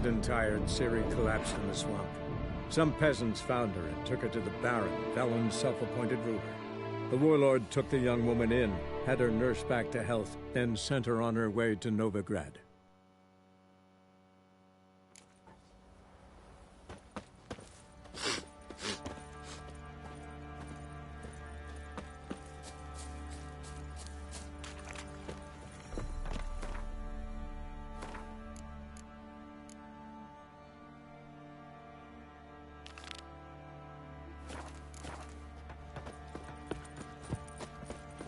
Exhausted and tired, Ciri collapsed in the swamp. Some peasants found her and took her to the Baron, Velen's self-appointed ruler. The warlord took the young woman in, had her nursed back to health, then sent her on her way to Novigrad.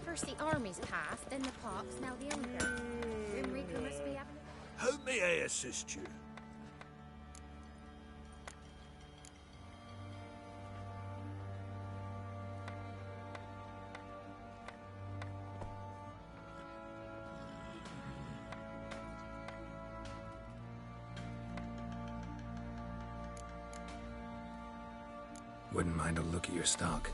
First the army's passed, then the pox, now the hunger. Grim Reaper must be having... How may I assist you? Wouldn't mind a look at your stock.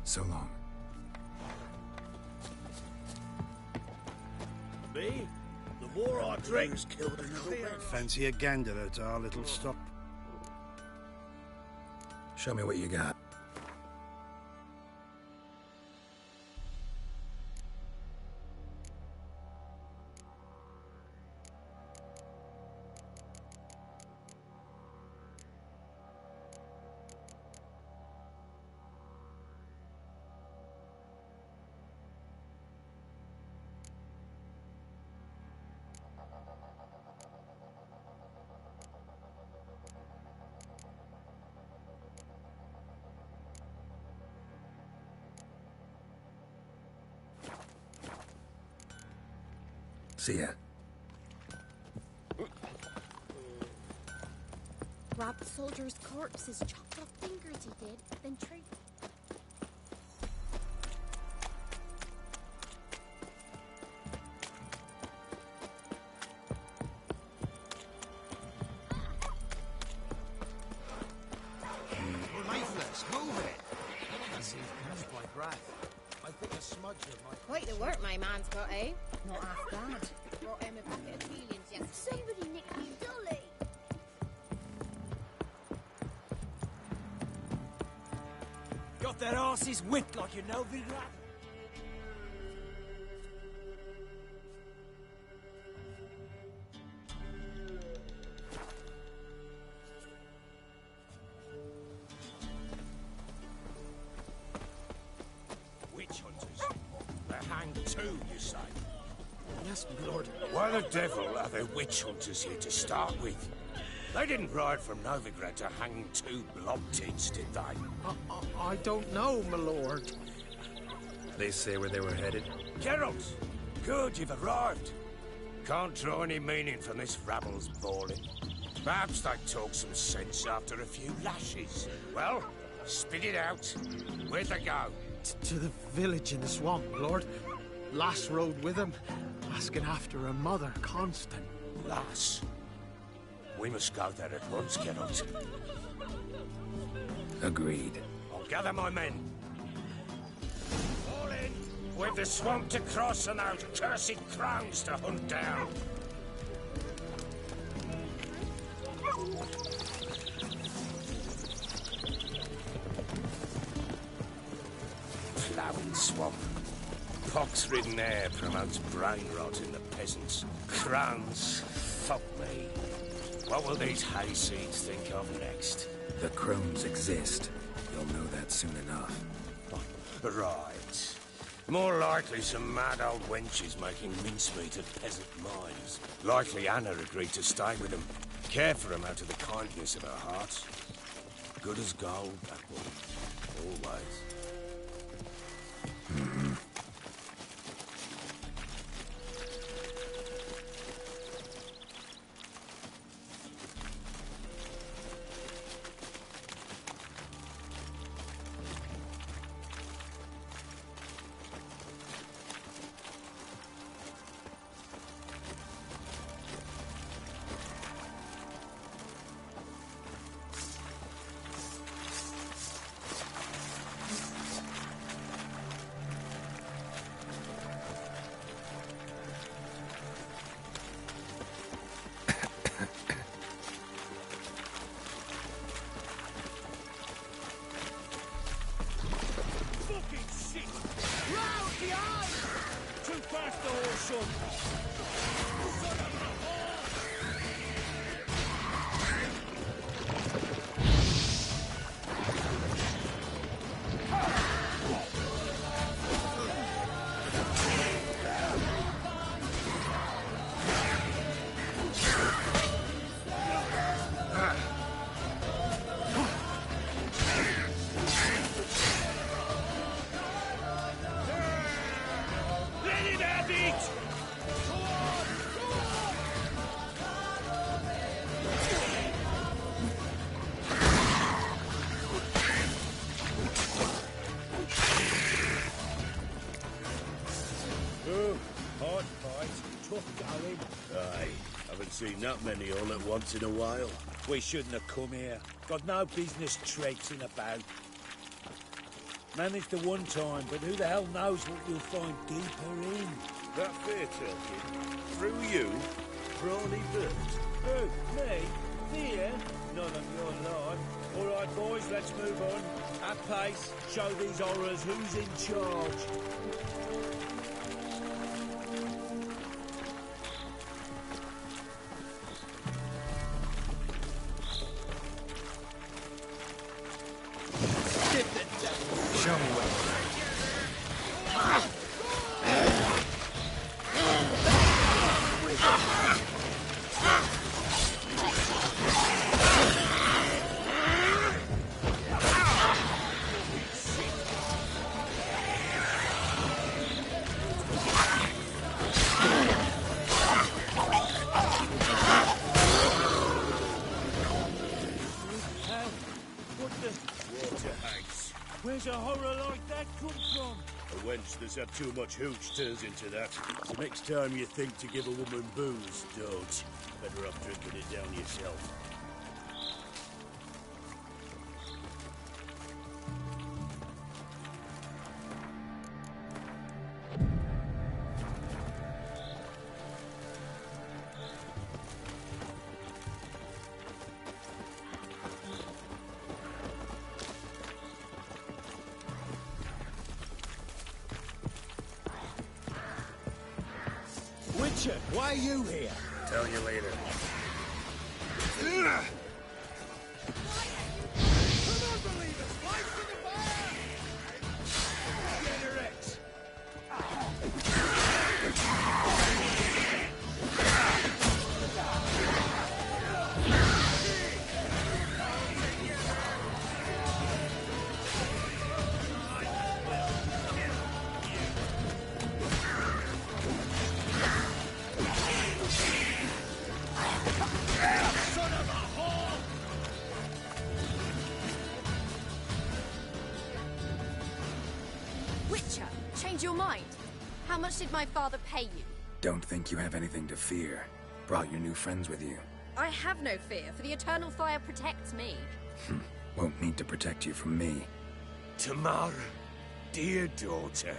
So long. Me? The more I drink, killed another man. Fancy a gander at our little stock? Show me what you got. See ya. Robbed soldiers' corpses, chopped off fingers he did, then treated... Lifeless, move it! As if by breath. I think a smudge of my... Quite the work my man's got, eh? Not half bad. Brought him a packet of millions yesterday. Somebody nicked me dolly! Got their asses whipped like you know, Vigrad? Witch hunters. They're hanged too, you say? Yes, my lord. Why the devil are there witch hunters here to start with? They didn't ride from Novigrad to hang two blob-tits, did they? I don't know, my lord. They say where they were headed? Geralt! Good, you've arrived. Can't draw any meaning from this rabble's bawling. Perhaps they talk some sense after a few lashes. Well, spit it out. Where'd they go? To the village in the swamp, lord. Lass rode with him, asking after her mother, Constant. Lass? We must go there at once, Geralt. Agreed. I'll gather my men. Fall in! We've the swamp to cross and those cursed crows to hunt down. Ploughing swamp. Pox-ridden air promotes brain rot in the peasants. Crones, fuck me. What will these hayseeds think of next? The crones exist. You'll know that soon enough. Right. More likely some mad old wenches making mincemeat of peasant minds. Likely Anna agreed to stay with them. Care for them out of the kindness of her heart. Good as gold, that woman. Always. tough going. Aye. Haven't seen that many all at once in a while. We shouldn't have come here. Got no business traipsing about. Managed at one time, but who the hell knows what you'll find deeper in? That fair talking? Through you? Brawny bird? Who? Me? Fear? None of your line. All right, boys, let's move on. At pace, show these horrors who's in charge. Show me what. Where's a horror like that come from? A wench that's had too much hooch turns into that. So next time you think to give a woman booze, don't. Better off drinking it down yourself. Witcher, why are you here? Tell you later. Witcher, change your mind. How much did my father pay you? Don't think you have anything to fear. Brought your new friends with you. I have no fear, for the eternal fire protects me. Won't need to protect you from me. Tamara, dear daughter,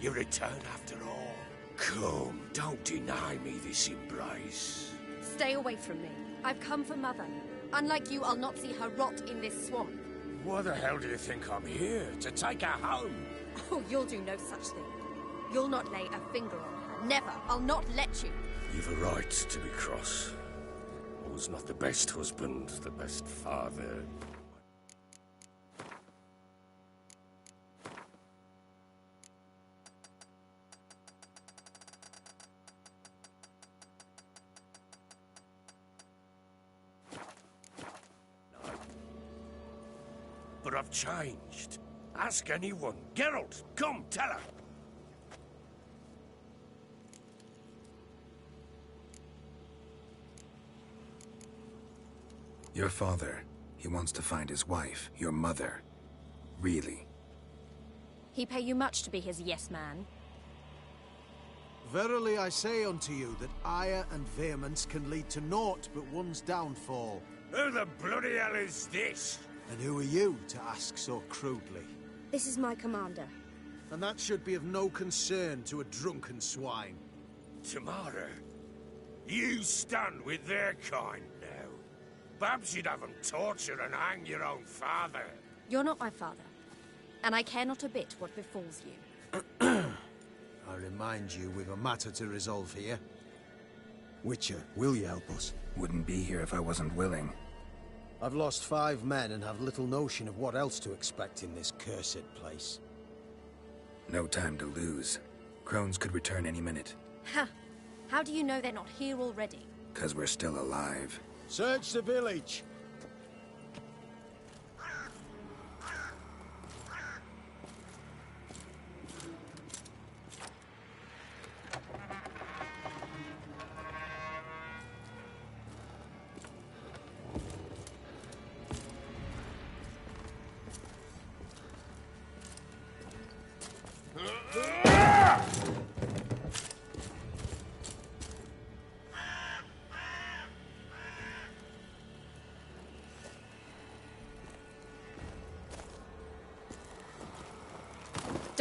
you return after all. Come, don't deny me this embrace. Stay away from me. I've come for Mother. Unlike you, I'll not see her rot in this swamp. Why the hell do you think I'm here? To take her home? Oh, you'll do no such thing. You'll not lay a finger on her. Never. I'll not let you. You've a right to be cross. I was not the best husband, the best father. But I've changed. Ask anyone. Geralt, come, tell her. Your father, he wants to find his wife, your mother. Really. He pay you much to be his yes man. Verily I say unto you that ire and vehemence can lead to naught but one's downfall. Who the bloody hell is this? And who are you to ask so crudely? This is my commander. And that should be of no concern to a drunken swine. Tamara, you stand with their kind now. Perhaps you'd have them torture and hang your own father. You're not my father, and I care not a bit what befalls you. I remind you we've a matter to resolve here. Witcher, will you help us? Wouldn't be here if I wasn't willing. I've lost 5 men and have little notion of what else to expect in this cursed place. No time to lose. Crones could return any minute. Ha! How do you know they're not here already? 'Cause we're still alive. Search the village!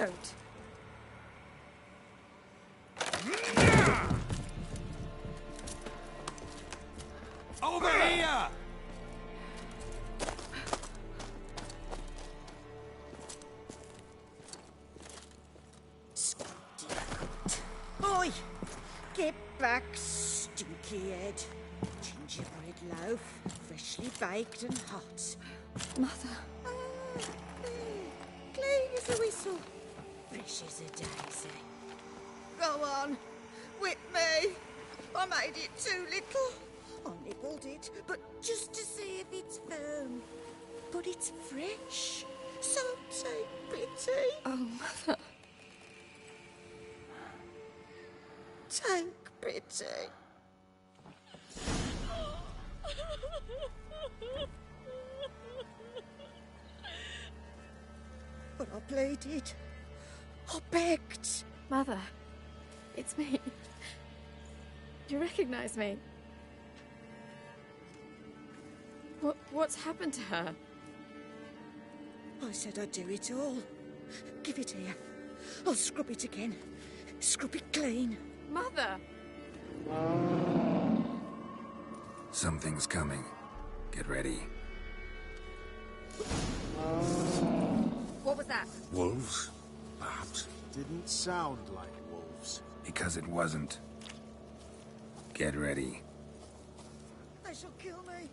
road. Over here! Oi! Get back, stinky head. Gingerbread loaf, freshly baked and hot. Mother. Clean as a whistle. Fresh as a daisy. Go on, whip me. I made it too little. I nibbled it, but just to see if it's firm. But it's fresh, so take pity. Oh, Mother. Take pity. But I pleaded. I begged. Mother. It's me. Do you recognize me? What's happened to her? I said I'd do it all. Give it here. I'll scrub it again. Scrub it clean. Mother! Something's coming. Get ready. What was that? Wolves? Perhaps. Didn't sound like wolves. Because it wasn't. Get ready. They shall kill me.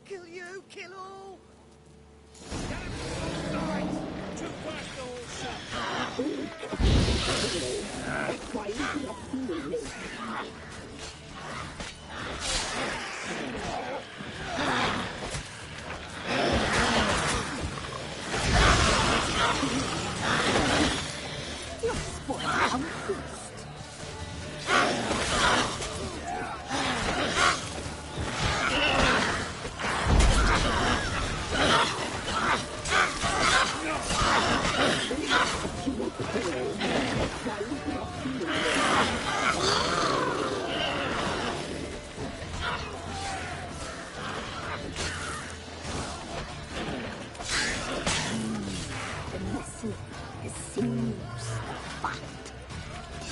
Kill you. Kill all. Too fast, old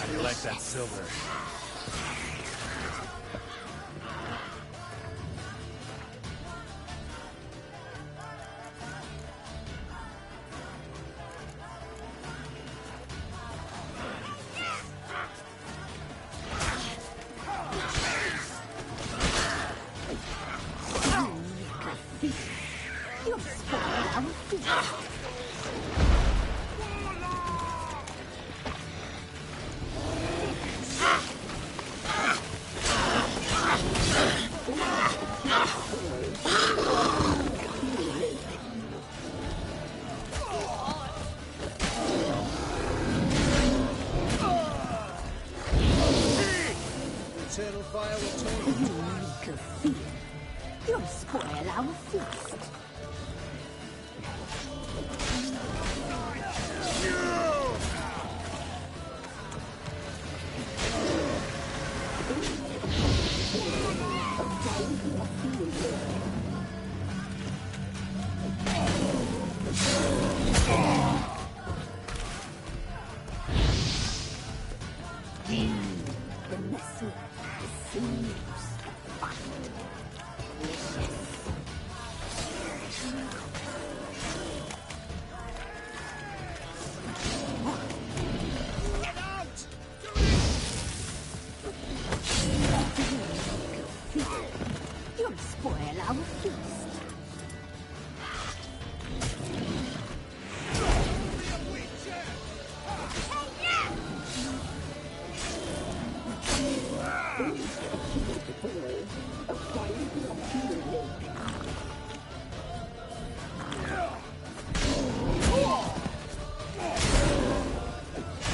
How do you like that silver? eternal fire will turn. You'll spoil our feast. The message seems Get out! you'll spoil our feast.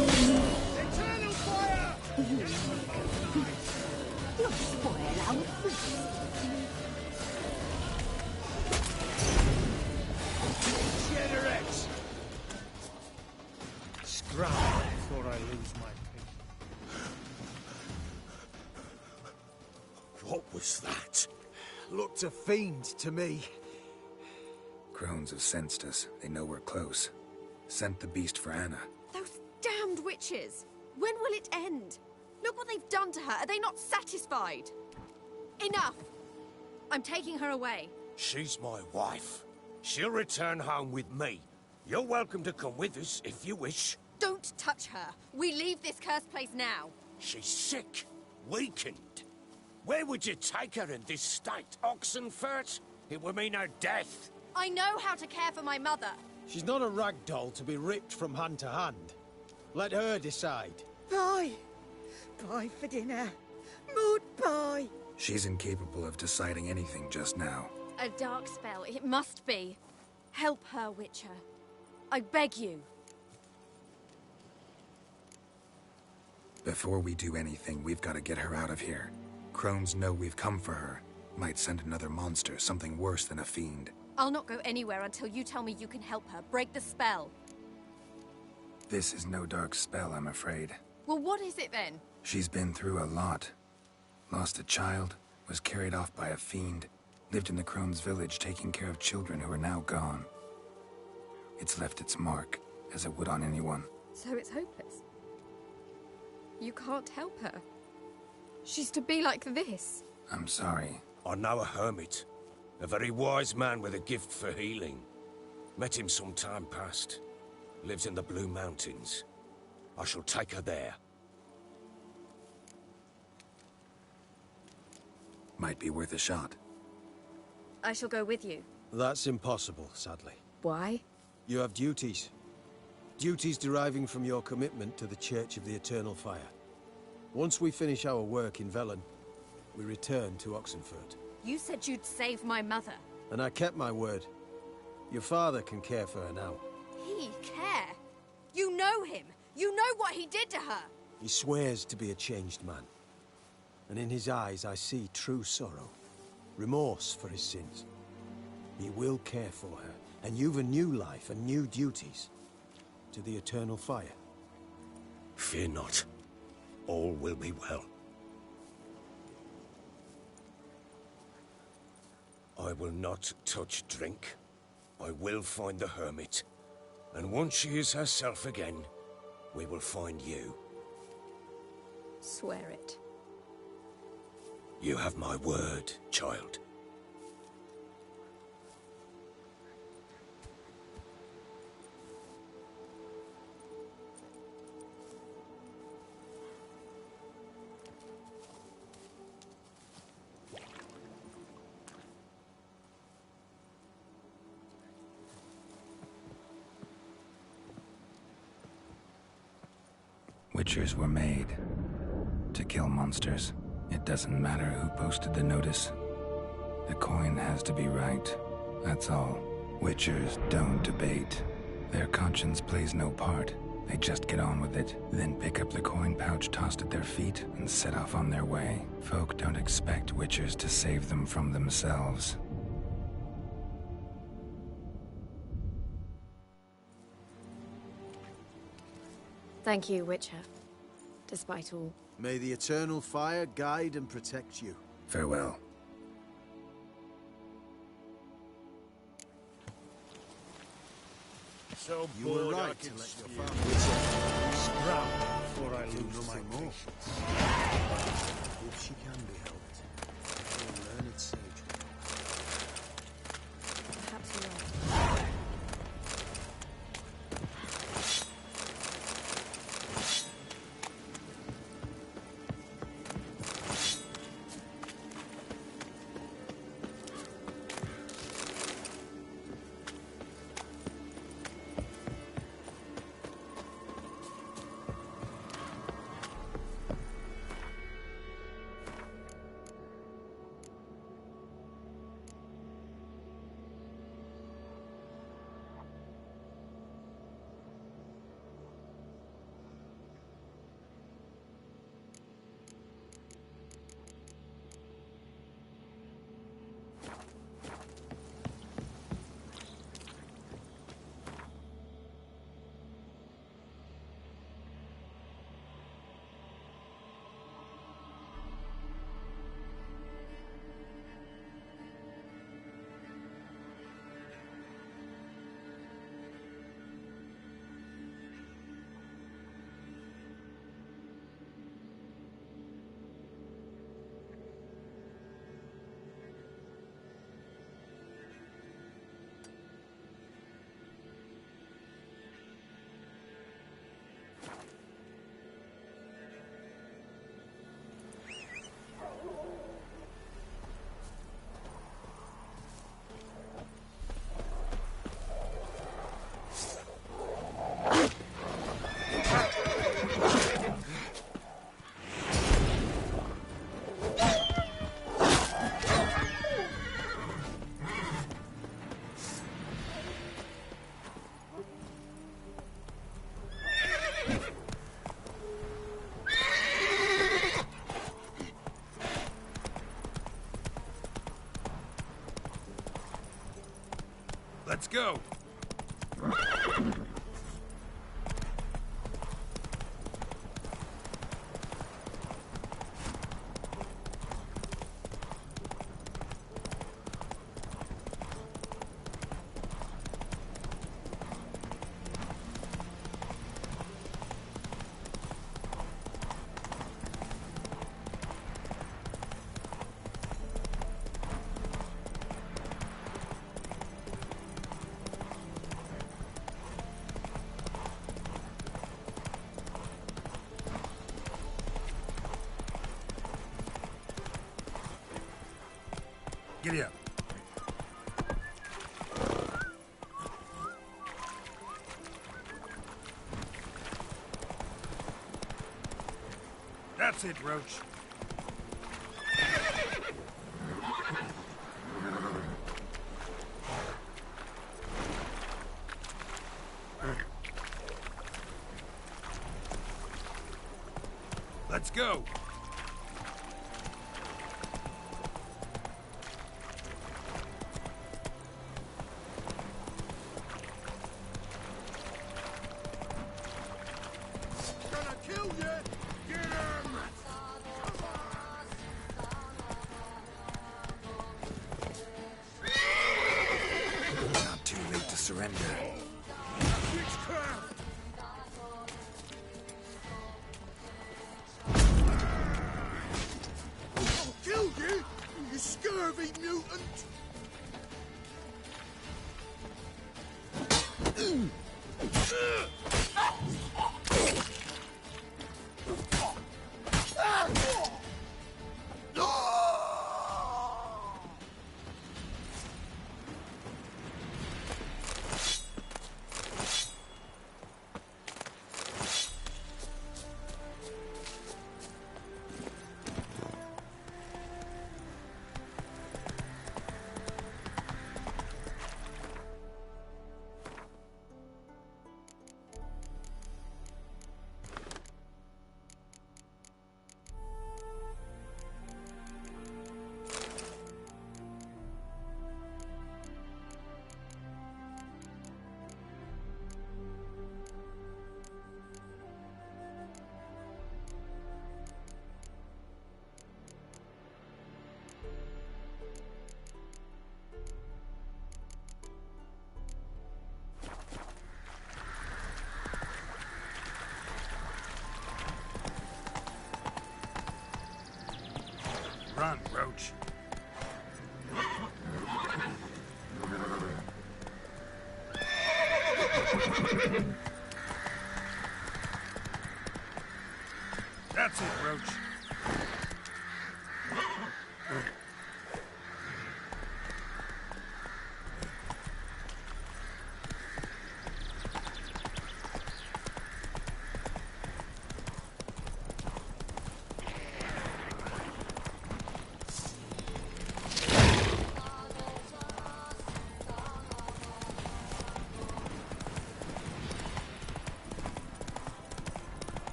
Eternal fire! You'll spoil our feast. Generate! Scrap before I lose my patience. What was that? Looked a fiend to me. Crones have sensed us. They know we're close. Sent the beast for Anna. Those damned witches! When will it end? Look what they've done to her. Are they not satisfied? Enough! I'm taking her away. She's my wife. She'll return home with me. You're welcome to come with us if you wish. Don't touch her. We leave this cursed place now. She's sick, weakened. Where would you take her in this state? Oxenfurt? It would mean her death. I know how to care for my mother. She's not a rag doll to be ripped from hand to hand. Let her decide. Pie. Pie for dinner. Mood pie. She's incapable of deciding anything just now. A dark spell, it must be. Help her, Witcher. I beg you. Before we do anything, we've got to get her out of here. Crones know we've come for her. Might send another monster, something worse than a fiend. I'll not go anywhere until you tell me you can help her. Break the spell. This is no dark spell, I'm afraid. Well, what is it then? She's been through a lot. Lost a child, was carried off by a fiend, lived in the Crones village taking care of children who are now gone. It's left its mark, as it would on anyone. So it's hopeless. You can't help her. She's to be like this. I'm sorry. I know a hermit. A very wise man with a gift for healing. Met him some time past. Lives in the Blue Mountains. I shall take her there. Might be worth a shot. I shall go with you. That's impossible, sadly. Why? You have duties. Duties deriving from your commitment to the Church of the Eternal Fire. Once we finish our work in Velen, we return to Oxenfurt. You said you'd save my mother. And I kept my word. Your father can care for her now. He care? You know him. You know what he did to her. He swears to be a changed man. And in his eyes I see true sorrow. Remorse for his sins. He will care for her. And you've a new life and new duties. To the Eternal Fire. Fear not. All will be well. I will not touch drink. I will find the hermit. And once she is herself again, we will find you. Swear it. You have my word, child. Witchers were made to kill monsters. It doesn't matter who posted the notice. The coin has to be right. That's all. Witchers don't debate. Their conscience plays no part. They just get on with it, then pick up the coin pouch tossed at their feet and set off on their way. Folk don't expect Witchers to save them from themselves. Thank you, Witcher. Despite all. May the Eternal Fire guide and protect you. Farewell. So You were bored I right to can let your steer. family Scrap before I lose my more. patience. If she can be helped, she'll learn it sagely. Perhaps you are. Let's go! Giddy up. That's it, Roach. Let's go. Surrender. I'll kill you, you scurvy mutant! Run, Roach. That's it, Roach.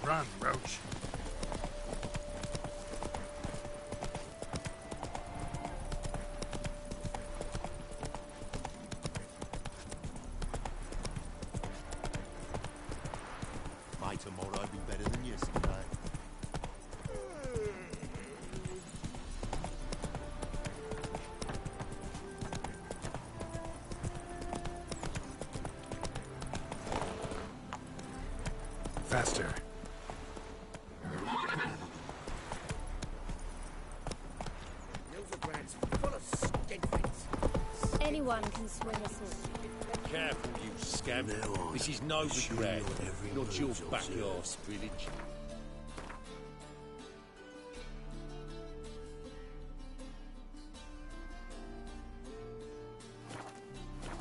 Run, Roach. By tomorrow, I'll be better than yesterday. Faster. Anyone can swing a sword. Careful, you scamp. This is no regret. Not your backyard village.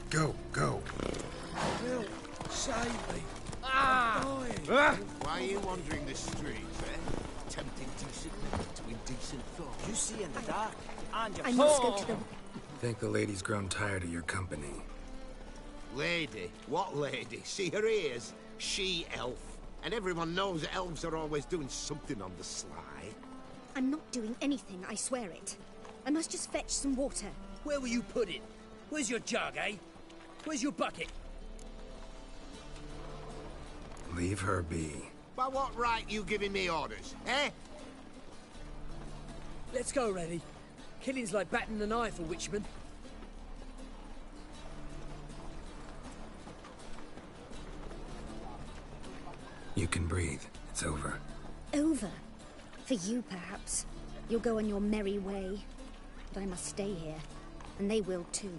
Go, go. Bill, save me. Ah! Why are you wandering the streets, eh? Tempting decent men to indecent thoughts. You see in the dark, and I must go to the... Think the lady's grown tired of your company. Lady? What lady? See her ears? She-elf. And everyone knows elves are always doing something on the sly. I'm not doing anything, I swear it. I must just fetch some water. Where will you put it? Where's your jug, eh? Where's your bucket? Leave her be. By what right you giving me orders, eh? Let's go, Reddy. Killing's like batting an eye for witchmen. You can breathe. It's over. Over? For you, perhaps. You'll go on your merry way. But I must stay here. And they will too.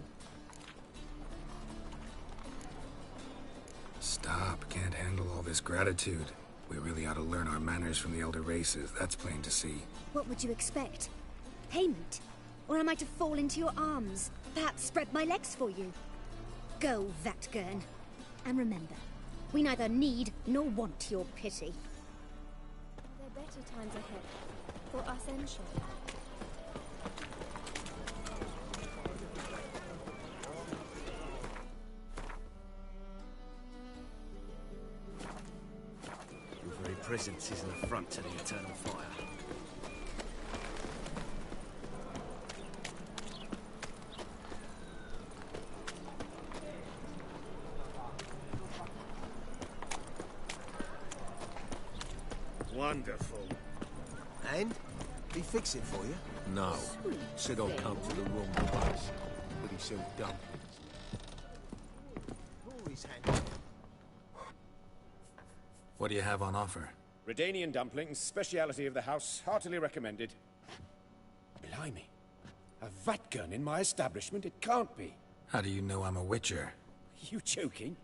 Stop. Can't handle all this gratitude. We really ought to learn our manners from the elder races. That's plain to see. What would you expect? Payment? Or am I to fall into your arms? Perhaps spread my legs for you? Go, Vatgern. And remember, we neither need nor want your pity. There are better times ahead. For us and Shaw. Your very presence is an affront to the eternal fire. Wonderful. And? He fix it for you? No. Said I'll come to the wrong place. But he sold dumplings. Pour his hand. What do you have on offer? Redanian dumplings, speciality of the house, heartily recommended. Blimey. A Vatgern in my establishment? It can't be. How do you know I'm a witcher? You joking?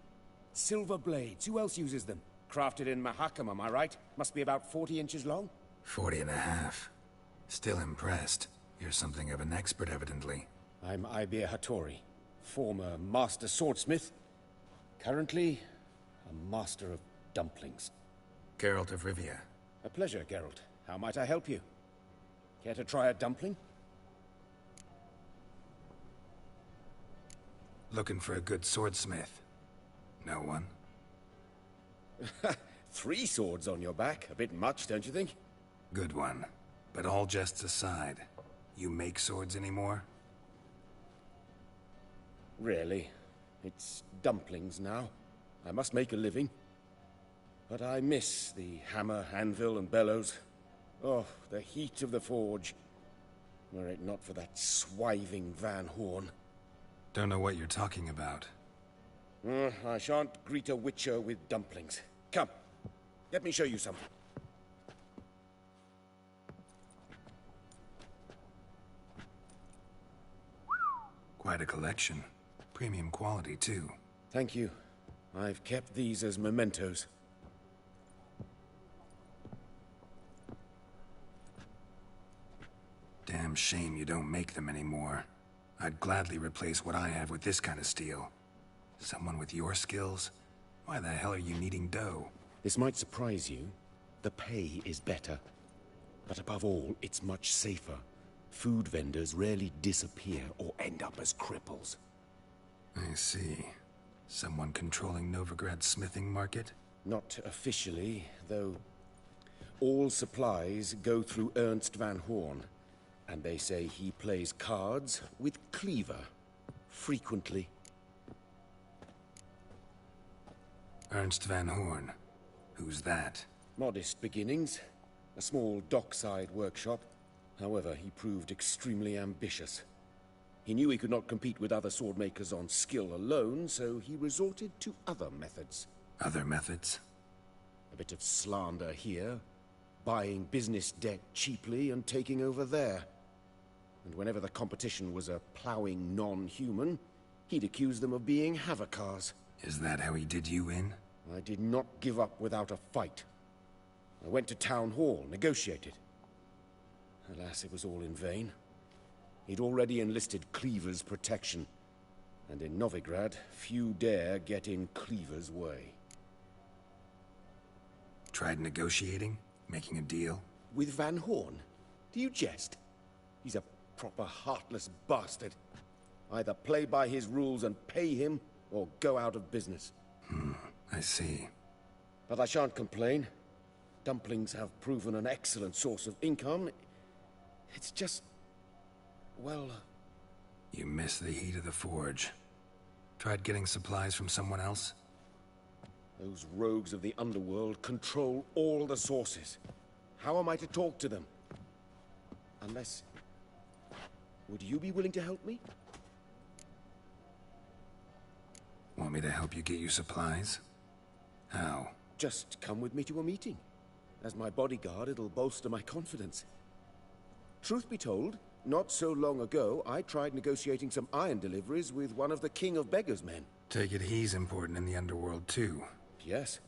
Silver blades, who else uses them? Crafted in Mahakam, am I right? Must be about 40 inches long? 40 and a half. Still impressed. You're something of an expert, evidently. I'm Ibir Hattori, former master swordsmith. Currently, a master of dumplings. Geralt of Rivia. A pleasure, Geralt. How might I help you? Care to try a dumpling? Looking for a good swordsmith. No one? 3 swords on your back. A bit much, don't you think? Good one. But all jests aside, you make swords anymore? Really. It's dumplings now. I must make a living. But I miss the hammer, anvil, and bellows. Oh, the heat of the forge. Were it not for that swiving Van Horn. Don't know what you're talking about. I shan't greet a witcher with dumplings. Come, let me show you some. Quite a collection. Premium quality, too. Thank you. I've kept these as mementos. Damn shame you don't make them anymore. I'd gladly replace what I have with this kind of steel. Someone with your skills? Why the hell are you needing dough? This might surprise you. The pay is better. But above all, it's much safer. Food vendors rarely disappear or end up as cripples. I see. Someone controlling Novigrad's smithing market? Not officially, though all supplies go through Ernst Van Horn. And they say he plays cards with Cleaver. Frequently. Ernst Van Horn. Who's that? Modest beginnings. A small dockside workshop. However, he proved extremely ambitious. He knew he could not compete with other swordmakers on skill alone, so he resorted to other methods. Other methods? A bit of slander here, buying business debt cheaply and taking over there. And whenever the competition was a ploughing non-human, he'd accuse them of being Havakars. Is that how he did you in? I did not give up without a fight. I went to Town Hall, negotiated. Alas, it was all in vain. He'd already enlisted Cleaver's protection. And in Novigrad, few dare get in Cleaver's way. Tried negotiating? Making a deal? With Van Horn? Do you jest? He's a proper heartless bastard. Either play by his rules and pay him, or go out of business. I see. But I shan't complain. Dumplings have proven an excellent source of income. It's just... well... You miss the heat of the forge. Tried getting supplies from someone else? Those rogues of the underworld control all the sources. How am I to talk to them? Unless... would you be willing to help me? Want me to help you get you supplies? How? Just come with me to a meeting. As my bodyguard, it'll bolster my confidence. Truth be told, not so long ago, I tried negotiating some iron deliveries with one of the King of Beggars' men. Take it he's important in the underworld, too. Yes.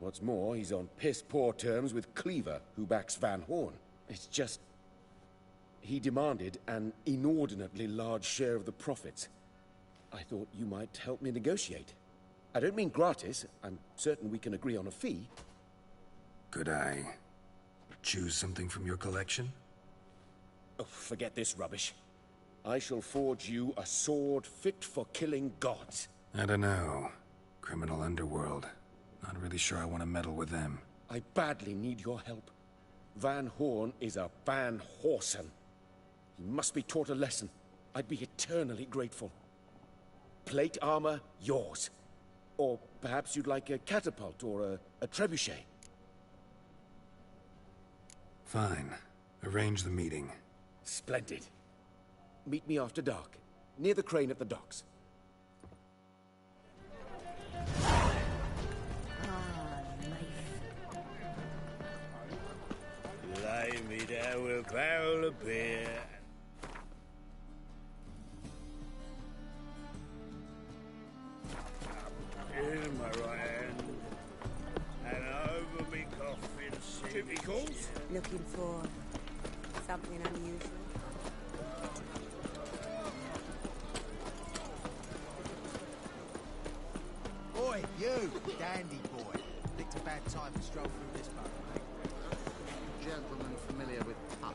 What's more, he's on piss-poor terms with Cleaver, who backs Van Horn. It's just... he demanded an inordinately large share of the profits. I thought you might help me negotiate. I don't mean gratis. I'm certain we can agree on a fee. Could I choose something from your collection? Oh, forget this rubbish. I shall forge you a sword fit for killing gods. I don't know. Criminal underworld. Not really sure I want to meddle with them. I badly need your help. Van Horn is a Van Horsen. He must be taught a lesson. I'd be eternally grateful. Plate armor, yours. Or perhaps you'd like a catapult or a trebuchet. Fine. Arrange the meeting. Splendid. Meet me after dark, near the crane at the docks. Lay me down with a barrel of beer. In my right hand, and over me coffin. Typicals? Looking for something unusual. Oi, you, dandy boy. Picked a bad time to stroll through this boat, mate. Gentleman familiar with Pup.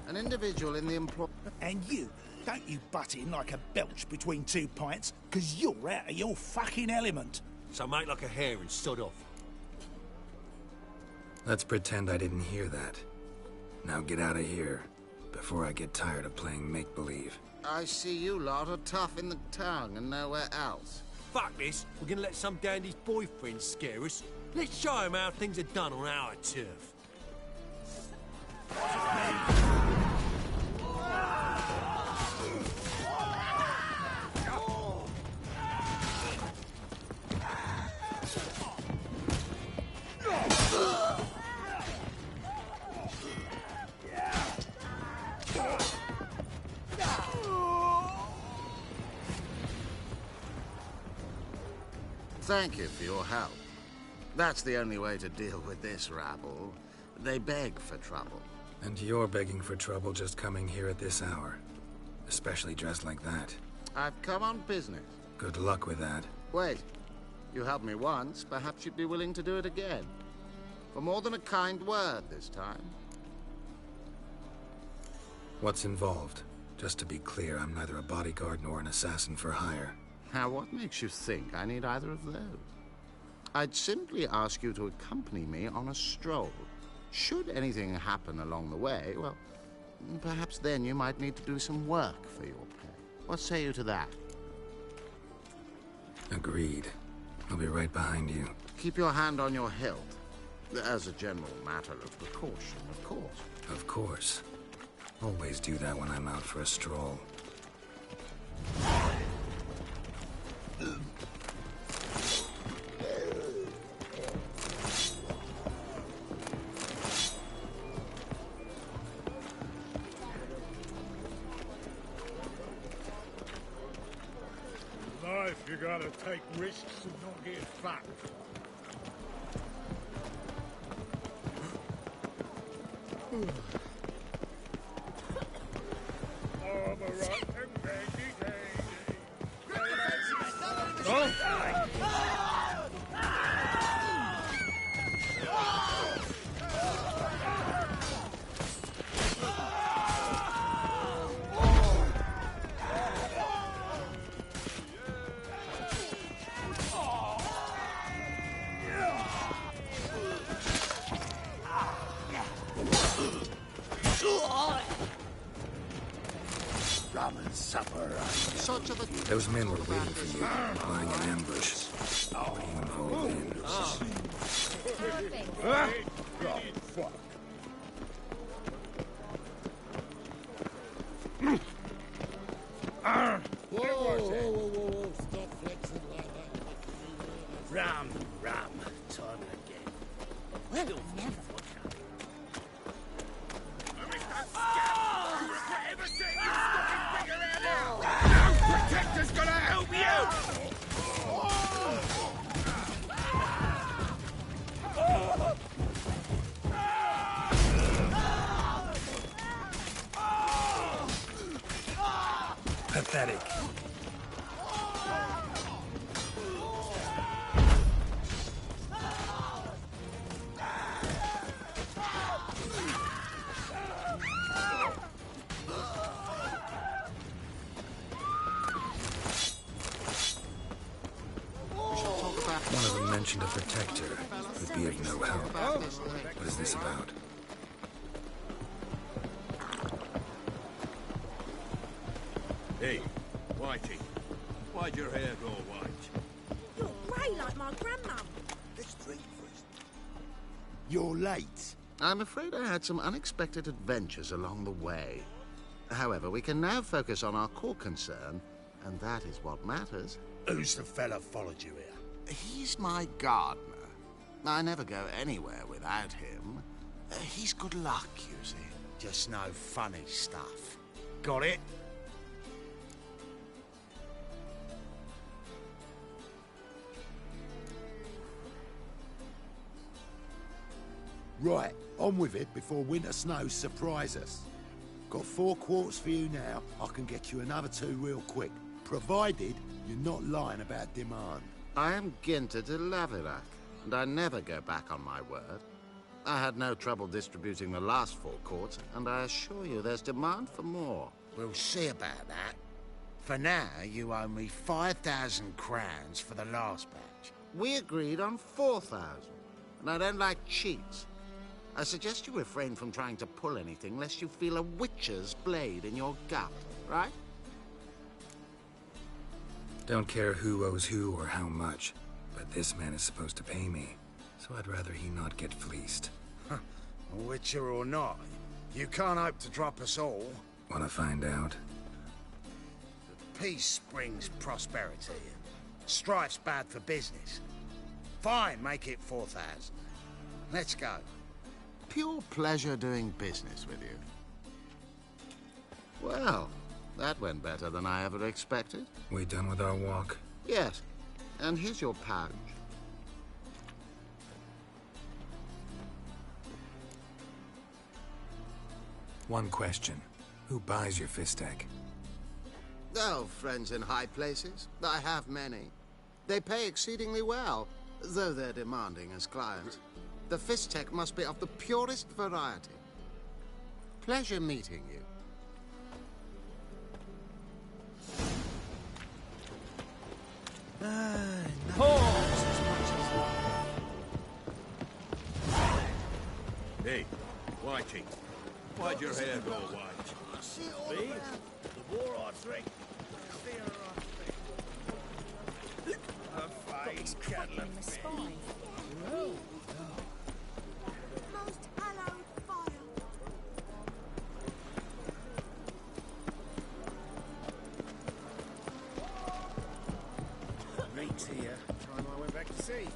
An individual in the employ... And you, don't you butt in like a belch between two pints, because you're out of your fucking element. So make like a hare and sod off. Let's pretend I didn't hear that. Now get out of here, before I get tired of playing make-believe. I see you lot are tough in the tongue and nowhere else. Fuck this. We're gonna let some dandy's boyfriend scare us. Let's show him how things are done on our turf. Thank you for your help. That's the only way to deal with this rabble. They beg for trouble. And you're begging for trouble just coming here at this hour. Especially dressed like that. I've come on business. Good luck with that. Wait. You helped me once. Perhaps you'd be willing to do it again. For more than a kind word this time. What's involved? Just to be clear, I'm neither a bodyguard nor an assassin for hire. Now, what makes you think I need either of those? I'd simply ask you to accompany me on a stroll. Should anything happen along the way, well, perhaps then you might need to do some work for your pay. What say you to that? Agreed. I'll be right behind you. Keep your hand on your hilt. As a general matter of precaution, of course. Of course. Always do that when I'm out for a stroll. Life, you gotta take risks and not get fucked. Oh, I'm a rotten dandy. common supper. Such are the... Those men were waiting for you, lying in ambush. What are you involved in? Oh, fuck. Whoa, stop flexing like that. Ram, time again. Well, never. Protector's gonna help you! Pathetic. One of them mentioned a protector would be of no help. What is this about? Hey, Whitey. Why'd your hair go white? You're grey like my grandmum. Let's drink first. You're late. I'm afraid I had some unexpected adventures along the way. However, we can now focus on our core concern, and that is what matters. Who's the fella followed you here? He's my gardener. I never go anywhere without him. He's good luck, you see. Just no funny stuff. Got it? Right, on with it before winter snows surprise us. Got 4 quarts for you now. I can get you another 2 real quick, provided you're not lying about demand. I am Ginter de Laverack, and I never go back on my word. I had no trouble distributing the last 4 quarts, and I assure you there's demand for more. We'll see about that. For now, you owe me 5,000 crowns for the last batch. We agreed on 4,000, and I don't like cheats. I suggest you refrain from trying to pull anything lest you feel a witch's blade in your gut, right? Don't care who owes who or how much, but this man is supposed to pay me, so I'd rather he not get fleeced. Witcher or not, you can't hope to drop us all. Wanna find out? Peace brings prosperity, and strife's bad for business. Fine, make it 4,000. Let's go. Pure pleasure doing business with you. Well, that went better than I ever expected. We done with our walk? Yes, and here's your pouch. One question. Who buys your fistek? Oh, friends in high places. I have many. They pay exceedingly well, though they're demanding as clients. The fistek must be of the purest variety. Pleasure meeting you. Hey, Whitey. Why'd your hair go white? See? The war I drink. A fine kettle of fish. Most hallowed fire. Meat's here. Time I went back to sea.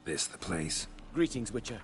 This the place? Greetings, Witcher.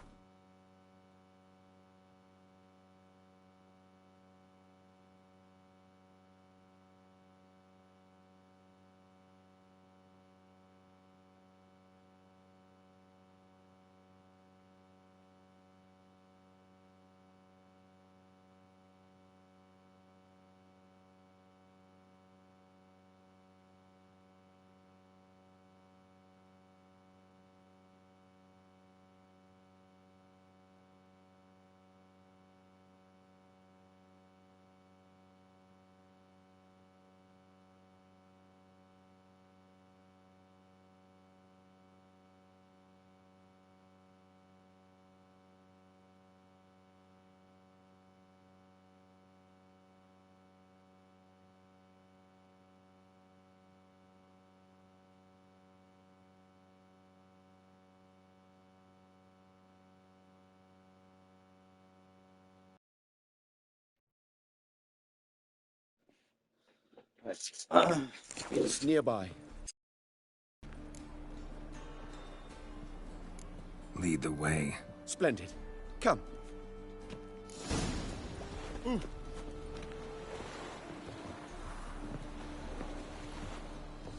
It's nearby. Lead the way. Splendid. Come.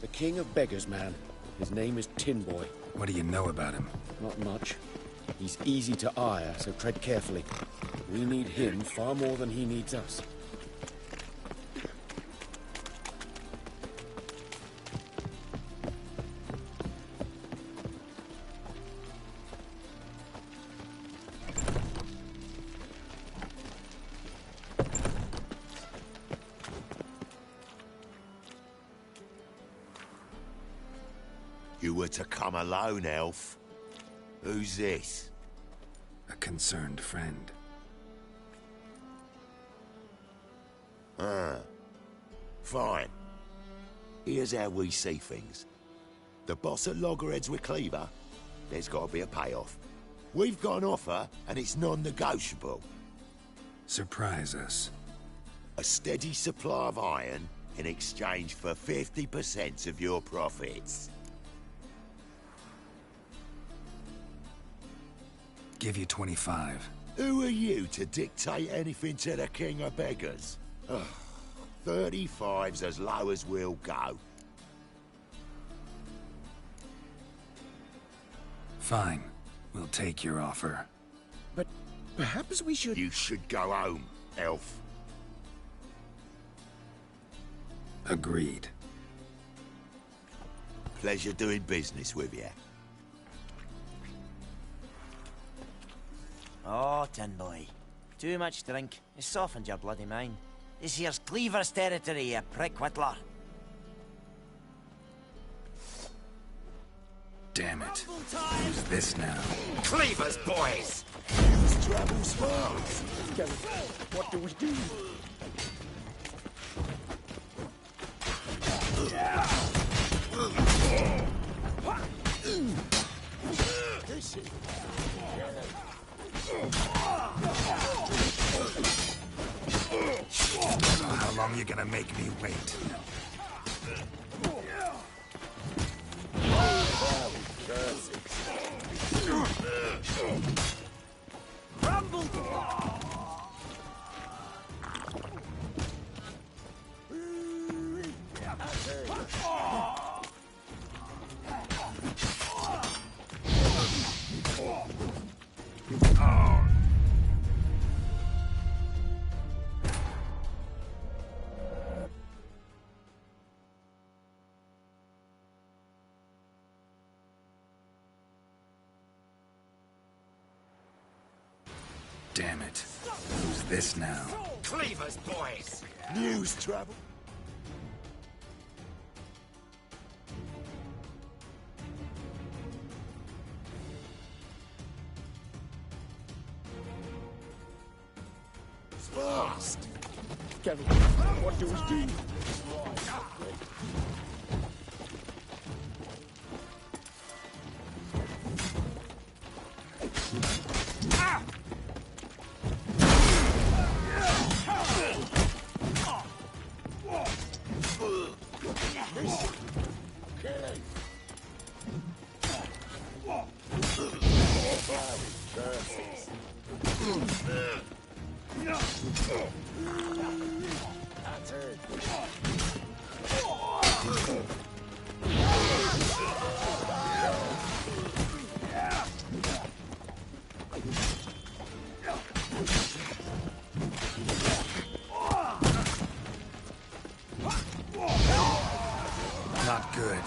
The king of beggars, man. His name is Tin Boy. What do you know about him? Not much. He's easy to ire, so tread carefully. We need him far more than he needs us. You were to come alone, elf. Who's this? A concerned friend. Ah. Fine. Here's how we see things. The boss at Loggerheads with Cleaver, there's got to be a payoff. We've got an offer, and it's non-negotiable. Surprise us. A steady supply of iron in exchange for 50% of your profits. Give you 25. Who are you to dictate anything to the king of beggars? Ugh, 35's as low as we'll go. Fine. We'll take your offer. But perhaps we should... You should go home, elf. Agreed. Pleasure doing business with you. Oh, Tin Boy. Too much drink. It softened your bloody mind. This here's Cleaver's territory, you prick whittler. Damn it. Who's this now? Cleaver's boys! Travels fast! What do we do? How long you gonna make me wait? Damn it. Who's this now? Cleaver's boys! News travel? Fast! Kevin, what do we do? Not good.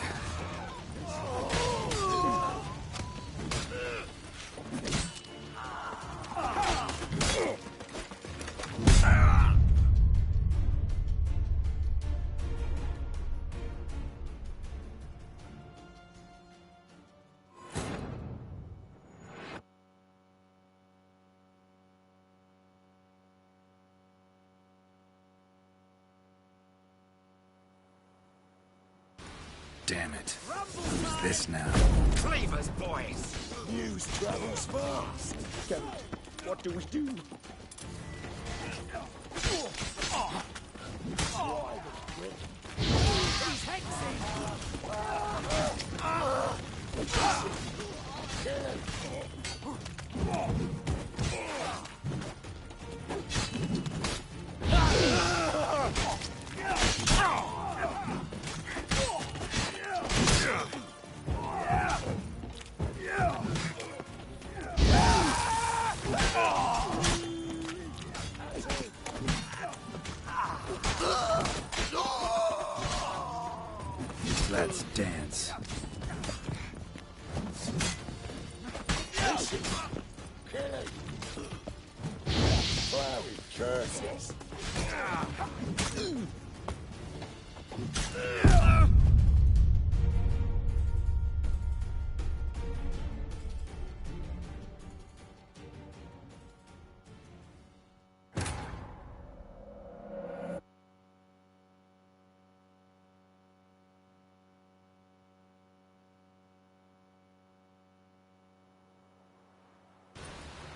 Damn it. Who's this now? Cleaver's boys! News travels fast! Kevin, what do we do? Let's dance. Curses.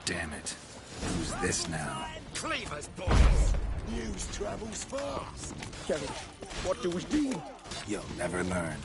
Damn it. Who's this now? Cleaver's boys. News travels fast. Geralt, what do we do? You'll never learn.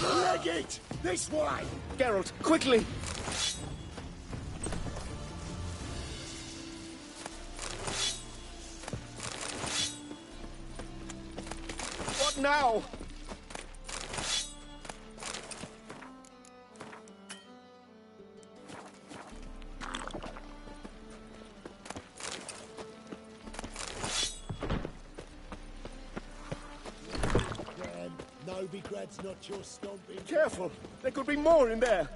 Leg it! This way! Geralt, quickly! What now? Nobigrad's not your stomping. Careful! There could be more in there!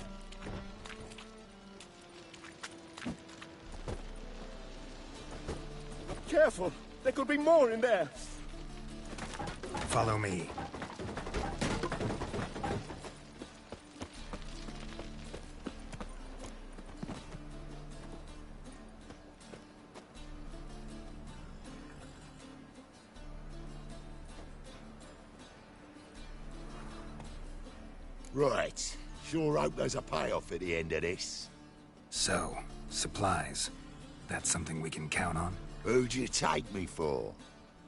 Careful! There could be more in there! Follow me. Right. Sure hope there's a payoff at the end of this. So, supplies. That's something we can count on? Who'd you take me for?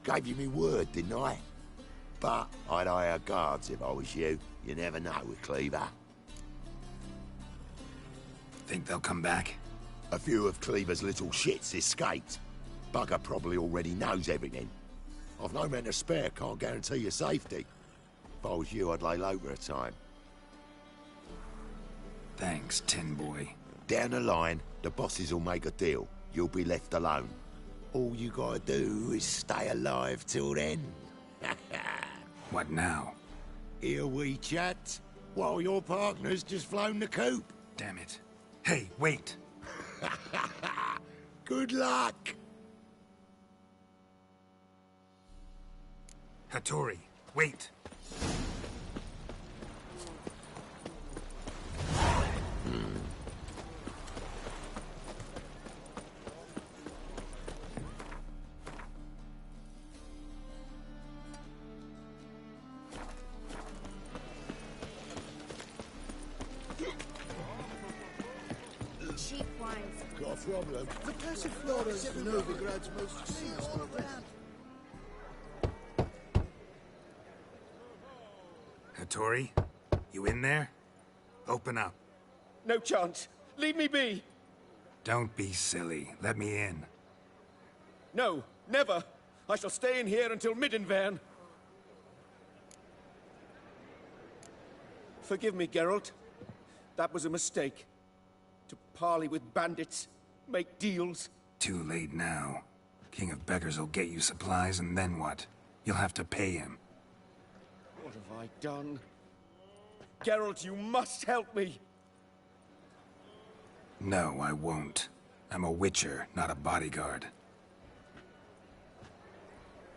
Gave you me word, didn't I? But I'd hire guards if I was you. You never know with Cleaver. Think they'll come back? A few of Cleaver's little shits escaped. Bugger probably already knows everything. I've no men to spare, can't guarantee your safety. If I was you, I'd lay low for a time. Thanks, Tin Boy. Down the line, the bosses will make a deal. You'll be left alone. All you gotta do is stay alive till then. What now? Here we chat, while your partner's just flown the coop. Damn it. Hey, wait! Good luck! Hattori, wait! Cheap wines. Got a problem? The Passiflora is Novigrad's most seasonal brand. Hattori, you in there? Open up. No chance! Leave me be! Don't be silly. Let me in. No, never! I shall stay in here until Middenvern. Forgive me, Geralt. That was a mistake. To parley with bandits, make deals. Too late now. King of Beggars will get you supplies, and then what? You'll have to pay him. What have I done? Geralt, you must help me! No, I won't. I'm a witcher, not a bodyguard.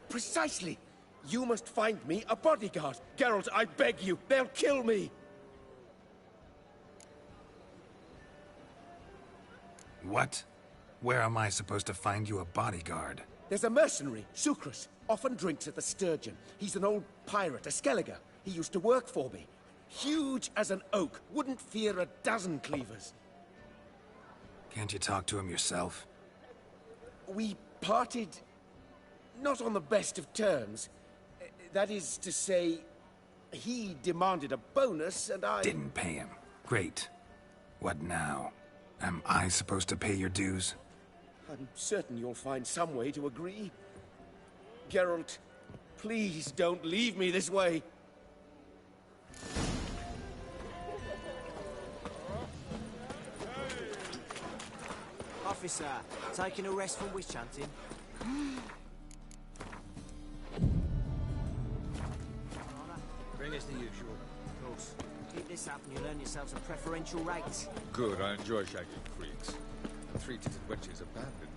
Precisely! You must find me a bodyguard. Geralt, I beg you, they'll kill me! What? Where am I supposed to find you a bodyguard? There's a mercenary, Sucrus. Often drinks at the Sturgeon. He's an old pirate, a Skelliger. He used to work for me. Huge as an oak. Wouldn't fear a dozen cleavers. Can't you talk to him yourself? We parted... not on the best of terms. That is to say, he demanded a bonus, and I... Didn't pay him. Great. What now? Am I supposed to pay your dues? I'm certain you'll find some way to agree. Geralt, please don't leave me this way. Officer, taking a rest from witch hunting. Bring us the usual. Of course. Keep this up and you'll earn yourselves a preferential rate. Good, I enjoy shagging freaks. And three-titted wenches abandoned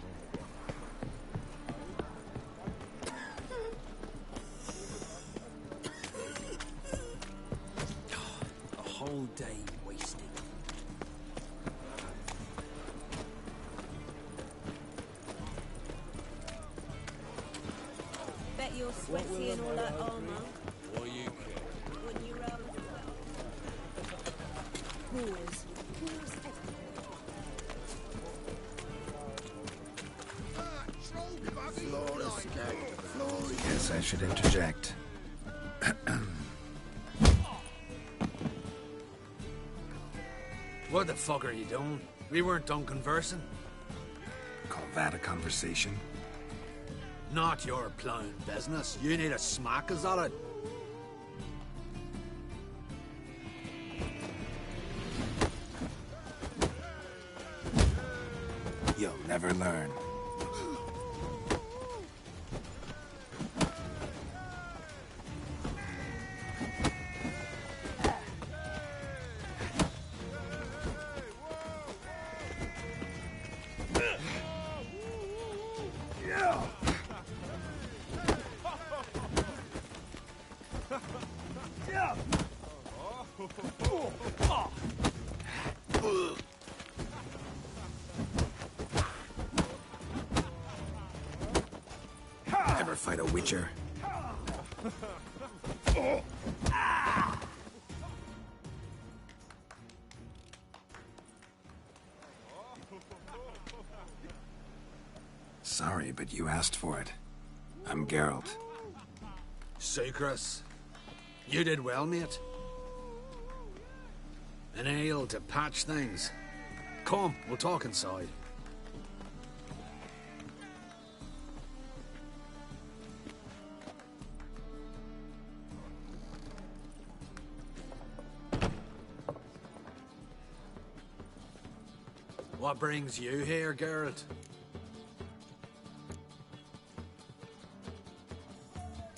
A whole day wasted. Bet you're sweaty and all that armor. What do you care? Wouldn't you rather? Guess I should interject. What the fuck are you doing? We weren't done conversing. Call that a conversation? Not your plowing business. You need a smack, is that it? You'll never learn. Ever fight a witcher? Sorry, but you asked for it. I'm Geralt. Sucrus, you did well, mate. An ale to patch things. Come, we'll talk inside. What brings you here, Geralt?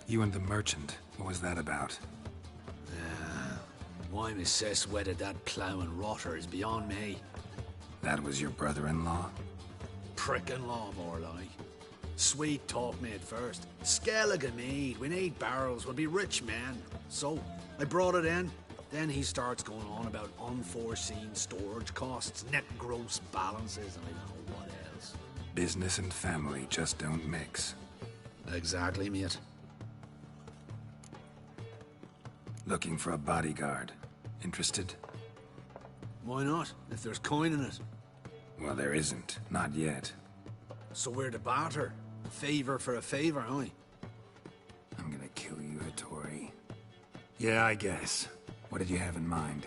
You and the merchant. What was that about? Why my sis wedded that plough and rotter is beyond me. That was your brother-in-law? Prick-in-law, more like. Sweet talk me at first. Skelligan mead, we need barrels, we'll be rich men. So, I brought it in. Then he starts going on about unforeseen storage costs, net gross balances, and I don't know what else. Business and family just don't mix. Exactly, mate. Looking for a bodyguard. Interested? Why not, if there's coin in it? Well, there isn't. Not yet. So we're to barter. A favor for a favor, aye? I'm gonna kill you, Hattori. Yeah, I guess. What did you have in mind?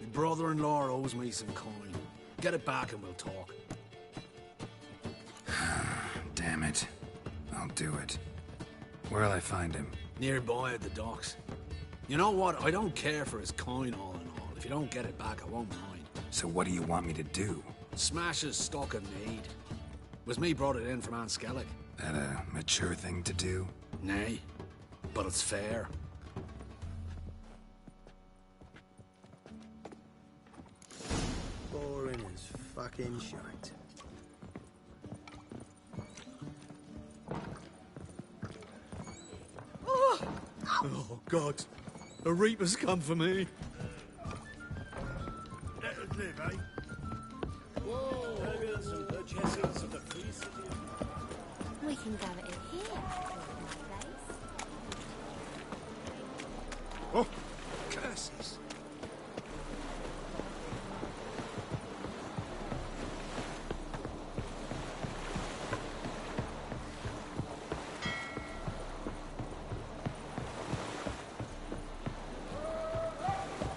My brother-in-law owes me some coin. Get it back and we'll talk. Damn it. I'll do it. Where'll I find him? Nearby at the docks. You know what? I don't care for his coin all in all. If you don't get it back, I won't mind. So what do you want me to do? Smash his stock of mead. Was me brought it in from Aunt Skellig. That a mature thing to do? Nay, but it's fair. Boring as fucking shite. Oh, God. A reaper's come for me. Let us live, eh? Whoa! Some purchases of the free city. We can go at it here. Oh, curses.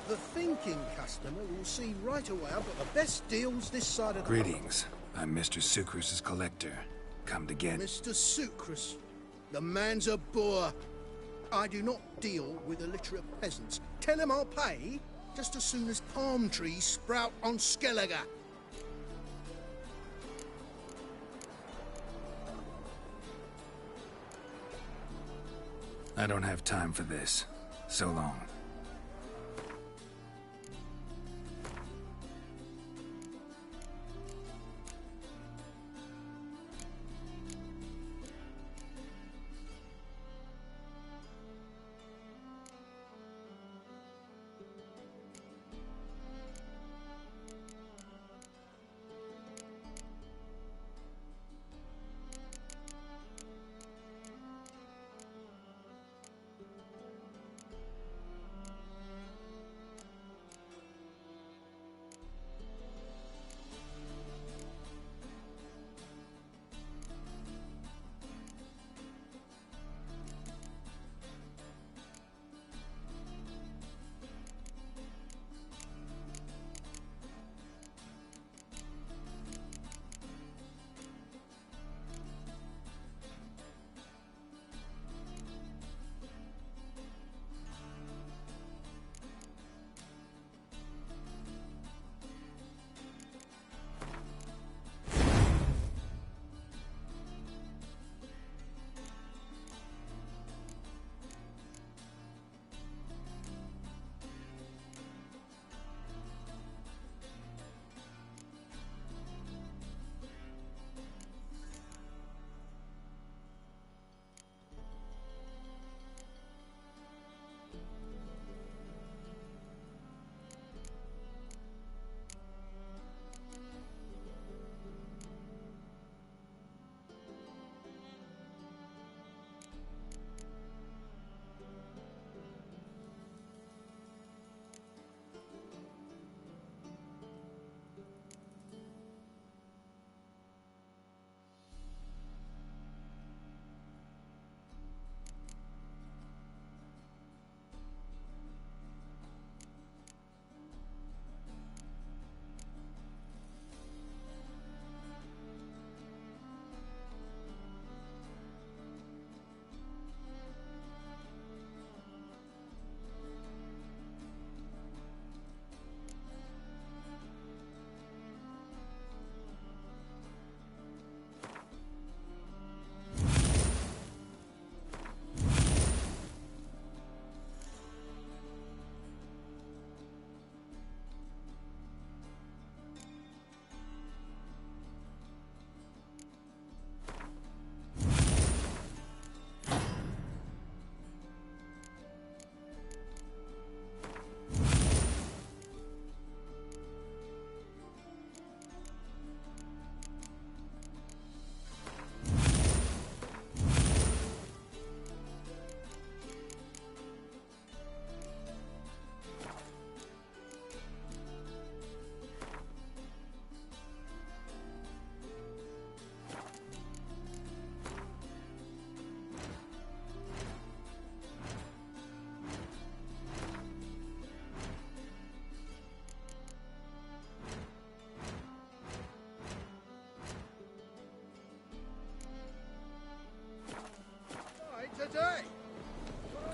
The thinking customer will see right away I've got the best deals this side of the Greetings. I'm Mr. Sucrus's collector. Come to get... Mr. Sucrus. The man's a boor. I do not deal with illiterate peasants. Tell him I'll pay just as soon as palm trees sprout on Skellige. I don't have time for this. So long.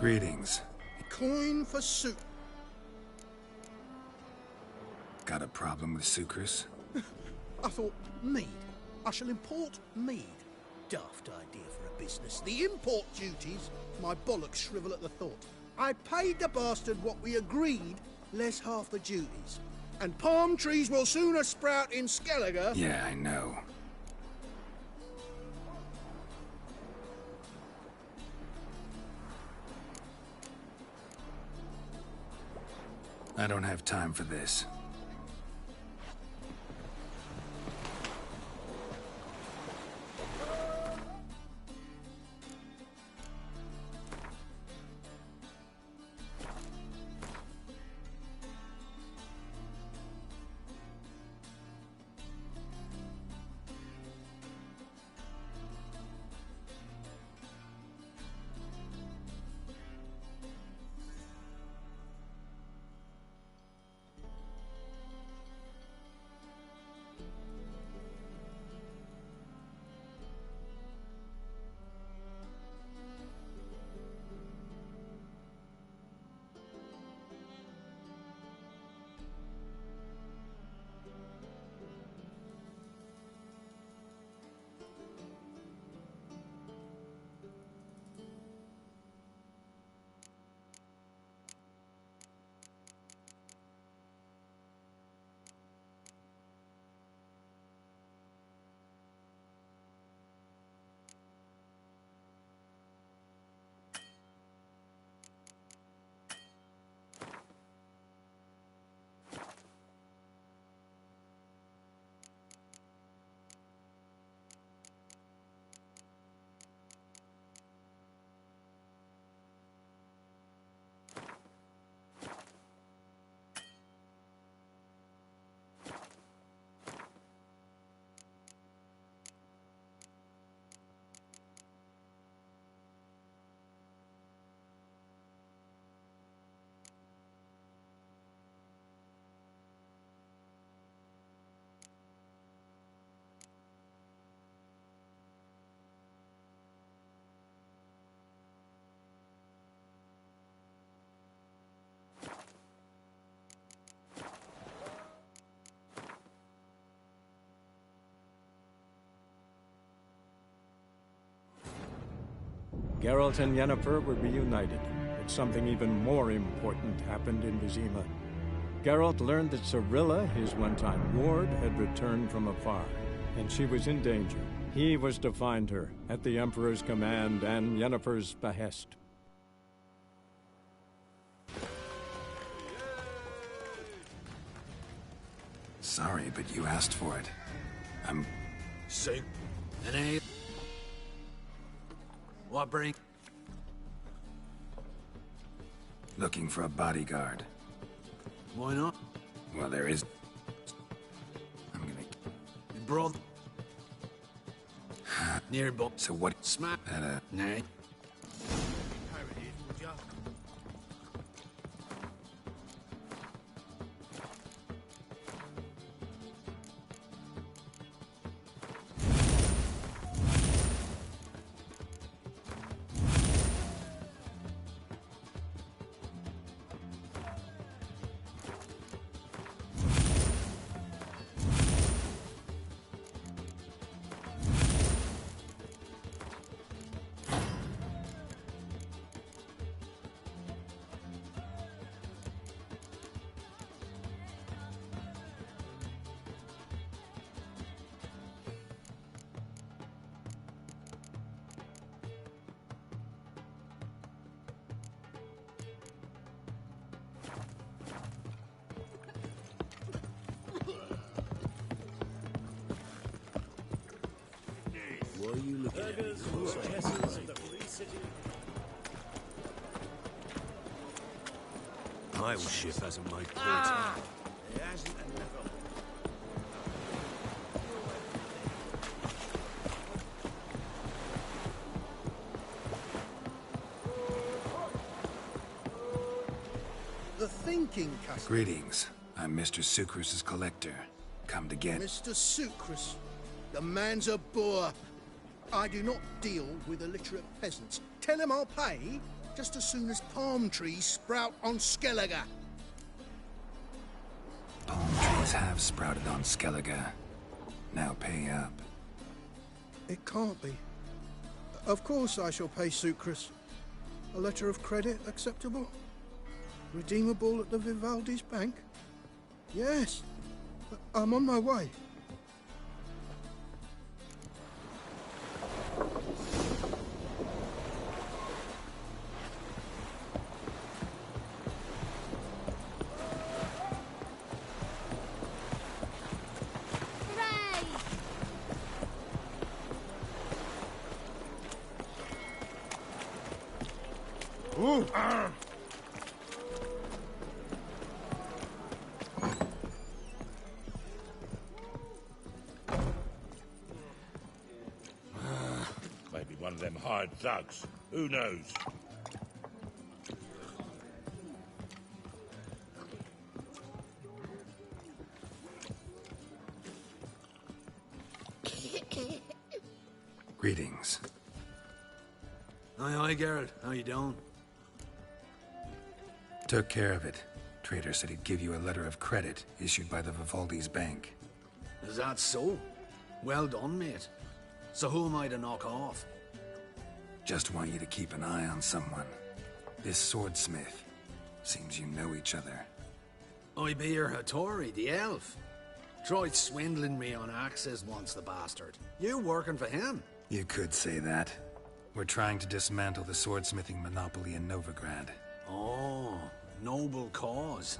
Greetings. Coin for soup. Got a problem with sucrose? I thought, mead. I shall import mead. Daft idea for a business. The import duties, my bollocks shrivel at the thought. I paid the bastard what we agreed, less half the duties. And palm trees will sooner sprout in Skellige. Yeah, I know. I don't have time for this. Geralt and Yennefer were reunited, but something even more important happened in Vizima. Geralt learned that Cirilla, his one-time ward, had returned from afar, and she was in danger. He was to find her, at the Emperor's command and Yennefer's behest. Sorry, but you asked for it. I'm... Sing. An A. What bring? Looking for a bodyguard. Why not? Well, there is... I'm gonna... You brought... Nearby. So what... Smack. Nay. What are you looking at? Castles of the Free City. My old ship hasn't made port. It hasn't and never. The thinking customer. Greetings. I'm Mr. Sucrose's collector. Come to get... Mr. Sucrose. The man's a boor. I do not deal with illiterate peasants. Tell him I'll pay, just as soon as palm trees sprout on Skellige. Palm trees have sprouted on Skellige. Now pay up. It can't be. Of course I shall pay Sucrus. A letter of credit acceptable? Redeemable at the Vivaldi's bank? Yes. I'm on my way. Maybe one of them hired thugs. Who knows? Greetings. Aye, Geralt. How you doing? Took care of it. Trader said he'd give you a letter of credit issued by the Vivaldi's bank. Is that so? Well done, mate. So who am I to knock off? Just want you to keep an eye on someone. This swordsmith. Seems you know each other. I be your Hattori, the elf. Tried swindling me on axes once, the bastard. You working for him? You could say that. We're trying to dismantle the swordsmithing monopoly in Novigrad. Oh, noble cause.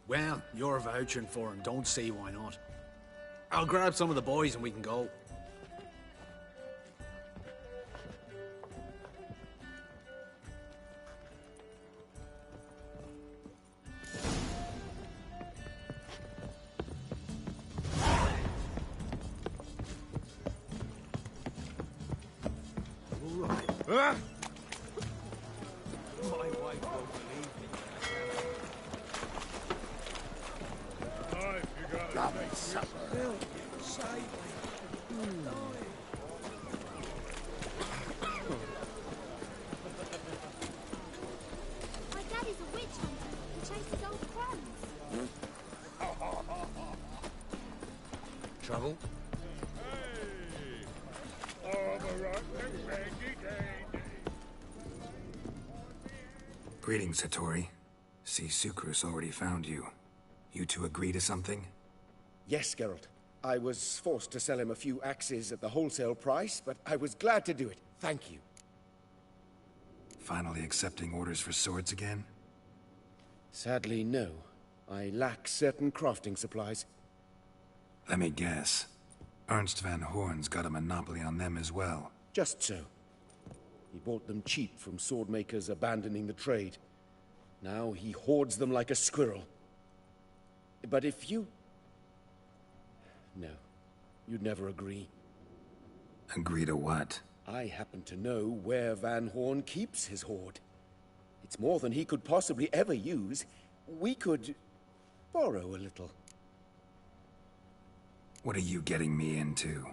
Well, you're vouching for him, don't see why not. I'll grab some of the boys and we can go. Ah! My wife won't believe me. Knife, you got Love it. supper. Milk, My daddy's a witch hunter. He chases old crones. Trouble? Greetings, Hattori. See, Sucrus already found you. You two agree to something? Yes, Geralt. I was forced to sell him a few axes at the wholesale price, but I was glad to do it. Thank you. Finally accepting orders for swords again? Sadly, no. I lack certain crafting supplies. Let me guess. Ernst van Horn's got a monopoly on them as well. Just so. He bought them cheap from swordmakers abandoning the trade. Now he hoards them like a squirrel. But if you... No, you'd never agree. Agree to what? I happen to know where Van Horn keeps his hoard. It's more than he could possibly ever use. We could borrow a little. What are you getting me into?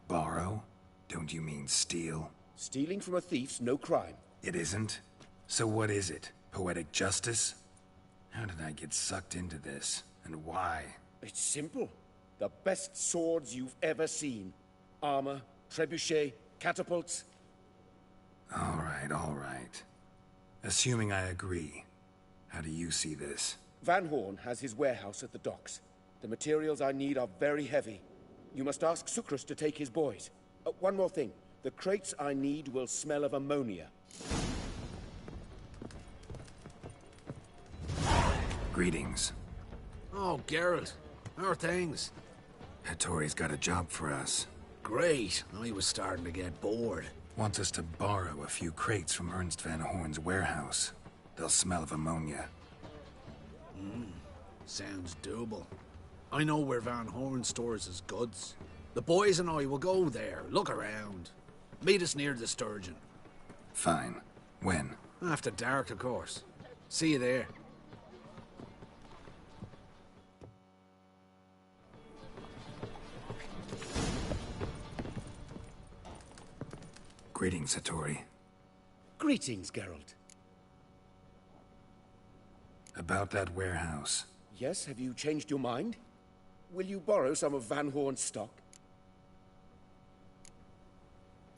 Borrow? Don't you mean steal? Stealing from a thief's no crime. It isn't? So what is it? Poetic justice? How did I get sucked into this? And why? It's simple. The best swords you've ever seen. Armor, trebuchet, catapults. All right. Assuming I agree, how do you see this? Van Horn has his warehouse at the docks. The materials I need are very heavy. You must ask Sucrus to take his boys. One more thing. The crates I need will smell of ammonia. Greetings. Oh, Geralt. How are things? Hattori's got a job for us. Great. I was starting to get bored. Wants us to borrow a few crates from Ernst van Horn's warehouse. They'll smell of ammonia. Sounds doable. I know where Van Horn stores his goods. The boys and I will go there, look around. Meet us near the Sturgeon. Fine. When? After dark, of course. See you there. Greetings, Hattori. Greetings, Geralt. About that warehouse. Yes, have you changed your mind? Will you borrow some of Van Horn's stock?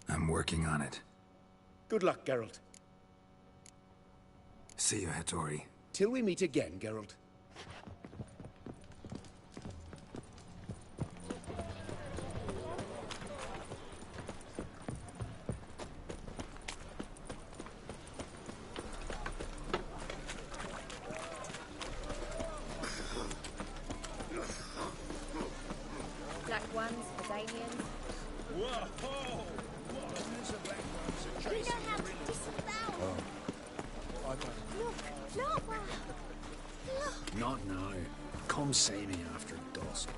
I'm working on it. Good luck, Geralt. See you, Hattori. Till we meet again, Geralt. Black ones, Azanians. Whoa! We know how to disavow. Look! Look! Not now. Come see me after dusk.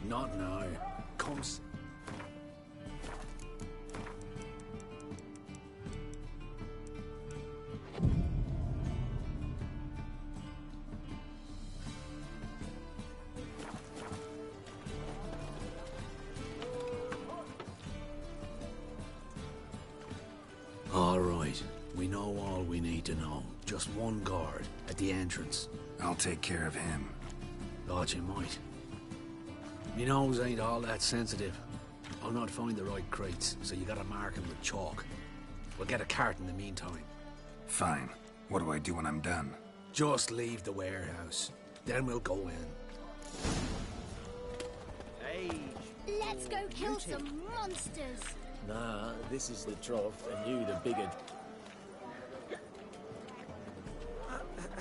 Not now. Come see. All right. We know all we need to know. Just one guard at the entrance. I'll take care of him. Thought you might. Me nose ain't all that sensitive. I'll not find the right crates, so you gotta mark him with chalk. We'll get a cart in the meantime. Fine. What do I do when I'm done? Just leave the warehouse. Then we'll go in. Hey, Let's go kill some monsters. Nah, this is the trough, and you the bigger.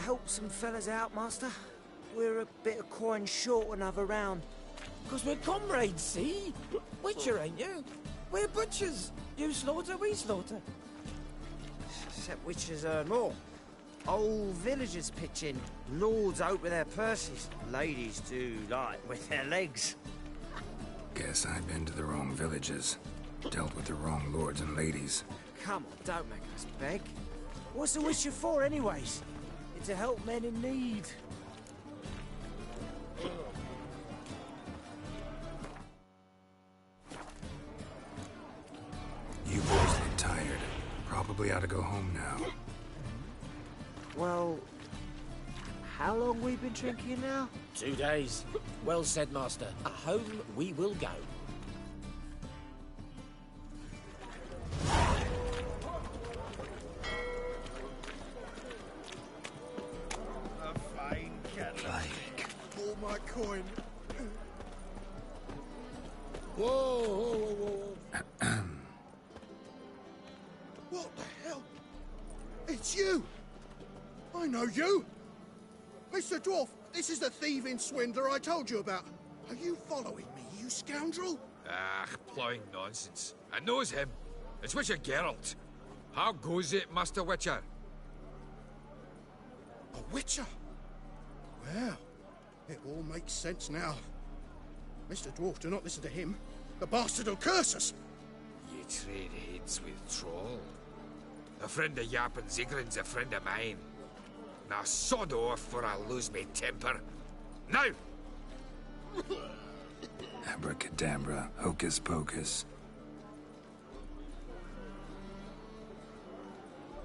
help some fellas out, master. We're a bit of coin short another round. 'Cause we're comrades, see? Witcher, ain't you? We're butchers. You slaughter, we slaughter. Except witches earn more. Old villagers pitch in. Lords out with their purses. Ladies do like with their legs. Guess I've been to the wrong villages. Dealt with the wrong lords and ladies. Come on, don't make us beg. What's a witcher for, anyways? It's to help men in need. You boys look tired. Probably ought to go home now. Well, how long we been drinking now? 2 days. Well said, master. Home we will go. A fine kettle. All my coin. Whoa, whoa, whoa, whoa. What the hell? It's you! I know you! Mr. Dwarf, this is the thieving swindler I told you about. Are you following me, you scoundrel? Ah, plowing nonsense. I knows him. It's Witcher Geralt. How goes it, Master Witcher? A witcher? Well, it all makes sense now. Mr. Dwarf, do not listen to him. The bastard will curse us. Ye trade heads with Troll. A friend of Yap and Zigrin's a friend of mine. Now sod off, for I lose me temper. Now! Abracadabra, hocus pocus.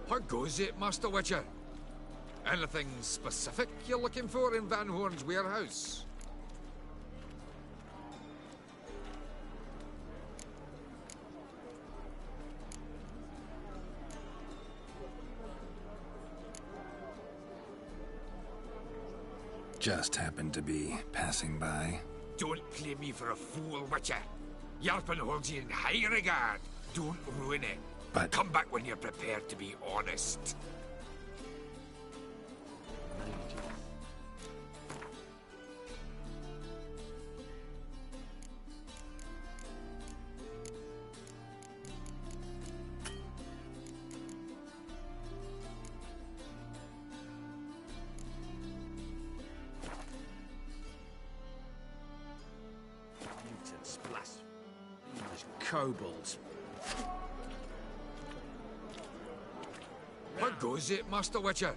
How goes it, Master Witcher? Anything specific you're looking for in Van Horn's warehouse? Just happened to be passing by. Don't play me for a fool, Witcher. Yarpen holds you in high regard. Don't ruin it. But come back when you're prepared to be honest. Newton's blasphemy. kobolds. How goes it, Master Witcher?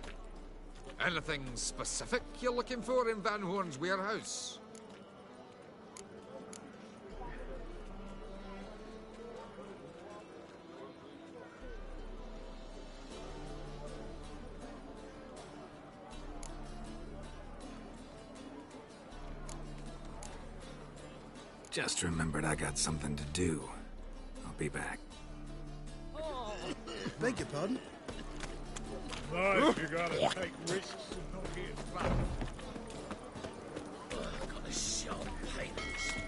Anything specific you're looking for in Van Horn's warehouse? Just remembered I got something to do. I'll be back. Beg your pardon? Nice, you gotta take risks and not get flat. I've got a sharp pain in the spine.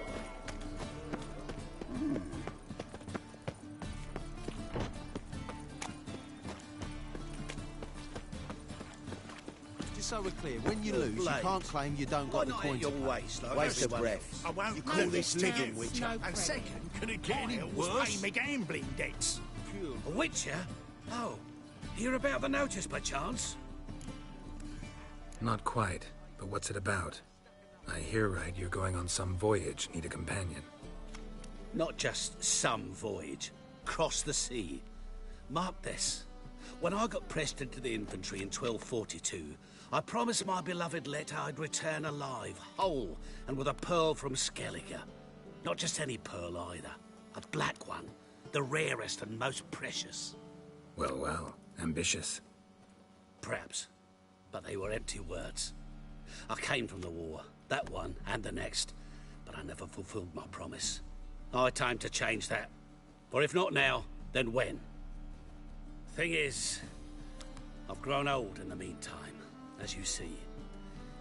Just so we're clear, when you lose, you can't claim you don't got the coin to pay. Waste Waste of breath. I won't You call this living, Witcher? No and second, could it get any worse? Pay me gambling debts. A Witcher? Oh, hear about the notice by chance? Not quite, but what's it about? I hear right, you're going on some voyage, need a companion. Not just some voyage. Cross the sea. Mark this. When I got pressed into the infantry in 1242, I promised my beloved Let I'd return alive, whole, and with a pearl from Skellige. Not just any pearl either. A black one. The rarest and most precious. Well, well, ambitious. Perhaps. But they were empty words. I came from the war, that one and the next, but I never fulfilled my promise. I had time to change that. For if not now, then when? Thing is, I've grown old in the meantime, as you see.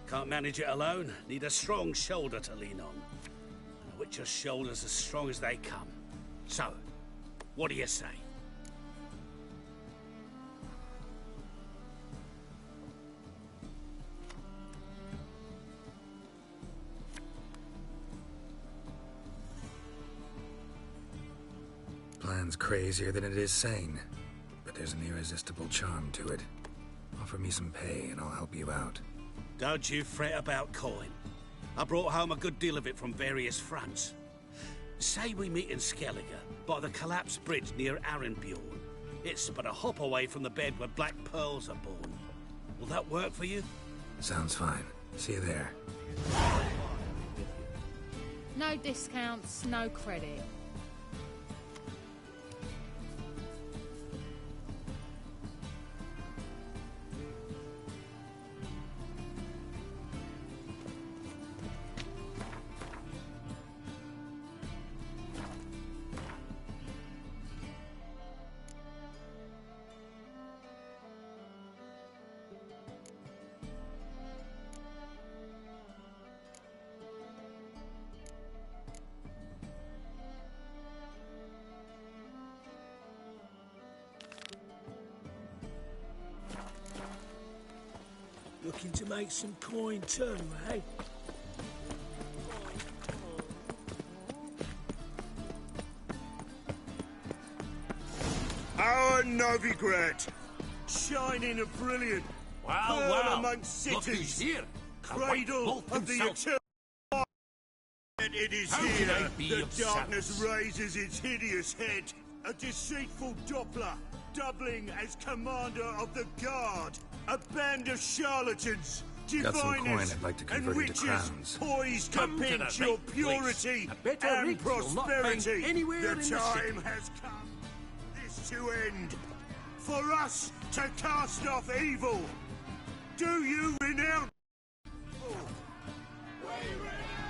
Can't manage it alone, need a strong shoulder to lean on. And a Witcher's shoulder's as strong as they come. So, what do you say? Plan's crazier than it is sane, but there's an irresistible charm to it. Offer me some pay and I'll help you out. Don't you fret about coin. I brought home a good deal of it from various fronts. Say we meet in Skellige, by the collapsed bridge near Arenbjorn. It's but a hop away from the bed where black pearls are born. Will that work for you? Sounds fine. See you there. No discounts, no credit. Looking to make some coin too, eh? Our Novigrad, shining and brilliant, pearl amongst Look who's cities, here. cradle of the eternal. It is How here can I be that of darkness service? raises its hideous head, a deceitful Doppler, doubling as commander of the guard, a band of charlatans, Got some coin diviners, I'd like to and convert into witches crowns. poised to Come to pinch the your right place. purity A better and rig you'll not find prosperity. anywhere in The the time city. has come, this to end, for us to cast off evil. Do you renounce?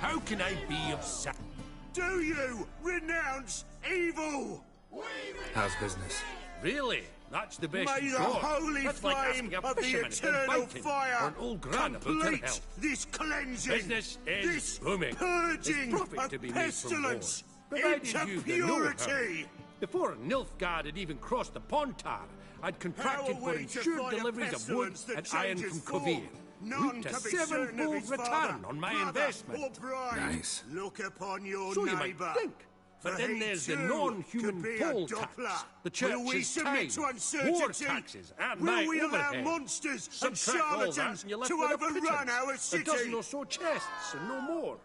How can I be of service? Do you renounce evil? How's business? Really? That's the best May you've the got. holy That's like flame asking a of the fisherman about eternal bacon fire or an old gran about her complete health. this cleansing, Business is this booming. purging There's profit of to be made from war, pestilence provided into you've the know-how. purity. Before Nilfgaard had even crossed the Pontar, I'd contracted How are for we to insured fight a deliveries of wood pestilence that and iron changes from form? Kovir. None Reaped a can be certain of sevenfold his return father, on my brother, investment. or bride. Nice. Look upon your So you neighbour. might think. But For then he there's the too non-human could be a poll tax, Doppler. the Will we church's submit tithe, to war uncertainty? taxes, and Will my we allow overhead. monsters and Subtract all that charlatans and you're left to with a overrun pittance, our a city? dozen or so chests, and no more.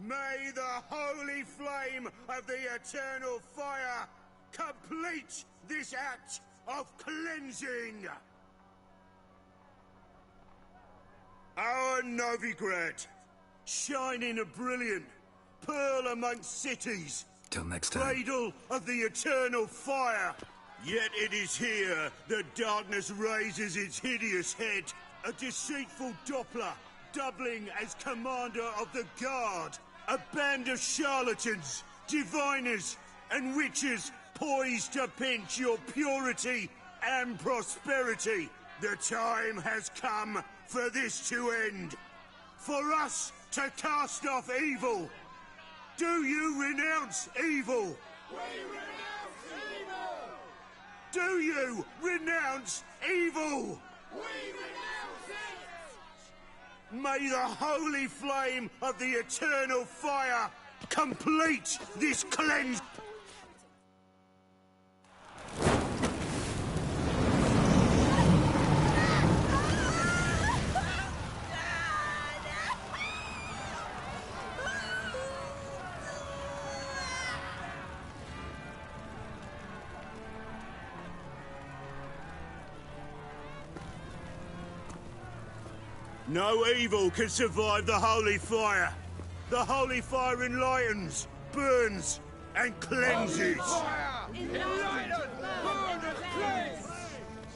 May the holy flame of the eternal fire complete this act of cleansing! Our Novigrad, shining a brilliant pearl amongst cities. Till next time. Cradle of the eternal fire. Yet it is here that darkness raises its hideous head. A deceitful Doppler, doubling as commander of the guard. A band of charlatans, diviners, and witches poised to pinch your purity and prosperity. The time has come for this to end. For us to cast off evil. Do you renounce evil? We renounce evil! Do you renounce evil? We renounce it! May the holy flame of the eternal fire complete this cleanse. No evil can survive the holy fire. The holy fire enlightens, burns, and cleanses.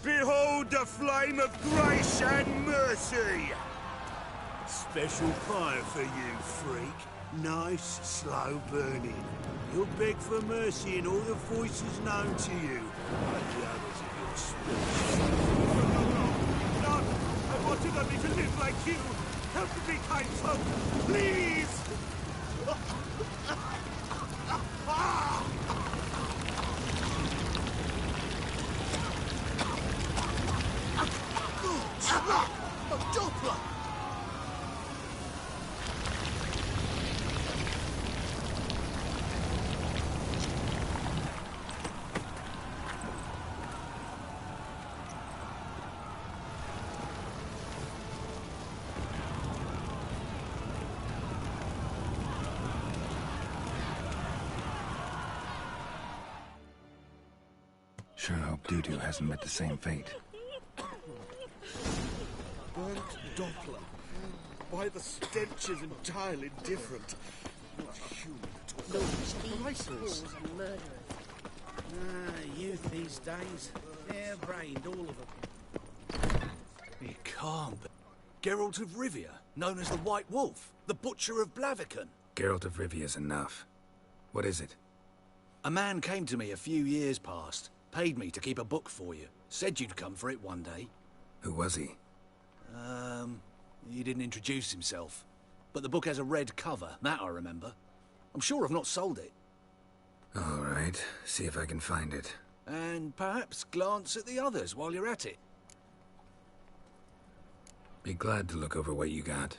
Behold the flame of grace and mercy. Special fire for you, freak. Nice, slow burning. You'll beg for mercy in all the voices known to you, like the others of your species. I wanted only to live like you. Help me, kind folk, please! A Doppler! Sure hope Dudu hasn't met the same fate. Burnt Doppler. Why, the stench is entirely different. Not human at all. No, Priceless. Youth these days. Hair-brained, all of them. It can't be. Geralt of Rivia, known as the White Wolf, the Butcher of Blaviken. Geralt of Rivia's enough. What is it? A man came to me a few years past, paid me to keep a book for you, said you'd come for it one day. Who was he? He didn't introduce himself. But the book has a red cover, that I remember. I'm sure I've not sold it. All right, see if I can find it. And perhaps glance at the others while you're at it. Be glad to look over what you got.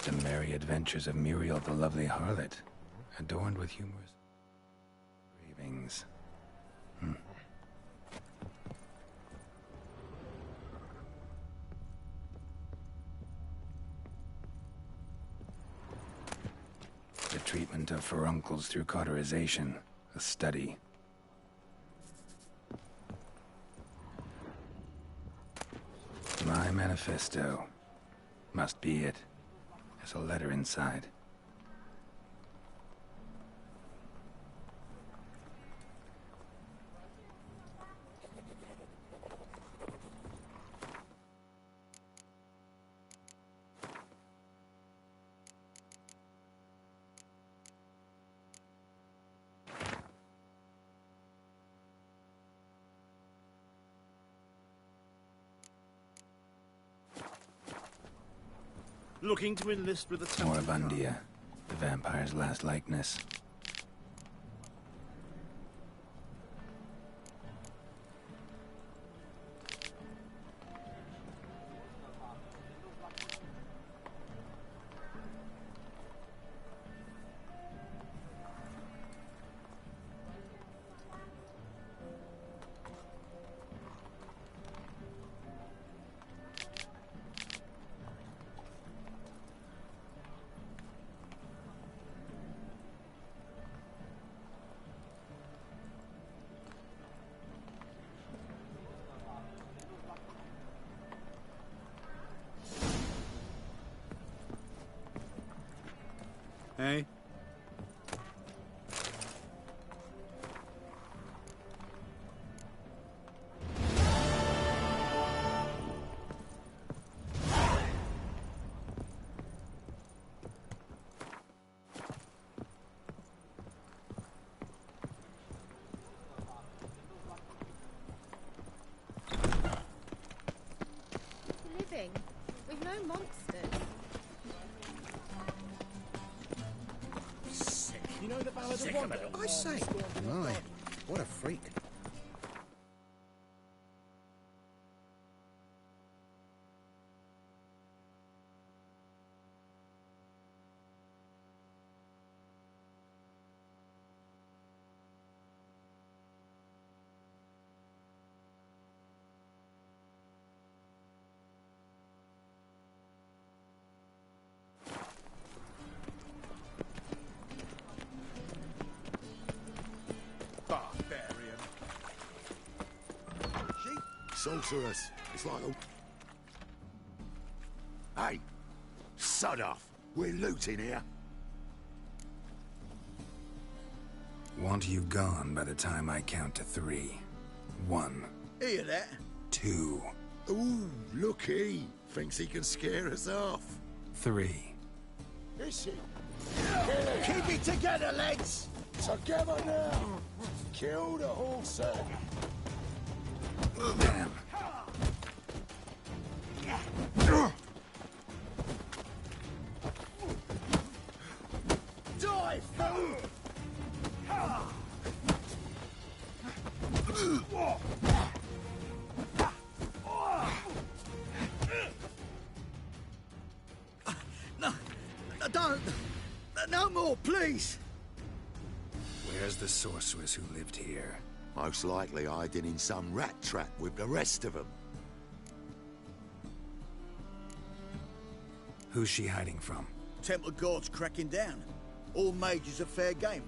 The merry adventures of Muriel the lovely harlot, adorned with humorous engravings. The treatment of furuncles through cauterization, a study. My manifesto. Must be it. There's a letter inside. Looking to enlist with the Temple Moribundia, the vampire's last likeness. Hey? Living with no monsters. You know the Ballad of Wonder? I say, my, what a freak. Sorceress. It's like a... Hey! Sod off! We're looting here. Want you gone by the time I count to 3. 1. Hear that? 2. Ooh, looky. Thinks he can scare us off. 3. Is she? Keep it together, lads! Together now! Kill the horse. Damn. Die, fool! No, don't. No more, please. Where's the sorceress who lived here? Most likely hiding in some rat trap with the rest of them. Who's she hiding from? Temple Guard's cracking down. All mages are fair game.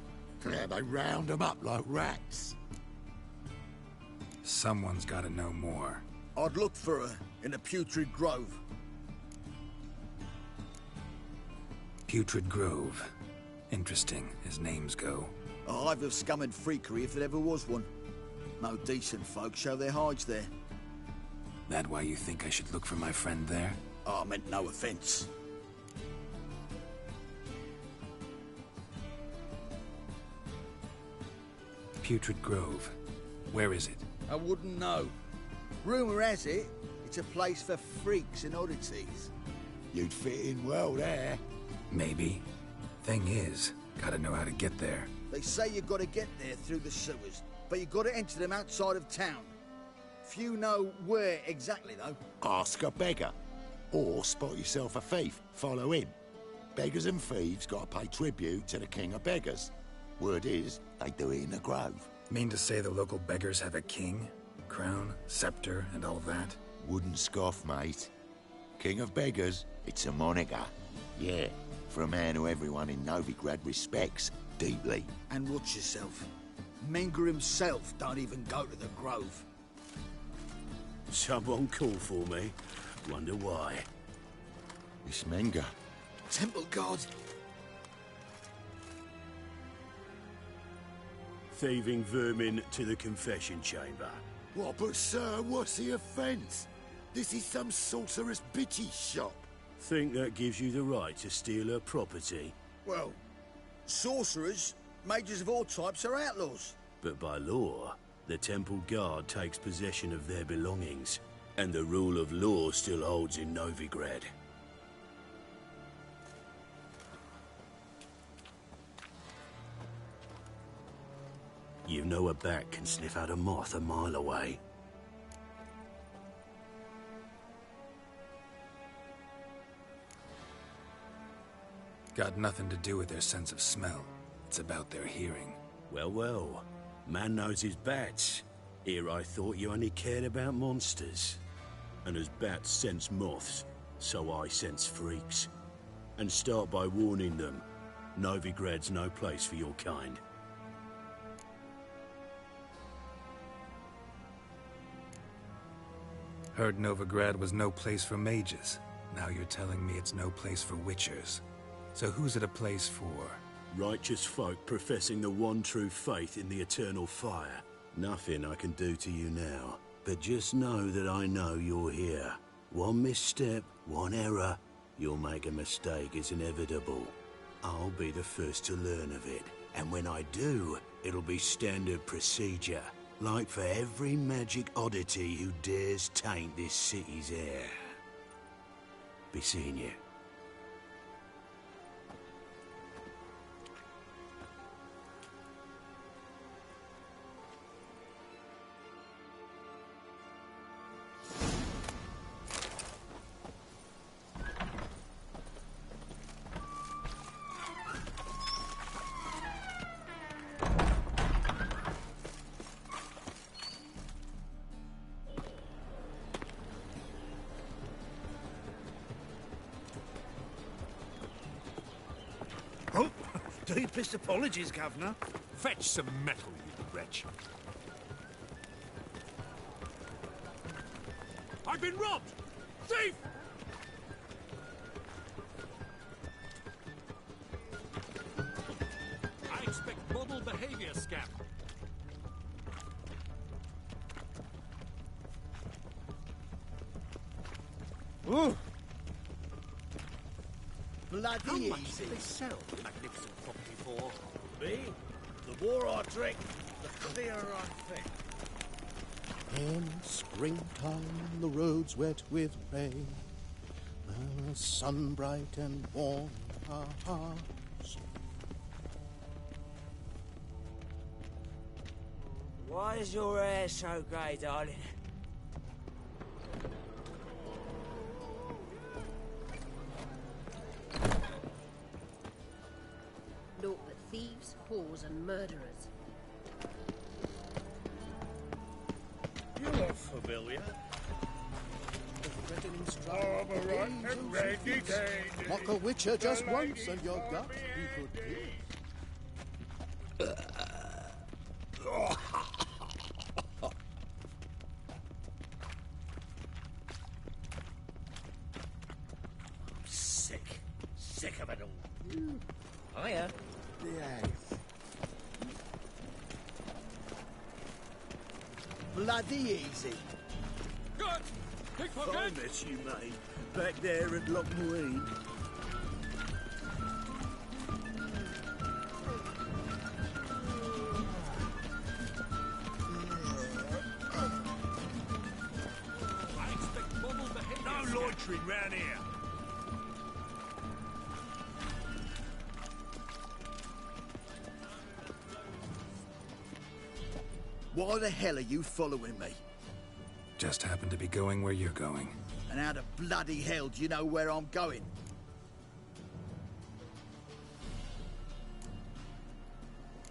Yeah, they round them up like rats. Someone's got to know more. I'd look for her in the Putrid Grove. Putrid Grove. Interesting, as names go. A hive of scum and freakery if there ever was one. No decent folk show their hides there. That why you think I should look for my friend there? Oh, I meant no offense. Putrid Grove. Where is it? I wouldn't know. Rumour has it, it's a place for freaks and oddities. You'd fit in well there. Maybe. Thing is, gotta know how to get there. They say you've got to get there through the sewers, but you've got to enter them outside of town. Few know where exactly, though. Ask a beggar. Or spot yourself a thief. Follow him. Beggars and thieves got to pay tribute to the king of beggars. Word is, they do it in the grove. Mean to say the local beggars have a king? Crown, scepter, and all that? Wouldn't scoff, mate. King of beggars, it's a moniker. Yeah, for a man who everyone in Novigrad respects deeply. And watch yourself. Menger himself don't even go to the grove. Someone call for me. Wonder why. It's Menger. Temple Guard. Thieving vermin to the confession chamber. What, but sir, what's the offence? This is some sorceress bitchy shop. Think that gives you the right to steal her property? Well, sorcerers, mages of all types are outlaws. But by law, the Temple Guard takes possession of their belongings, and the rule of law still holds in Novigrad. You know a bat can sniff out a moth a mile away. Got nothing to do with their sense of smell. It's about their hearing. Well, well. Man knows his bats. Here I thought you only cared about monsters. And as bats sense moths, so I sense freaks. And start by warning them. Novigrad's no place for your kind. Heard Novigrad was no place for mages. Now you're telling me it's no place for witchers. So who's it a place for? Righteous folk professing the one true faith in the eternal fire. Nothing I can do to you now. But just know that I know you're here. One misstep, one error, you'll make a mistake, it's inevitable. I'll be the first to learn of it. And when I do, it'll be standard procedure. Like for every magic oddity who dares taint this city's air. Be seeing you. Deepest apologies, Governor. Fetch some metal, you wretch. I've been robbed! Thief! I expect model behavior, scamp. Ooh. Bloody How much easy. do they sell the magnificent property for? Me? The more I drink, the clearer I think. In springtime, the roads wet with rain, the sun bright and warm in our hearts. Why is your hair so grey, darling? Naught but thieves, whores, and murderers. You look familiar. I'm a right and ready, mock a witcher just once and your gut be good news. Sick. Sick of it all. Hiya. Yes. Bloody easy. Good! Pickpocket! I met you, mate. Back there at Lockwood. I expect model behavior. No loitering round here. Why the hell are you following me? Just happen to be going where you're going. And how the bloody hell do you know where I'm going?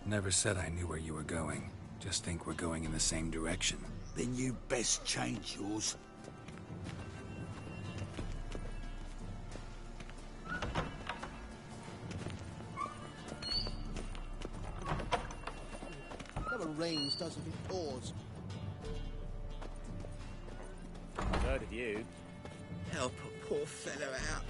Never said I knew where you were going. Just think we're going in the same direction. Then you best change yours. Never rains, doesn't it? Pours. So did you. Help a poor fellow out.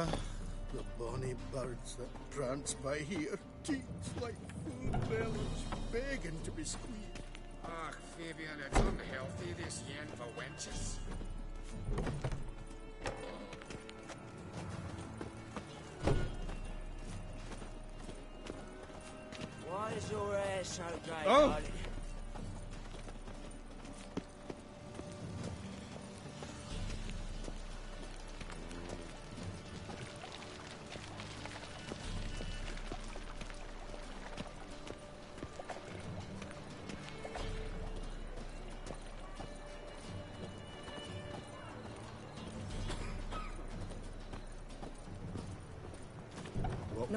Ah, the bonny birds that prance by here, teats like full bellies, begging to be squeezed. Ach, Fabian, it's unhealthy, this yen for wenches. Why is your hair so grey, Oh. darling?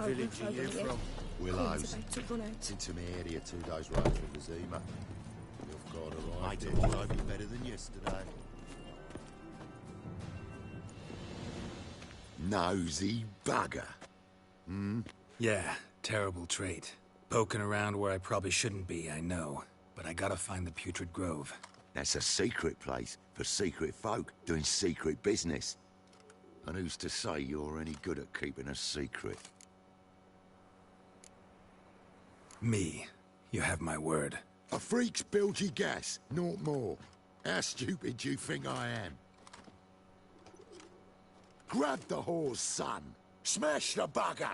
What village are you from? Willows. It's into my area 2 days ride from the Zima. You've got a right. Tomorrow be better than yesterday. Nosy bugger. Yeah, terrible trait. Poking around where I probably shouldn't be, I know. But I gotta find the Putrid Grove. That's a secret place for secret folk doing secret business. And who's to say you're any good at keeping a secret? Me. You have my word. A freak's bilgy gas, naught more. How stupid do you think I am? Grab the whore's son. Smash the bugger!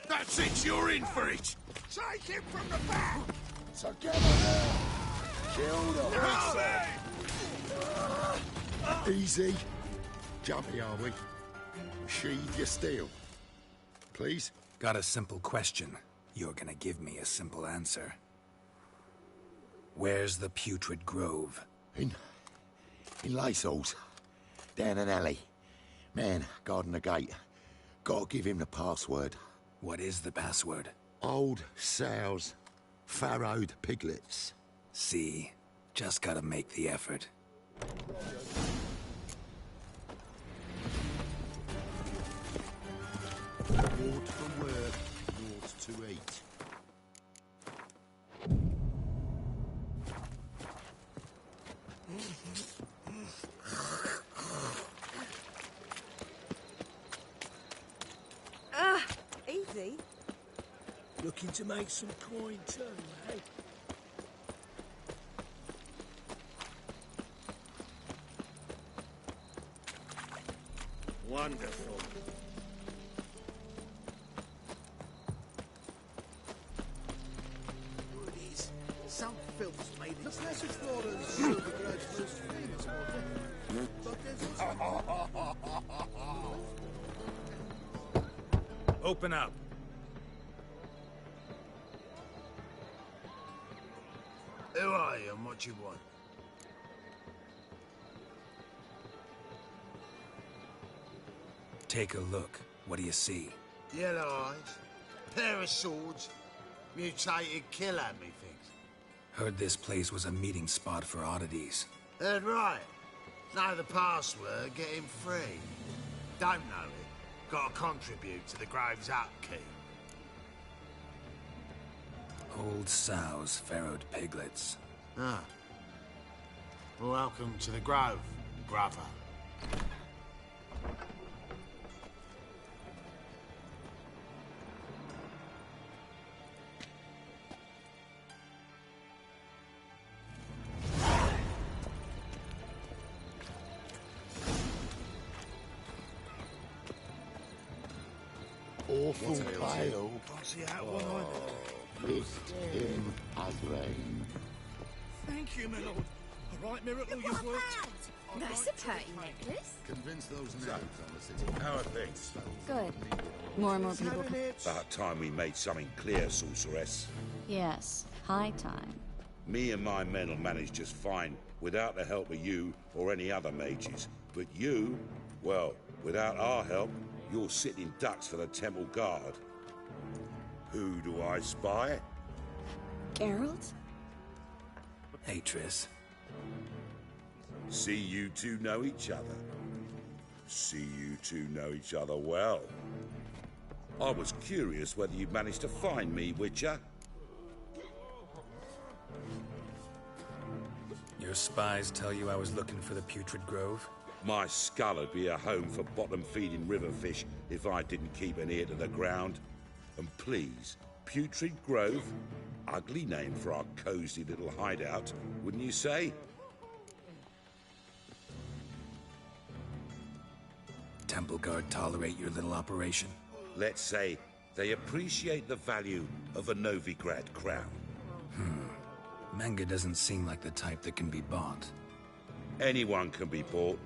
That's it, you're in for it! Take him from the back! Together there! Kill the Easy. Jumpy, are we? Sheathe your steel. Please? Got a simple question. You're gonna give me a simple answer. Where's the Putrid Grove? In Lacehalls. Down an alley. Man, guarding the gate. Gotta give him the password. What is the password? Old sows. Farrowed piglets. See? Just gotta make the effort. Ward for work, naught to eat. Easy. Looking to make some coin too, eh? Wonderful. Goodies. Some filth's made the passage waters. Silver Grave's most famous water. But there's also... Open up. Who are you and what you want? Take a look. What do you see? Yellow eyes, pair of swords, mutated killer, methinks. Heard this place was a meeting spot for oddities. Heard right. Know the password, get him free. Don't know it. Gotta contribute to the Grove's upkeep. Old sows, farrowed piglets. Ah. Welcome to the Grove, brother. Awful pale. Can't see out one either. Missed him as rain. Thank you, my lord. All right, miracle, you've worked. That's a pretty necklace. Convince those names on the city. How are things? Good. More and more people. About time we made something clear, sorceress. Yes, high time. Me and my men will manage just fine, without the help of you or any other mages. But you, well, without our help, you're sitting ducks for the Temple Guard. Who do I spy? Geralt? Hey, Triss. See you two know each other. See you two know each other well. I was curious whether you'd managed to find me, Witcher. Your spies tell you I was looking for the Putrid Grove? My skull would be a home for bottom-feeding river fish if I didn't keep an ear to the ground. And please, Putrid Grove? Ugly name for our cozy little hideout, wouldn't you say? Temple Guard tolerate your little operation? Let's say they appreciate the value of a Novigrad crown. Menge doesn't seem like the type that can be bought. Anyone can be bought.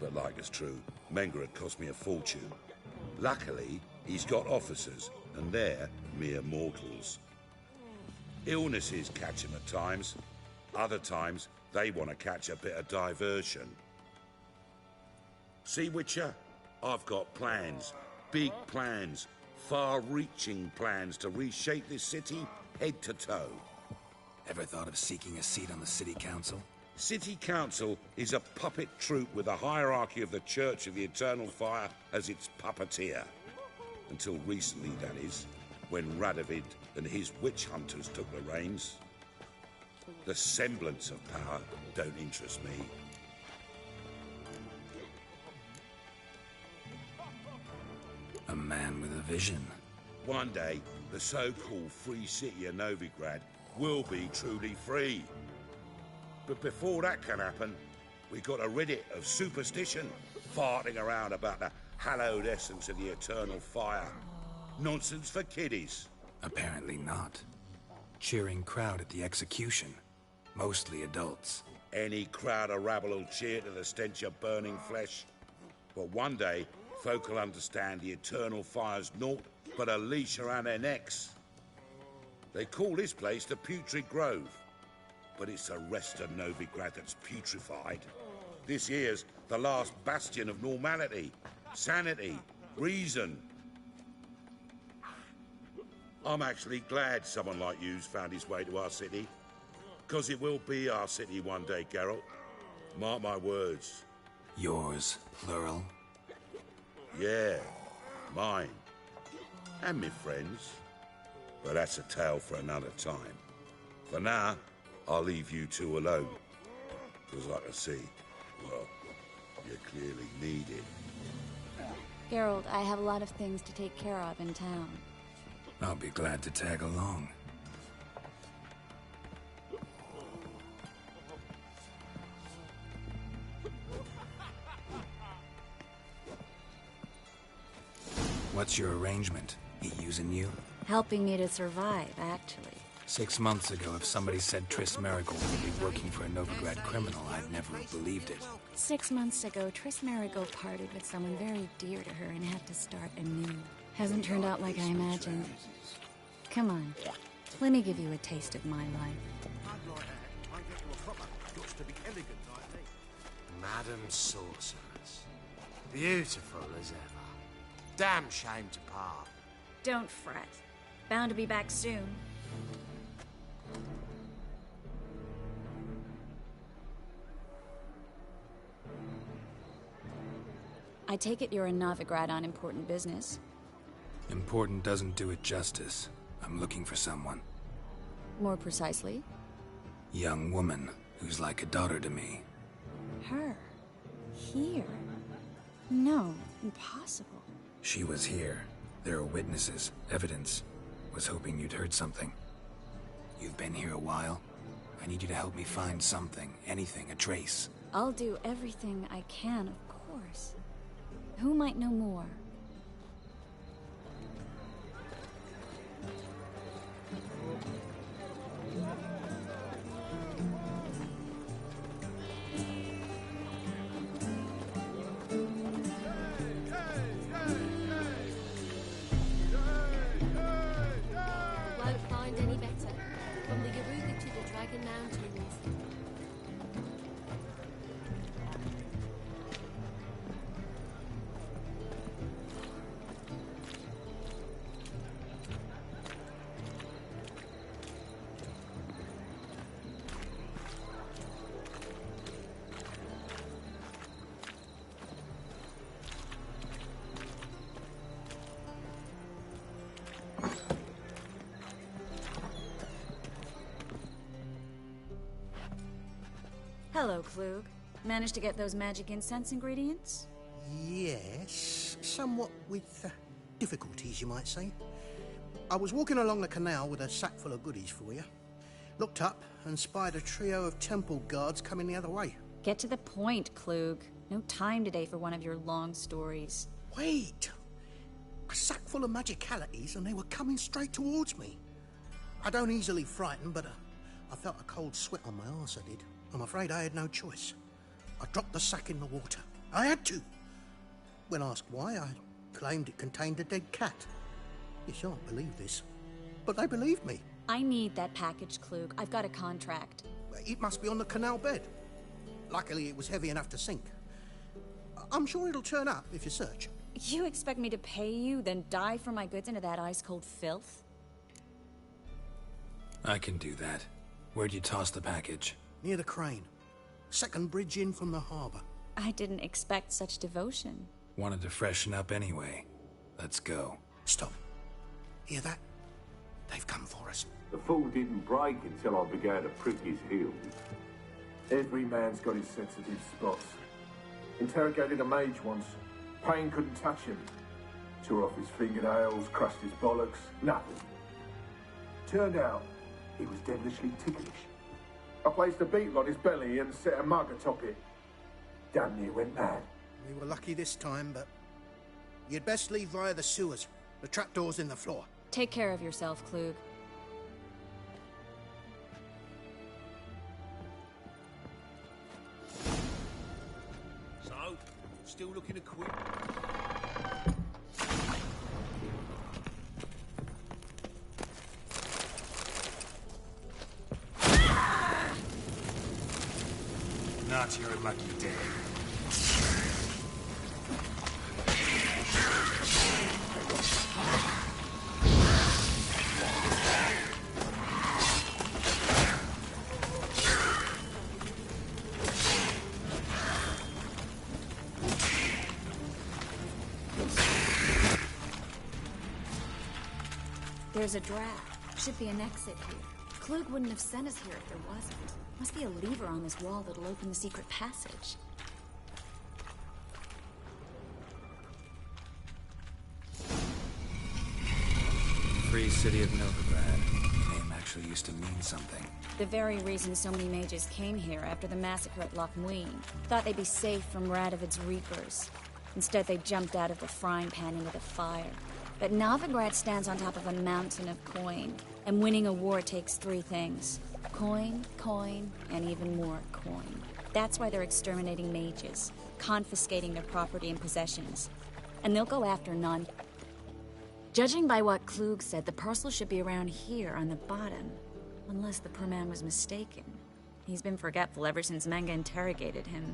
But like it's true, Menger had cost me a fortune. Luckily, he's got officers, and they're mere mortals. Illnesses catch him at times. Other times, they want to catch a bit of diversion. See, Witcher? I've got plans. Big plans, far-reaching plans to reshape this city head to toe. Ever thought of seeking a seat on the city council? City council is a puppet troupe with the hierarchy of the Church of the Eternal Fire as its puppeteer. Until recently, that is, when Radovid and his witch hunters took the reins. The semblance of power don't interest me. A man with a vision. One day, the so-called free city of Novigrad will be truly free. But before that can happen, we got to rid it of superstition, farting around about the hallowed essence of the eternal fire. Nonsense for kiddies. Apparently not. Cheering crowd at the execution. Mostly adults. Any crowd of rabble will cheer to the stench of burning flesh. But one day, folk will understand the eternal fire's naught but a leash around their necks. They call this place the Putrid Grove. But it's the rest of Novigrad that's putrefied. This here's the last bastion of normality, sanity, reason. I'm actually glad someone like you's found his way to our city. Because it will be our city one day, Geralt. Mark my words. Yours, plural? Yeah, mine. And me friends. But that's a tale for another time. For now, I'll leave you two alone. Because like I see, well, you clearly need it. Geralt, I have a lot of things to take care of in town. I'll be glad to tag along. What's your arrangement? He using you? Helping me to survive, actually. 6 months ago, if somebody said Triss Merigold would be working for a Novigrad criminal, I'd never have believed it. 6 months ago, Triss Merigold parted with someone very dear to her and had to start anew. Hasn't turned out like I imagined. Come on, let me give you a taste of my life. Madam Sorceress. Beautiful as ever. Damn shame to part. Don't fret. Bound to be back soon. I take it you're in Novigrad on important business. Important doesn't do it justice. I'm looking for someone. More precisely? Young woman who's like a daughter to me. Her? Here? No, impossible. She was here. There are witnesses, evidence. Was hoping you'd heard something. You've been here a while. I need you to help me find something, anything, a trace. I'll do everything I can, of course. Who might know more? Hello, Klug. Managed to get those magic incense ingredients? Yes, somewhat with difficulties, you might say. I was walking along the canal with a sack full of goodies for you. Looked up and spied a trio of temple guards coming the other way. Get to the point, Klug. No time today for one of your long stories. Wait! A sack full of magicalities and they were coming straight towards me. I don't easily frighten, but I felt a cold sweat on my arse, I did. I'm afraid I had no choice. I dropped the sack in the water. I had to. When asked why, I claimed it contained a dead cat. You shan't believe this, but they believed me. I need that package, Klug. I've got a contract. It must be on the canal bed. Luckily, it was heavy enough to sink. I'm sure it'll turn up if you search. You expect me to pay you, then dive for my goods into that ice-cold filth? I can do that. Where'd you toss the package? Near the crane. Second bridge in from the harbour. I didn't expect such devotion. Wanted to freshen up anyway. Let's go. Stop. Hear that? They've come for us. The fall didn't break until I began to prick his heels. Every man's got his sensitive spots. Interrogated a mage once. Pain couldn't touch him. Tore off his fingernails, crushed his bollocks, nothing. Turned out, he was devilishly ticklish. I placed a beetle on his belly and set a mug atop it. Damn near went mad. We were lucky this time, but you'd best leave via the sewers. The trapdoor's in the floor. Take care of yourself, Klug. So, still looking to quit? Not your lucky day. There's a draft. Should be an exit here. Klug wouldn't have sent us here if there wasn't. Must be a lever on this wall that'll open the secret passage. Free city of Novigrad. Name actually used to mean something. The very reason so many mages came here after the massacre at Loch Muin. Thought they'd be safe from Radovid's reapers. Instead, they jumped out of the frying pan into the fire. But Novigrad stands on top of a mountain of coin, and winning a war takes three things. Coin, coin, and even more coin. That's why they're exterminating mages, confiscating their property and possessions. And they'll go after none. Judging by what Klug said, the parcel should be around here on the bottom. Unless the poor man was mistaken. He's been forgetful ever since Manga interrogated him.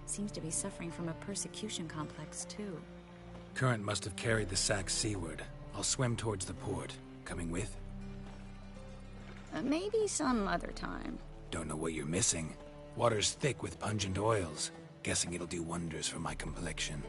Seems to be suffering from a persecution complex, too. Current must have carried the sack seaward. I'll swim towards the port. Coming with? Maybe some other time. Don't know what you're missing. Water's thick with pungent oils. Guessing it'll do wonders for my complexion.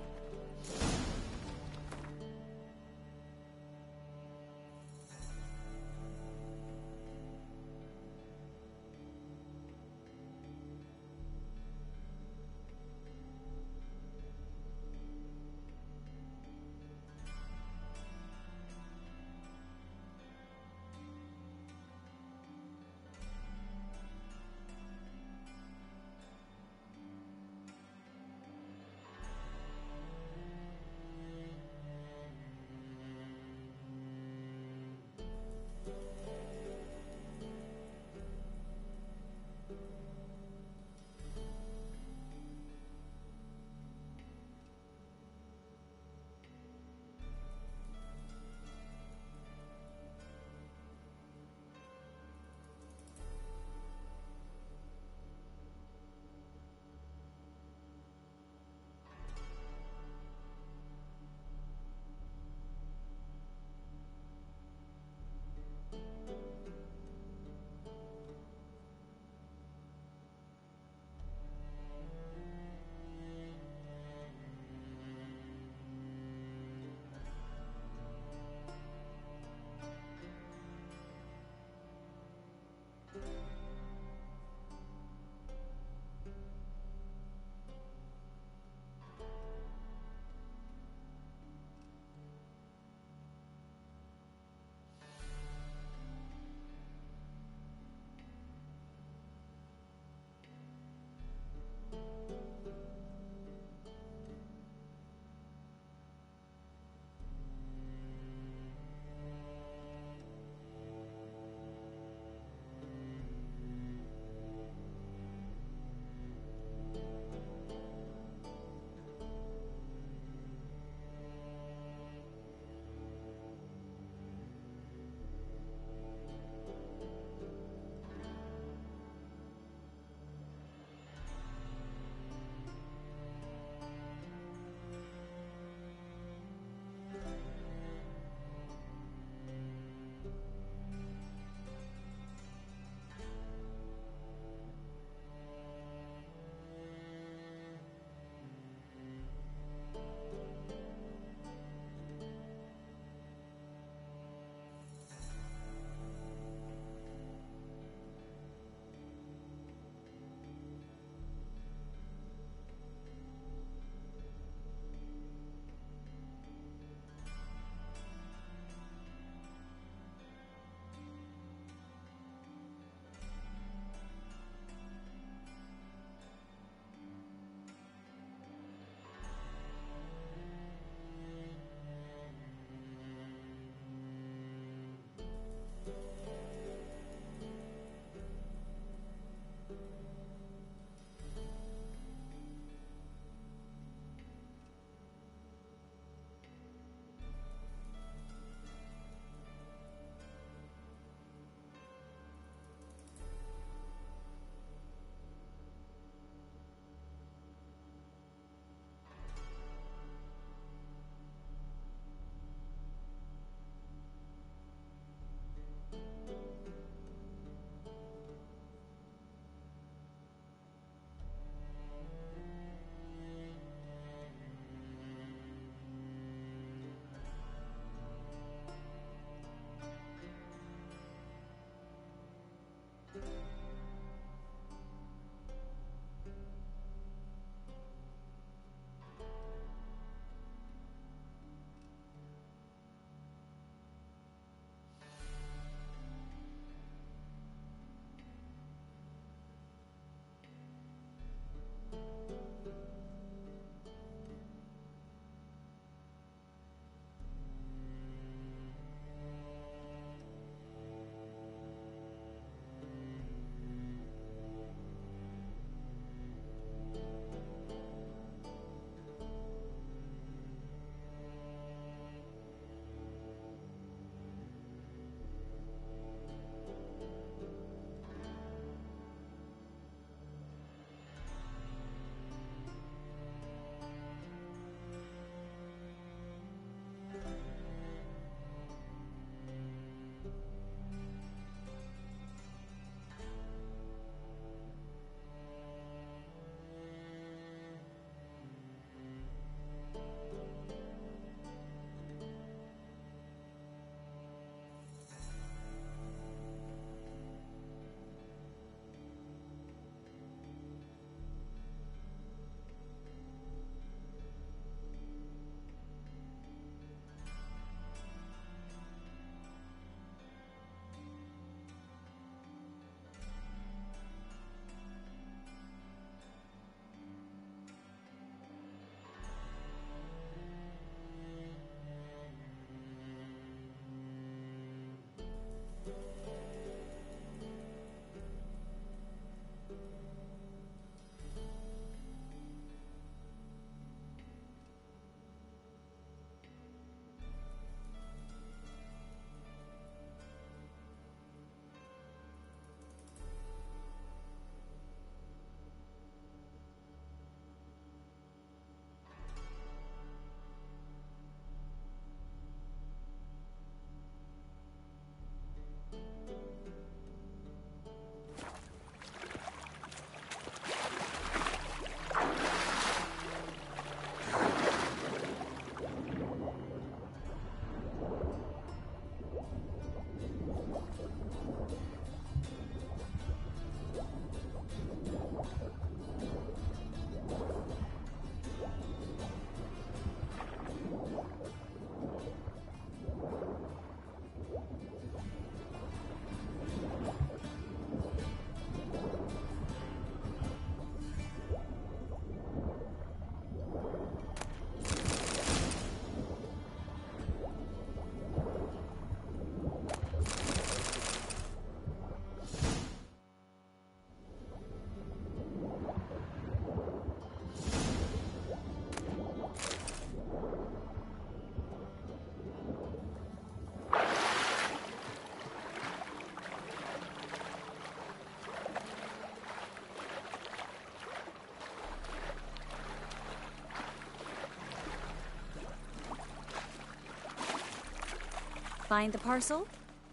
Find the parcel?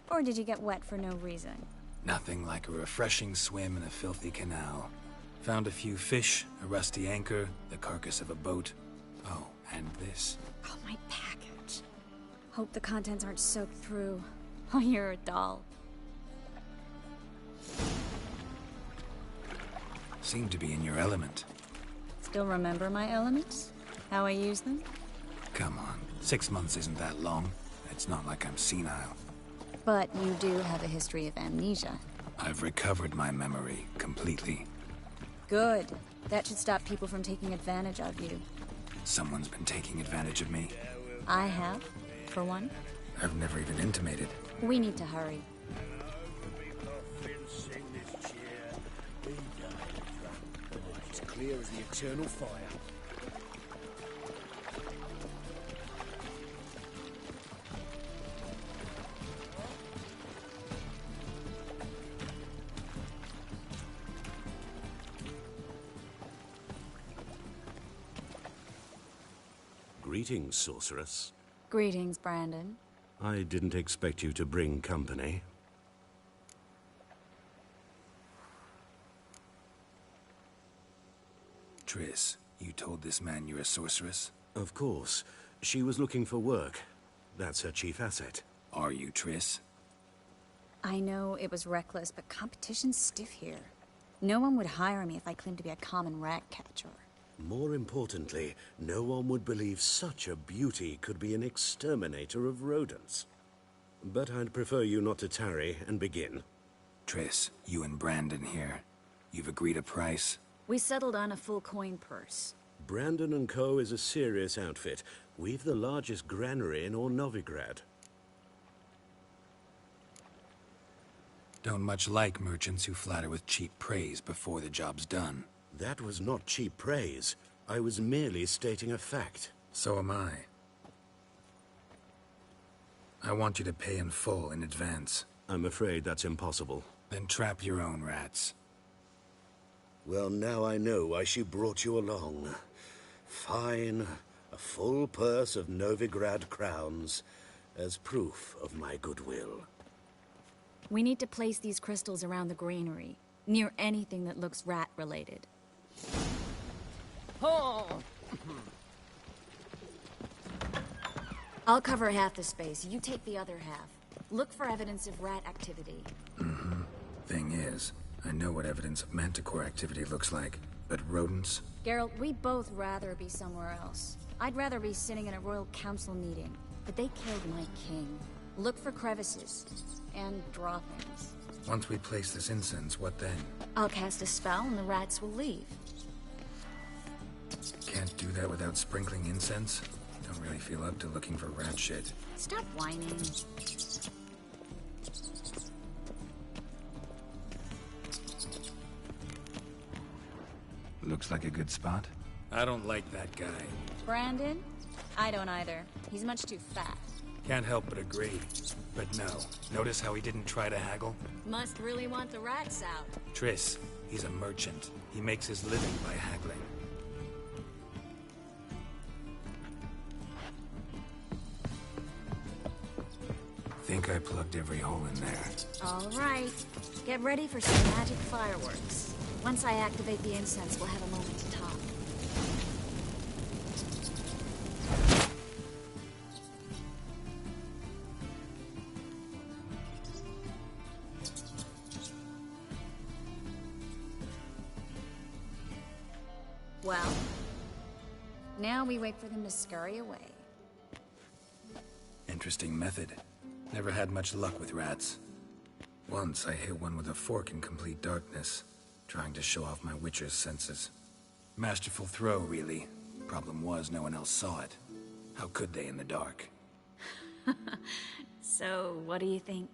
Or did you get wet for no reason? Nothing like a refreshing swim in a filthy canal. Found a few fish, a rusty anchor, the carcass of a boat. Oh, and this. Oh, my package. Hope the contents aren't soaked through. Oh, you're a doll. Seem to be in your element. Still remember my elements? How I use them? Come on, 6 months isn't that long. It's not like I'm senile. But you do have a history of amnesia. I've recovered my memory completely. Good. That should stop people from taking advantage of you. Someone's been taking advantage of me. I have, for one. I've never even intimated. We need to hurry. It's clear as the eternal fire. Greetings, sorceress. Greetings, Brandon. I didn't expect you to bring company. Triss, you told this man you're a sorceress? Of course. She was looking for work. That's her chief asset. Are you, Triss? I know it was reckless, but competition's stiff here. No one would hire me if I claimed to be a common rat catcher. More importantly, no one would believe such a beauty could be an exterminator of rodents. But I'd prefer you not to tarry and begin. Triss, you and Brandon here. You've agreed a price? We settled on a full coin purse. Brandon & Co. is a serious outfit. We've the largest granary in all Novigrad. Don't much like merchants who flatter with cheap praise before the job's done. That was not cheap praise. I was merely stating a fact. So am I. I want you to pay in full in advance. I'm afraid that's impossible. Then trap your own rats. Well, now I know why she brought you along. Fine. A full purse of Novigrad crowns as proof of my goodwill. We need to place these crystals around the granary, near anything that looks rat-related. Oh! I'll cover half the space. You take the other half. Look for evidence of rat activity. Mm-hmm. Thing is, I know what evidence of manticore activity looks like, but rodents? Geralt, we'd both rather be somewhere else. I'd rather be sitting in a royal council meeting, but they killed my king. Look for crevices and droppings. Once we place this incense, what then? I'll cast a spell and the rats will leave. Can't do that without sprinkling incense? Don't really feel up to looking for rat shit. Stop whining. Looks like a good spot. I don't like that guy. Brandon? I don't either. He's much too fat. Can't help but agree. But no. Notice how he didn't try to haggle? Must really want the rats out. Triss, he's a merchant. He makes his living by haggling. Think I plugged every hole in there. All right. Get ready for some magic fireworks. Once I activate the incense, we'll have a moment to talk. Well, now we wait for them to scurry away. Interesting method. Never had much luck with rats. Once I hit one with a fork in complete darkness, trying to show off my witcher's senses. Masterful throw, really. Problem was, no one else saw it. How could they in the dark? So, what do you think?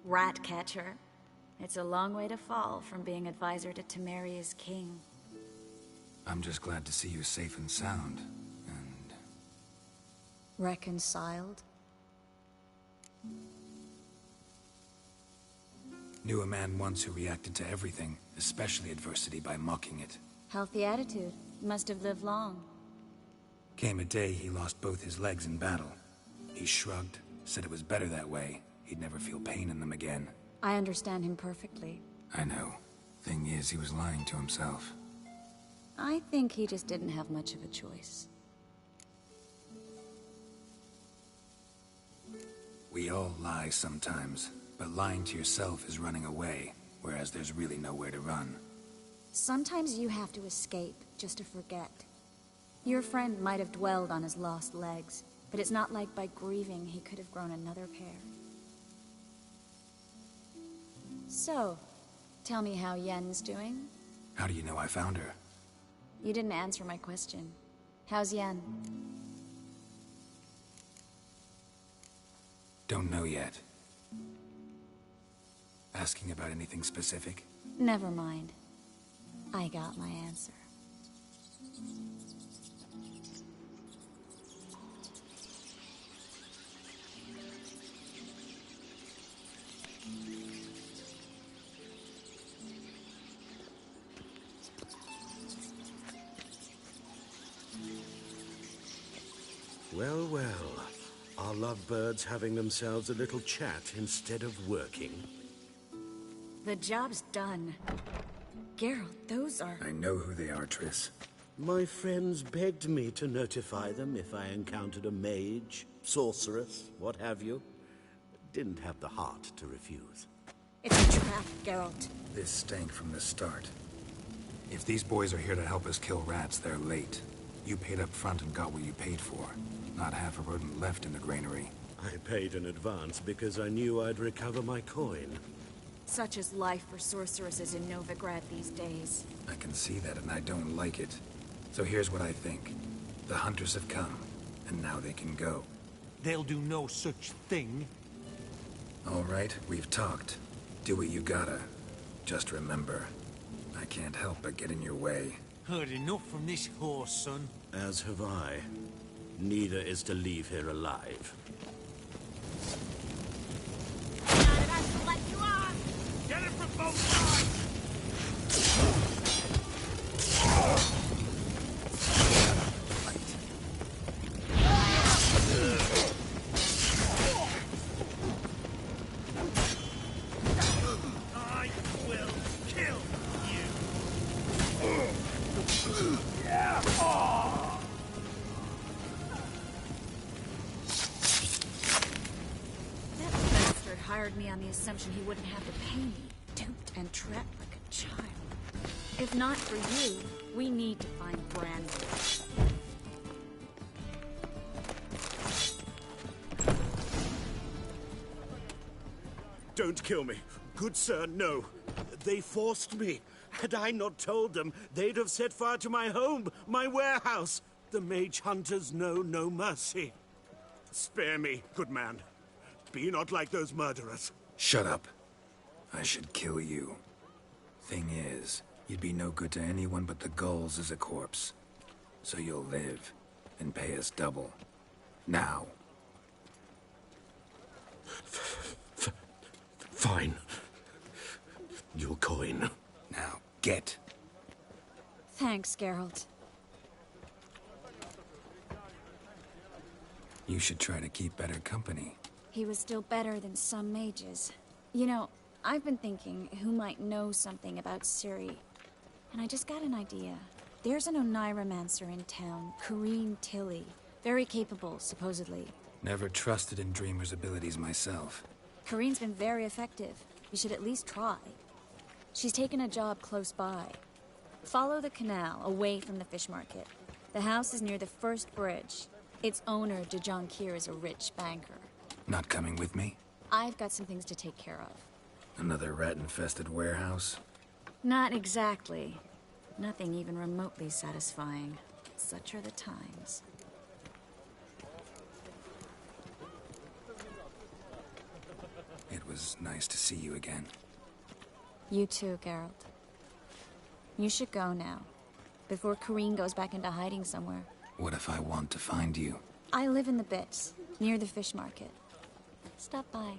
Rat catcher? It's a long way to fall from being advisor to Temeria's king. I'm just glad to see you safe and sound, and... Reconciled? Knew a man once who reacted to everything, especially adversity, by mocking it. Healthy attitude. Must have lived long. Came a day he lost both his legs in battle. He shrugged, Said it was better that way. He'd never feel pain in them again. I understand him perfectly. I know. Thing is, he was lying to himself. I think he just didn't have much of a choice. We all lie sometimes, but lying to yourself is running away, whereas there's really nowhere to run. Sometimes you have to escape, just to forget. Your friend might have dwelled on his lost legs, but it's not like by grieving he could have grown another pair. So, tell me how Yen's doing? How do you know I found her? You didn't answer my question. How's Yen? Don't know yet. Asking about anything specific? Never mind. I got my answer. Well, well. Are lovebirds having themselves a little chat instead of working? The job's done. Geralt, those are... I know who they are, Triss. My friends begged me to notify them if I encountered a mage, sorceress, what have you. Didn't have the heart to refuse. It's a trap, Geralt. This stank from the start. If these boys are here to help us kill rats, they're late. You paid up front and got what you paid for. Not half a rodent left in the granary. I paid in advance because I knew I'd recover my coin. Such is life for sorceresses in Novigrad these days. I can see that, and I don't like it. So here's what I think. The hunters have come, and now they can go. They'll do no such thing. All right, we've talked. Do what you gotta. Just remember, I can't help but get in your way. Heard enough from this horse, son. As have I. Neither is to leave here alive. Get it from both sides! I will kill you! Yeah! Hired me on the assumption he wouldn't have to pay me. Duped and trapped like a child. If not for you, we need to find Brand. Don't kill me. Good sir, no. They forced me. Had I not told them, they'd have set fire to my home, my warehouse. The mage hunters know no mercy. Spare me, good man. Be not like those murderers. Shut up. I should kill you. Thing is, you'd be no good to anyone but the gulls as a corpse. So you'll live, and pay us double. Now. Fine. Your coin. Now, get. Thanks, Geralt. You should try to keep better company. He was still better than some mages. You know, I've been thinking who might know something about Ciri. And I just got an idea. There's an Oneiromancer in town, Corrine Tilly. Very capable, supposedly. Never trusted in Dreamer's abilities myself. Corrine's been very effective. We should at least try. She's taken a job close by. Follow the canal, away from the fish market. The house is near the first bridge. Its owner, Dejon Kier, is a rich banker. Not coming with me? I've got some things to take care of. Another rat-infested warehouse? Not exactly. Nothing even remotely satisfying. Such are the times. It was nice to see you again. You too, Geralt. You should go now, before Corrine goes back into hiding somewhere. What if I want to find you? I live in the Bits, near the fish market. Stop by.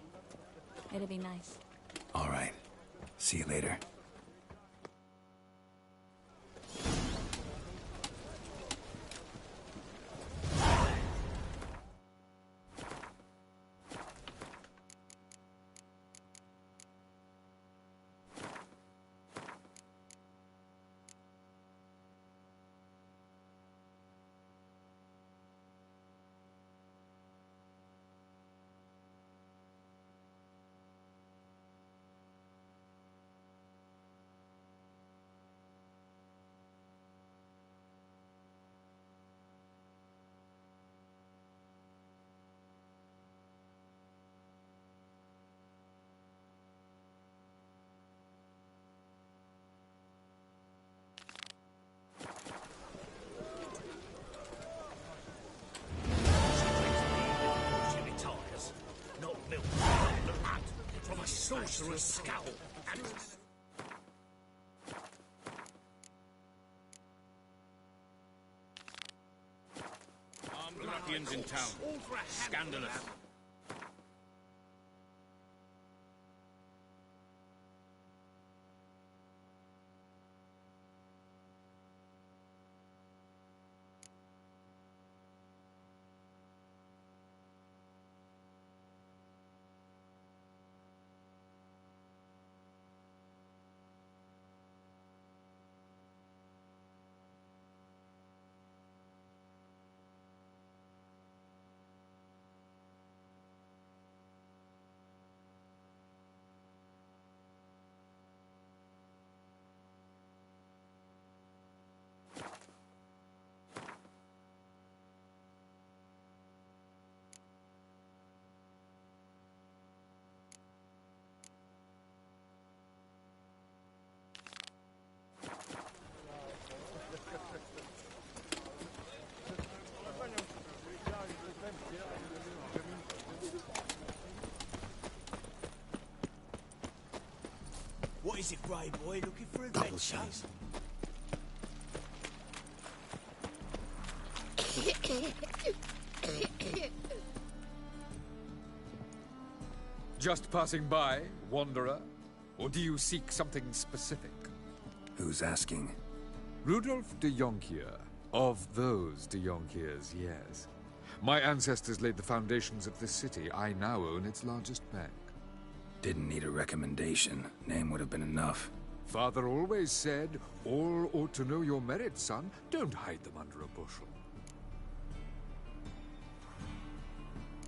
It'll be nice. All right. See you later. sorcerer's scowl. Armed ruffians in town. Scandalous. What is it, Grey Boy? Looking for Double adventure? cheese. Just passing by, wanderer? Or do you seek something specific? Who's asking? Rudolf de Jonkier. Of those de Jonkiers, yes. My ancestors laid the foundations of this city. I now own its largest bank. Didn't need a recommendation. Name would have been enough. Father always said, all ought to know your merits, son. Don't hide them under a bushel.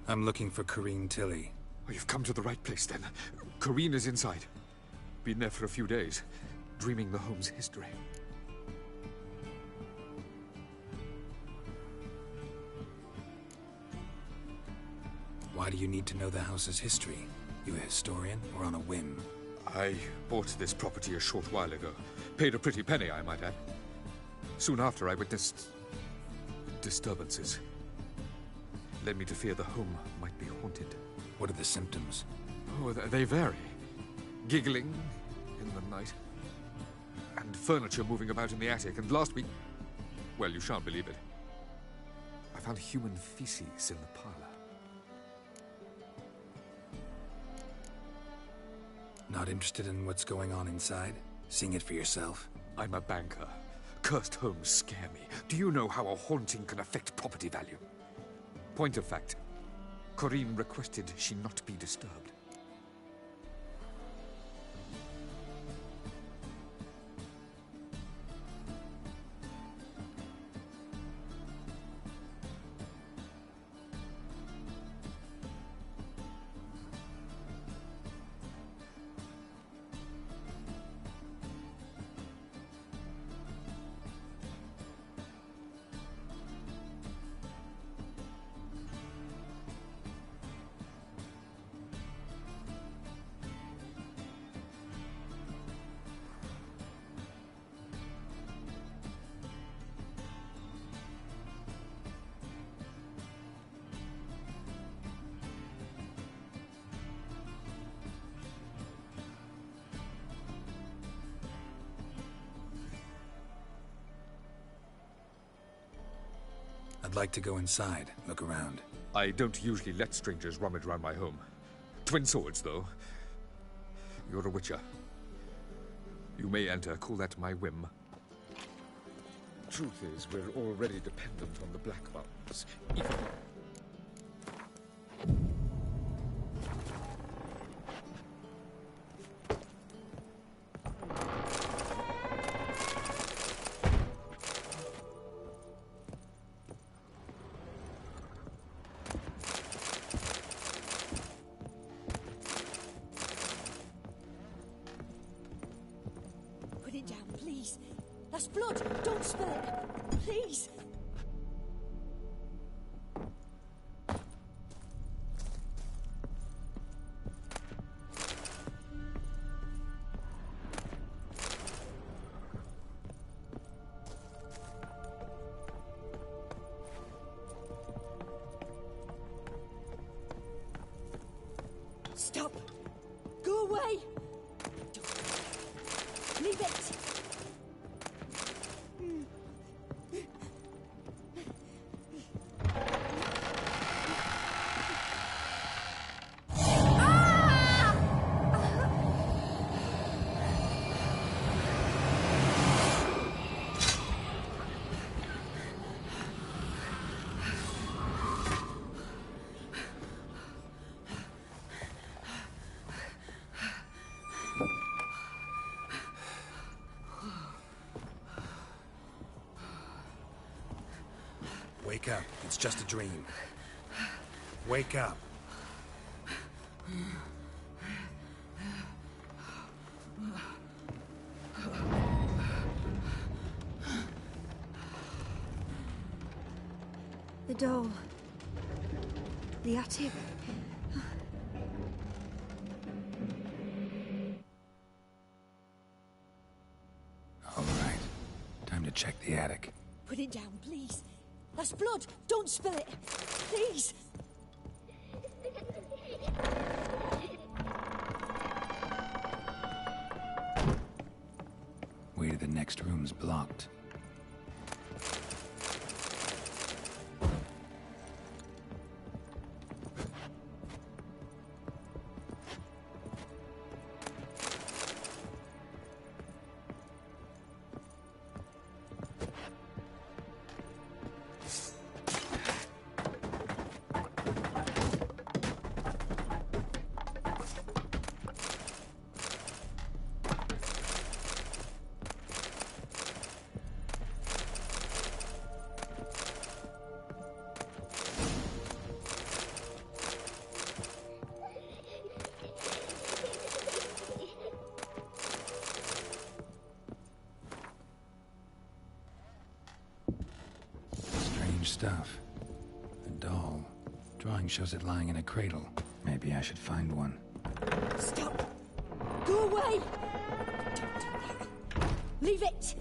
I'm looking for Corrine Tilly. Oh, you've come to the right place, then. Corrine is inside. Been there for a few days, dreaming the home's history. Why do you need to know the house's history? You a historian, or on a whim? I bought this property a short while ago. Paid a pretty penny, I might add. Soon after, I witnessed disturbances. Led me to fear the home might be haunted. What are the symptoms? Oh, they vary. Giggling in the night. And furniture moving about in the attic. And last week... well, you shan't believe it. I found human feces in the parlor. Not interested in what's going on inside? Seeing it for yourself? I'm a banker. Cursed homes scare me. Do you know how a haunting can affect property value? Point of fact, Corrine requested she not be disturbed. I'd like to go inside, look around. I don't usually let strangers rummage around my home. Twin swords, though. You're a witcher. You may enter, call that my whim. Truth is, we're already dependent on the Black Mountains. Even... Put it down, please. That's blood. Don't spill it. Please. Stop. Go. away! Leave it! Wake up. It's just a dream. Wake up. The doll. The attic. All right. Time to check the attic. Put it down, please. That's blood. Don't spill it. Please. Way to the next room's blocked. Stuff. A doll. Drawing shows it lying in a cradle. Maybe I should find one. Stop! Go away! Don't do that. Leave it!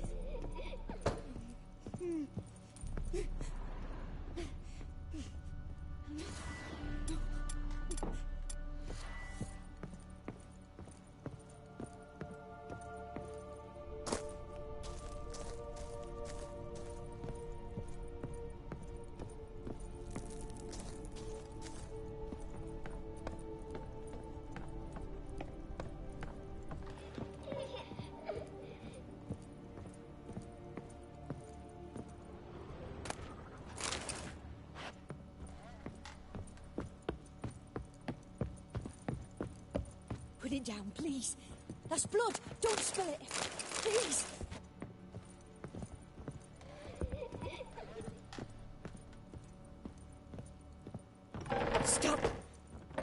Put it down, please. That's blood. Don't spill it. Please. Stop.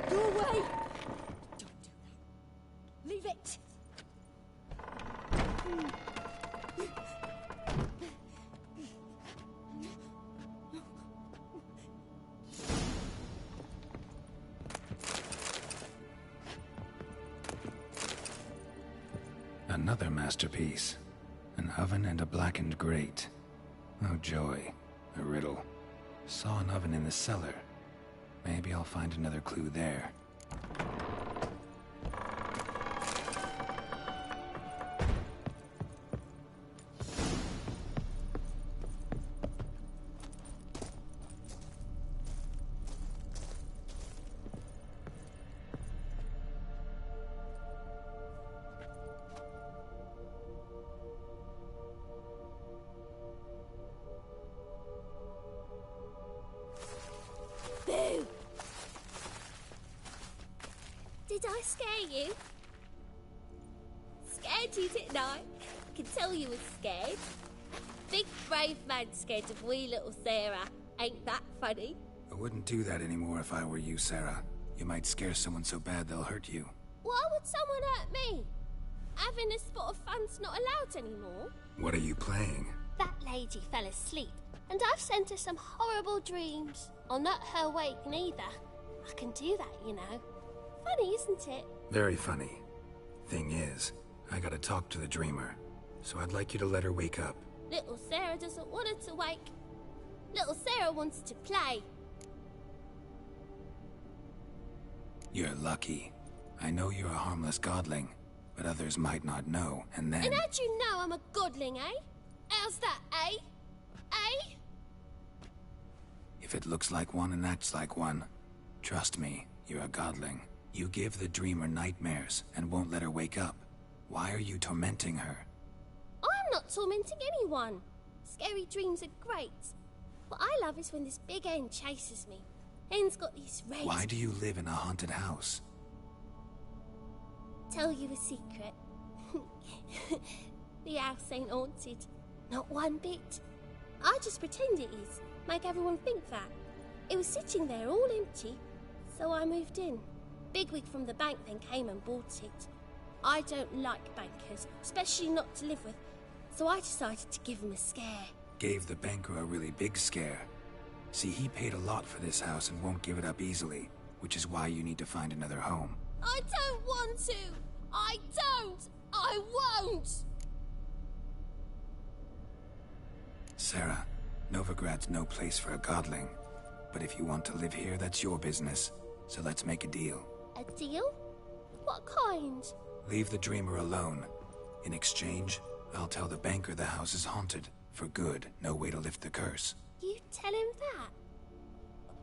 Go away. Don't do that. Leave it. Another masterpiece. An oven and a blackened grate. Oh joy. A riddle. Saw an oven in the cellar. Maybe I'll find another clue there. Boo! Did I scare you? Scared you, didn't I? I can tell you was scared. Big brave man scared of wee little Sarah. Ain't that funny? I wouldn't do that anymore if I were you, Sarah. You might scare someone so bad they'll hurt you. Why would someone hurt me? Having a spot of fun's not allowed anymore. What are you playing? That lady fell asleep, and I've sent her some horrible dreams. I'll not her wake neither. I can do that, you know. Funny, isn't it? Very funny. Thing is, I gotta talk to the dreamer, so I'd like you to let her wake up. Little Sarah doesn't want her to wake. Little Sarah wants to play. You're lucky. I know you're a harmless godling, but others might not know, and then... And how'd you know I'm a godling, eh? How's that, eh? Eh? If it looks like one and acts like one, trust me, you're a godling. You give the dreamer nightmares and won't let her wake up. Why are you tormenting her? I'm not tormenting anyone. Scary dreams are great. What I love is when this big hen chases me. Hen's got these red... Why do you live in a haunted house? Tell you a secret. The house ain't haunted. Not one bit. I just pretend it is. Make everyone think that. It was sitting there all empty, so I moved in. Bigwig from the bank then came and bought it. I don't like bankers, especially not to live with, so I decided to give him a scare. Gave the banker a really big scare. See, he paid a lot for this house and won't give it up easily, which is why you need to find another home. I don't want to! I don't! I won't! Sarah, Novigrad's no place for a godling. But if you want to live here, that's your business. So let's make a deal. A deal? What kind? Leave the dreamer alone. In exchange, I'll tell the banker the house is haunted. For good, no way to lift the curse. You tell him that?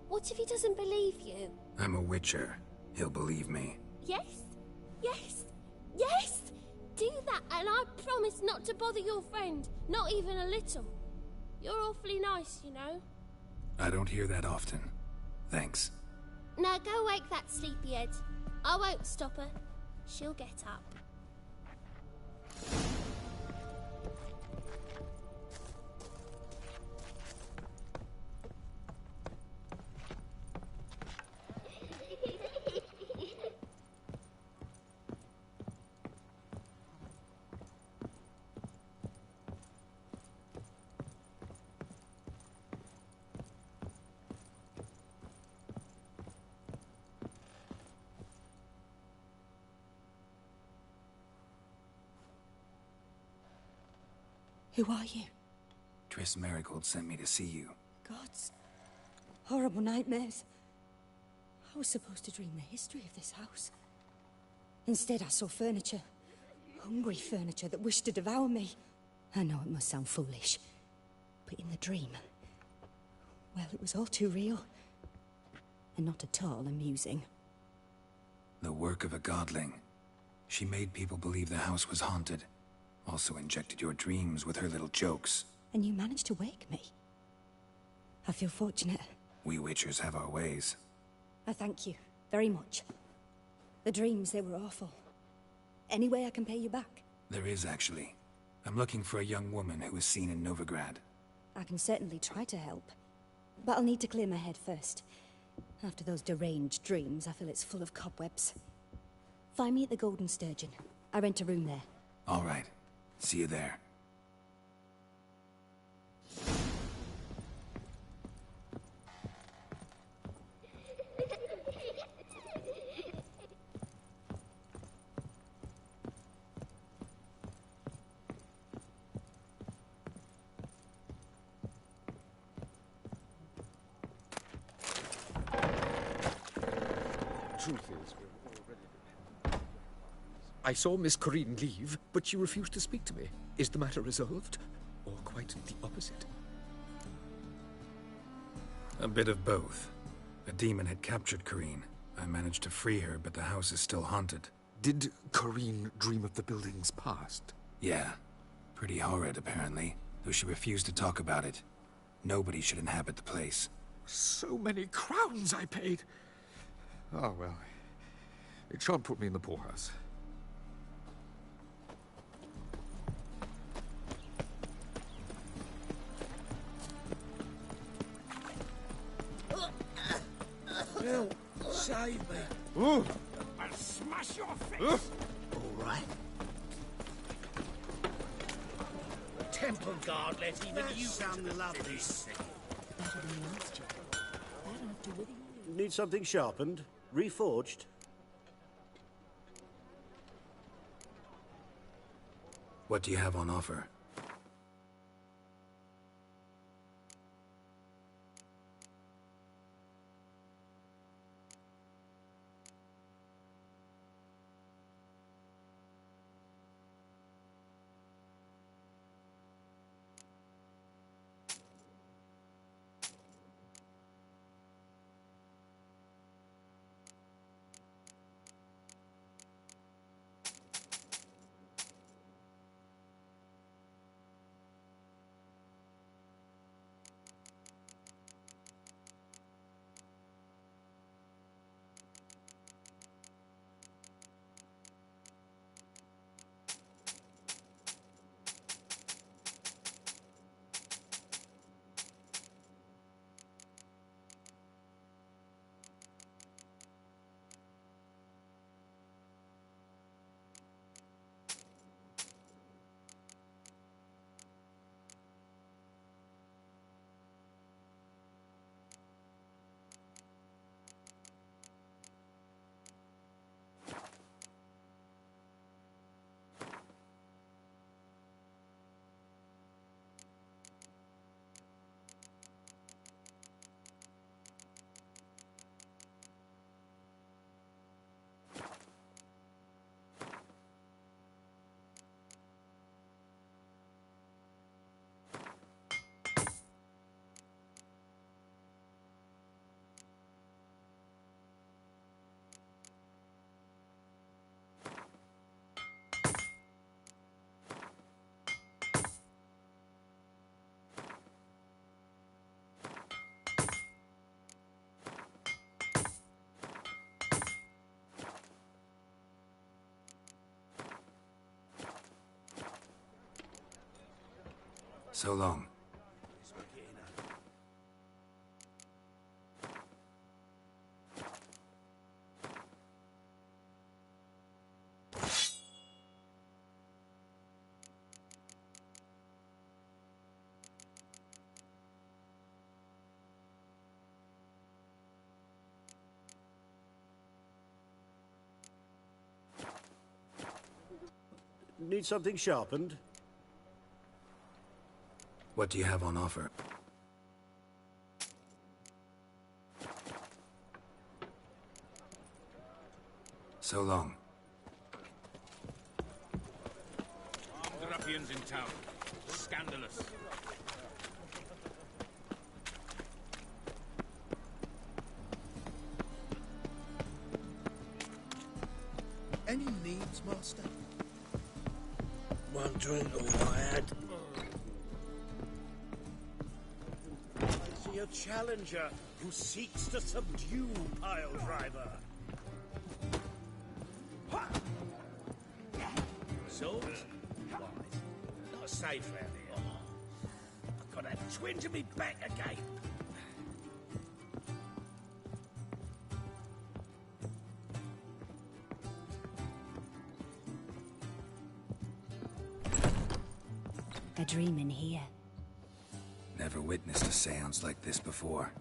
What if he doesn't believe you? I'm a witcher. He'll believe me. Yes? Yes? Yes! Do that, and I promise not to bother your friend. Not even a little. You're awfully nice, you know. I don't hear that often. Thanks. Now go wake that sleepyhead. I won't stop her. She'll get up. Who are you? Triss Marigold sent me to see you. Gods. Horrible nightmares. I was supposed to dream the history of this house. Instead, I saw furniture. Hungry furniture that wished to devour me. I know it must sound foolish, but in the dream, well, it was all too real. And not at all amusing. The work of a godling. She made people believe the house was haunted. Also injected your dreams with her little jokes. And you managed to wake me. I feel fortunate. We witchers have our ways. I thank you very much. The dreams, they were awful. Any way I can pay you back? There is, actually. I'm looking for a young woman who was seen in Novigrad. I can certainly try to help. But I'll need to clear my head first. After those deranged dreams, I feel it's full of cobwebs. Find me at the Golden Sturgeon. I rent a room there. All right. See you there. Truth is, we're already... I saw Miss Corinne leave, but she refused to speak to me. Is the matter resolved? Or quite the opposite? A bit of both. A demon had captured Corinne. I managed to free her, but the house is still haunted. Did Corinne dream of the building's past? Yeah. Pretty horrid, apparently. Though she refused to talk about it. Nobody should inhabit the place. So many crowns I paid! Oh, well. It shan't put me in the poorhouse. Bill, save me. Ooh. I'll smash your face. All right. Temple Guard let even you sound lovely. Need something sharpened? Reforged? What do you have on offer? So long. Need something sharpened? What do you have on offer? So long. The ruffians in town. Scandalous. Any needs, Master? One drink all I had. I see a challenger who seeks to subdue Pile Driver. Swords? Wise. Not safe round here. I've got that twinge in me back again. A dream in here. Never witnessed a seance like this before,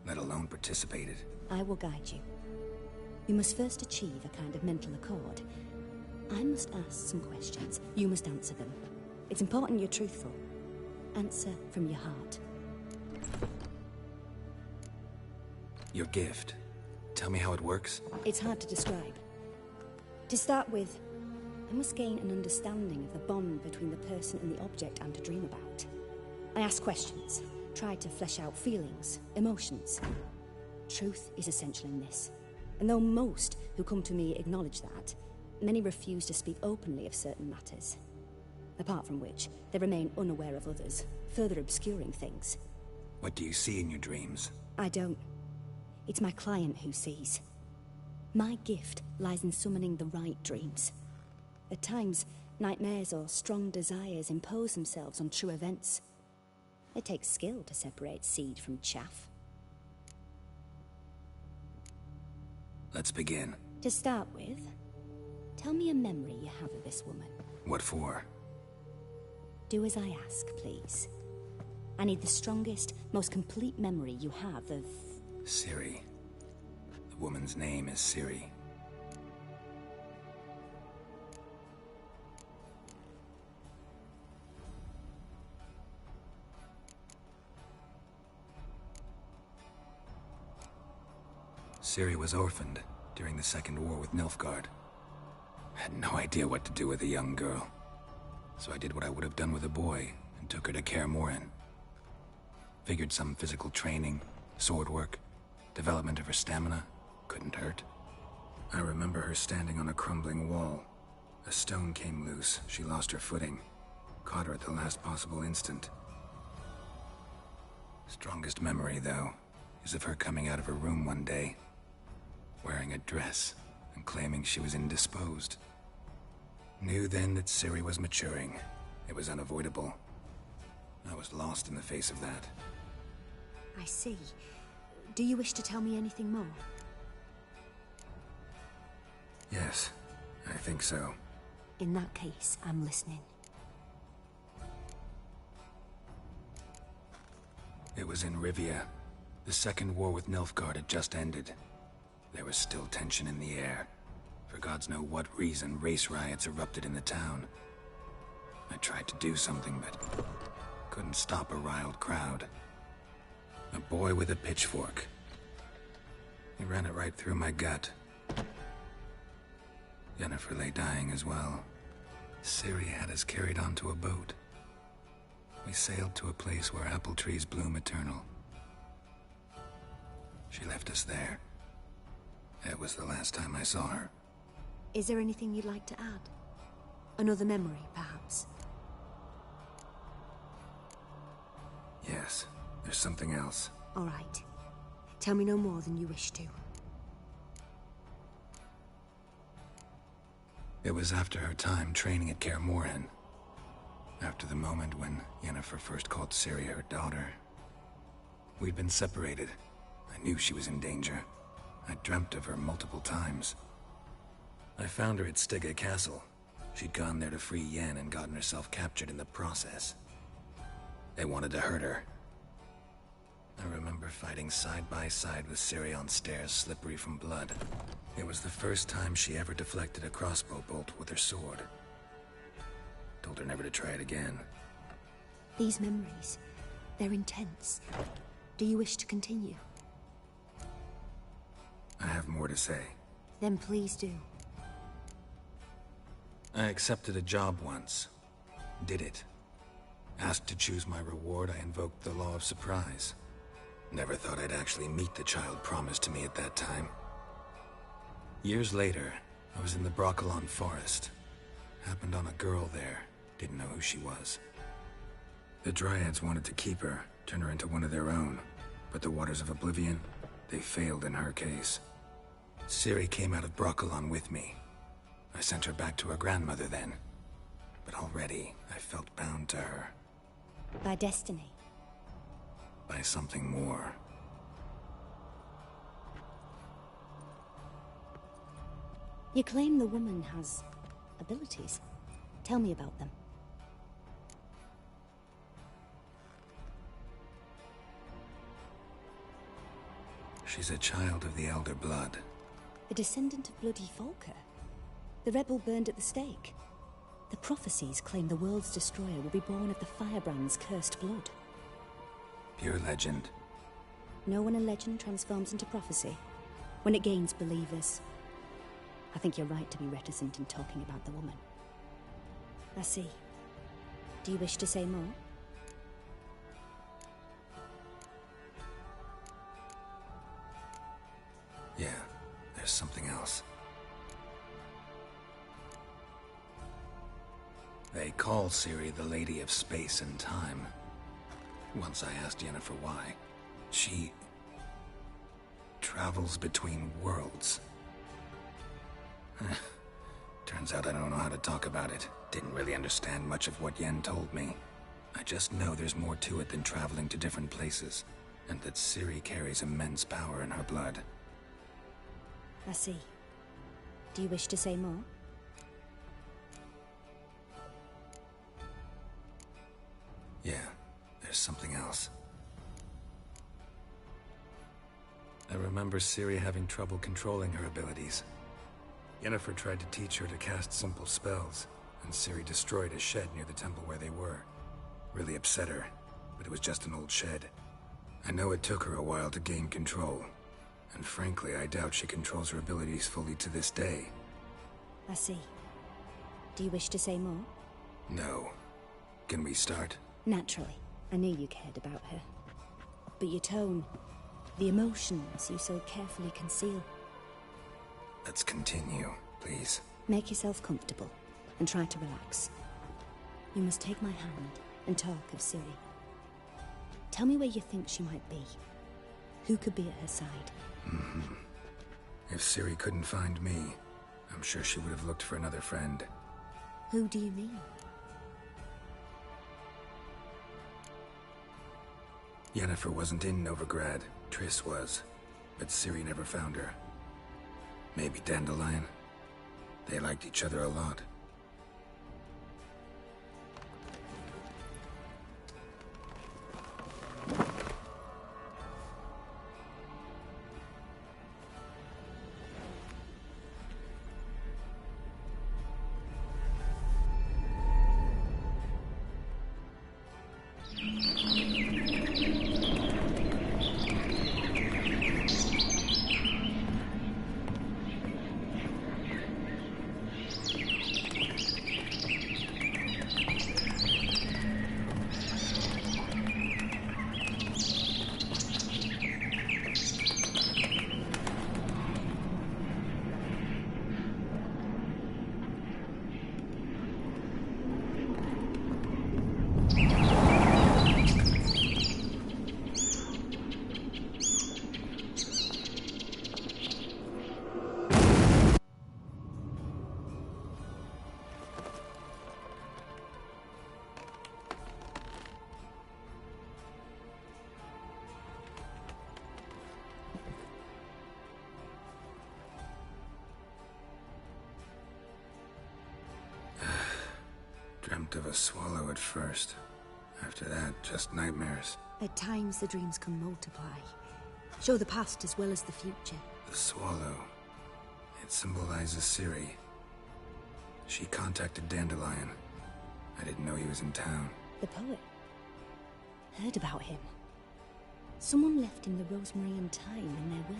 let alone participated. I will guide you. You must first achieve a kind of mental accord. I must ask some questions. You must answer them. It's important you're truthful. Answer from your heart. Your gift. Tell me how it works. It's hard to describe. To start with, I must gain an understanding of the bond between the person and the object I'm to dream about. I ask questions, try to flesh out feelings, emotions. Truth is essential in this. And though most who come to me acknowledge that, many refuse to speak openly of certain matters. Apart from which, they remain unaware of others, further obscuring things. What do you see in your dreams? I don't. It's my client who sees. My gift lies in summoning the right dreams. At times, nightmares or strong desires impose themselves on true events. It takes skill to separate seed from chaff. Let's begin. To start with, tell me a memory you have of this woman. What for? Do as I ask, please. I need the strongest, most complete memory you have of... Ciri. The woman's name is Ciri. Ciri was orphaned during the Second War with Nilfgaard. Had no idea what to do with a young girl. So I did what I would have done with a boy and took her to Kaer Morhen. Figured some physical training, sword work, development of her stamina couldn't hurt. I remember her standing on a crumbling wall. A stone came loose, she lost her footing. Caught her at the last possible instant. Strongest memory, though, is of her coming out of her room one day, wearing a dress and claiming she was indisposed. Knew then that Ciri was maturing. It was unavoidable. I was lost in the face of that. I see. Do you wish to tell me anything more? Yes, I think so. In that case, I'm listening. It was in Rivia. The Second War with Nilfgaard had just ended. There was still tension in the air. For gods know what reason, race riots erupted in the town. I tried to do something, but couldn't stop a riled crowd. A boy with a pitchfork. He ran it right through my gut. Yennefer lay dying as well. Ciri had us carried onto a boat. We sailed to a place where apple trees bloom eternal. She left us there. That was the last time I saw her. Is there anything you'd like to add? Another memory, perhaps? Yes, there's something else. All right. Tell me no more than you wish to. It was after her time training at Kaer Morhen. After the moment when Yennefer first called Ciri her daughter. We'd been separated. I knew she was in danger. I dreamt of her multiple times. I found her at Stege Castle. She'd gone there to free Yen and gotten herself captured in the process. They wanted to hurt her. I remember fighting side by side with Ciri on stairs slippery from blood. It was the first time she ever deflected a crossbow bolt with her sword. Told her never to try it again. These memories, they're intense. Do you wish to continue? I have more to say. Then please do. I accepted a job once. Did it. Asked to choose my reward, I invoked the law of surprise. Never thought I'd actually meet the child promised to me at that time. Years later, I was in the Broccolon forest. Happened on a girl there. Didn't know who she was. The Dryads wanted to keep her, turn her into one of their own. But the Waters of Oblivion, they failed in her case. Ciri came out of Broccolon with me. I sent her back to her grandmother then. But already, I felt bound to her. By destiny. By something more. You claim the woman has abilities. Tell me about them. She's a child of the Elder Blood. A descendant of bloody Volker. The rebel burned at the stake. The prophecies claim the world's destroyer will be born of the Firebrand's cursed blood. Pure legend. Know when a legend transforms into prophecy? When it gains believers. I think you're right to be reticent in talking about the woman. I see. Do you wish to say more? Yeah, there's something else. They call Ciri the Lady of Space and Time. Once I asked Yennefer why. She travels between worlds. Turns out I don't know how to talk about it. Didn't really understand much of what Yen told me. I just know there's more to it than traveling to different places, and that Ciri carries immense power in her blood. I see. Do you wish to say more? Yeah, there's something else. I remember Ciri having trouble controlling her abilities. Yennefer tried to teach her to cast simple spells, and Ciri destroyed a shed near the temple where they were. Really upset her, but it was just an old shed. I know it took her a while to gain control, and frankly, I doubt she controls her abilities fully to this day. I see. Do you wish to say more? No. Can we start? Naturally. I knew you cared about her. But your tone, the emotions you so carefully conceal. Let's continue, please. Make yourself comfortable, and try to relax. You must take my hand and talk of Ciri. Tell me where you think she might be. Who could be at her side? If Ciri couldn't find me, I'm sure she would have looked for another friend. Who do you mean? Yennefer wasn't in Novigrad. Triss was. But Ciri never found her. Maybe Dandelion. They liked each other a lot. dreamt of a swallow at first. After that, just nightmares. At times, the dreams can multiply. Show the past as well as the future. The swallow. It symbolizes Ciri. She contacted Dandelion. I didn't know he was in town. The poet. Heard about him. Someone left him the rosemary and thyme in their will.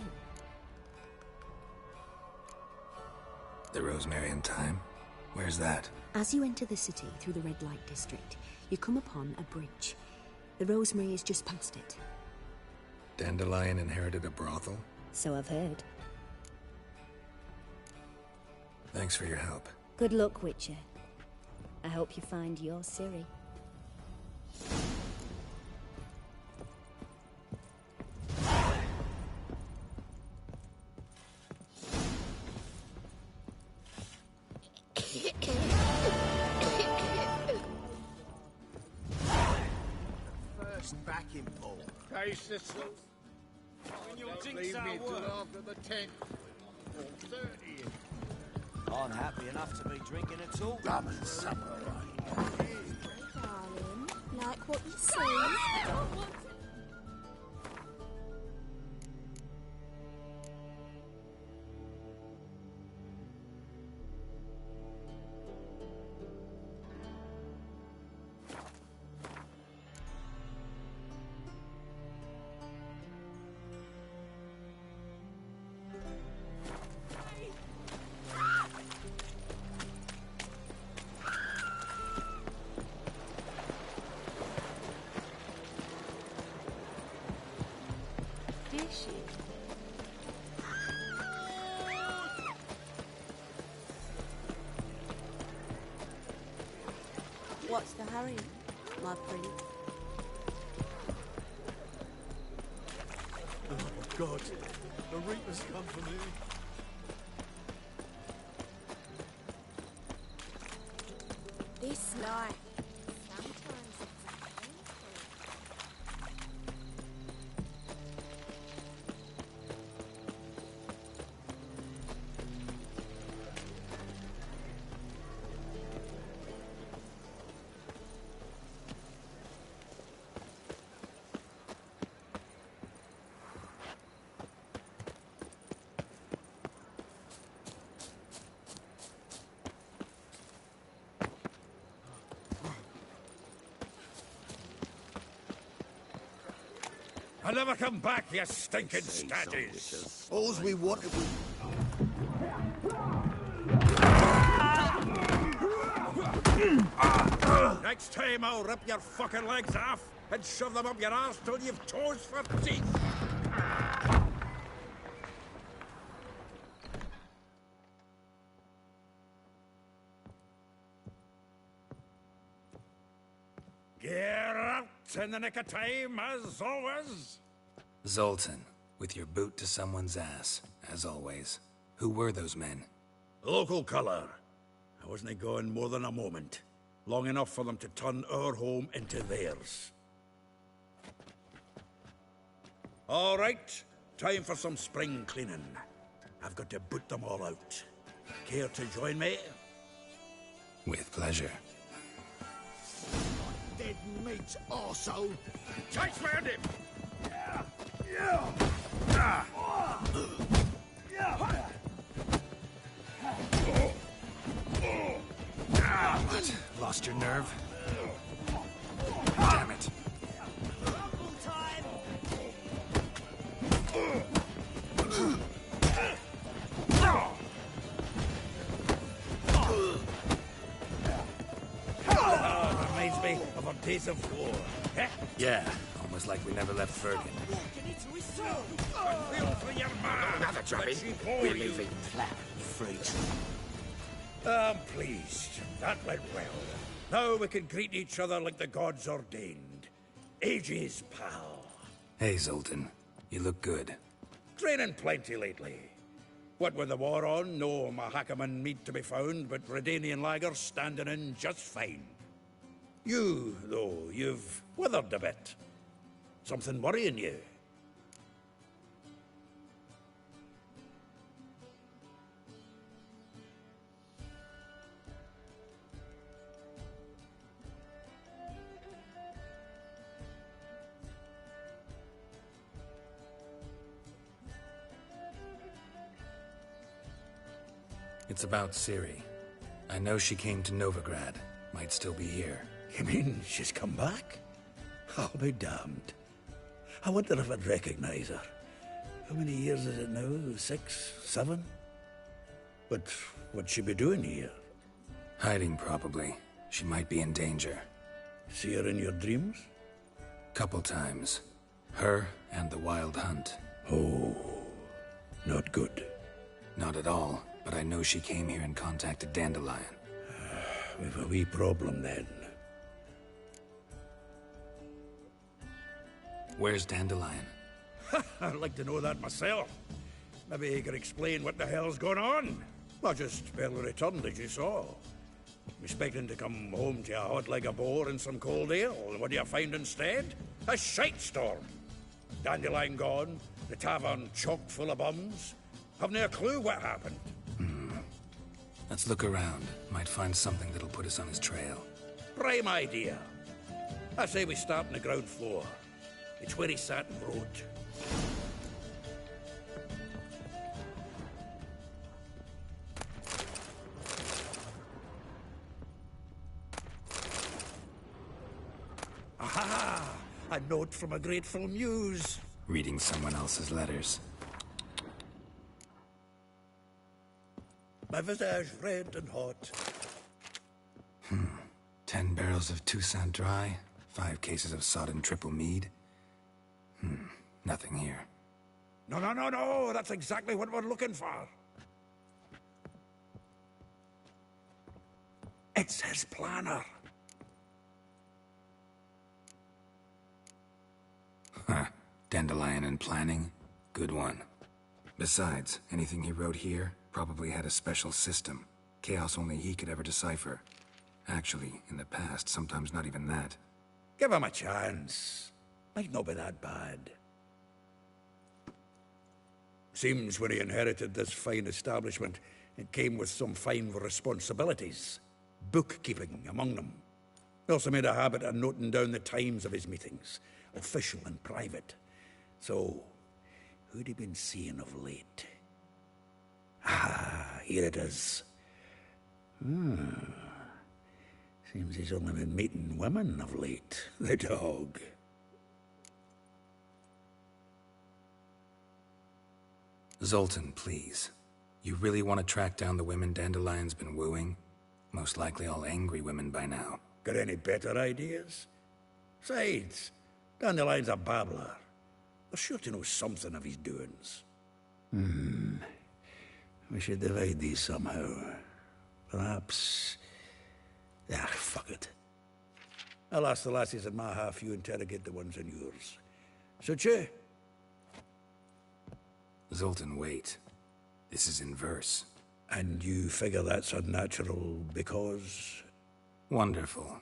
The rosemary and thyme? Where's that? As you enter the city through the red light district, you come upon a bridge. The rosemary is just past it. Dandelion inherited a brothel? So I've heard. Thanks for your help. Good luck, Witcher. I hope you find your Ciri. First backing pole. Taste this. When your Don't drinks leave are me till work. after the 10th or 30th. I'm happy enough to be drinking at all. Rum and summer, Darling, like what you see. What's the hurry, my prince? Oh, God. The Reaper's come for me. This life. I'll never come back, you stinking statues. All's we wanted was... Next time I'll rip your fucking legs off and shove them up your arse till you've toes for teeth. Get out in the nick of time, as always. Zoltan, with your boot to someone's ass, as always. Who were those men? Local colour. I wasn't going more than a moment. Long enough for them to turn our home into theirs. All right, time for some spring cleaning. I've got to boot them all out. Care to join me? With pleasure. Dead meat, arsehole. Chase round him! What? Lost your nerve? Damn it. Reminds me of our days of war. Yeah, almost like we never left Fergan. Another drubbing. We're moving flat, you freaks. I'm pleased. That went well. Now we can greet each other like the gods ordained. Ages, pal. Hey, Zoltan. You look good. Training plenty lately. What with the war on, no Mahakaman meat to be found, but Redanian lagers standing in just fine. You, though, you've withered a bit. Something worrying you? It's about Ciri. I know she came to Novigrad. Might still be here. You mean she's come back? I'll be damned. I wonder if I'd recognize her. How many years is it now? 6, 7? But what'd she be doing here? Hiding, probably. She might be in danger. See her in your dreams? Couple times. Her and the Wildhunt. Oh, not good. Not at all, but I know she came here and contacted Dandelion. We've a wee problem then. Where's Dandelion? I'd like to know that myself. Maybe he could explain what the hell's going on. I just barely returned, as you saw. Expecting to come home to a hot like a boar and some cold ale, and what do you find instead? A shite storm. Dandelion gone, the tavern chock full of bums. Have no clue what happened. Let's look around. Might find something that'll put us on his trail. Prime idea. I say we start on the ground floor. It's where he sat and wrote. Aha! A note from a grateful muse. Reading someone else's letters. My visage red and hot. 10 barrels of Toussaint Dry, 5 cases of sodden triple mead. Nothing here. No, that's exactly what we're looking for. It's his planner. Dandelion and planning? Good one. Besides, anything he wrote here probably had a special system. Chaos only he could ever decipher. Actually, in the past, sometimes not even that. Give him a chance. Might not be that bad. Seems when he inherited this fine establishment, it came with some fine responsibilities. Bookkeeping among them. He also made a habit of noting down the times of his meetings, official and private. So, who'd he been seeing of late? Ah, here it is. Seems he's only been meeting women of late. The dog. Zoltan, please. You really want to track down the women Dandelion's been wooing? Most likely all angry women by now. Got any better ideas? Besides, Dandelion's a babbler. They're sure to know something of his doings. We should divide these somehow. Perhaps... fuck it. I'll ask the lassies in my half, you interrogate the ones in yours. Suit you? Zoltan, wait. This is in verse. And you figure that's unnatural because... Wonderful.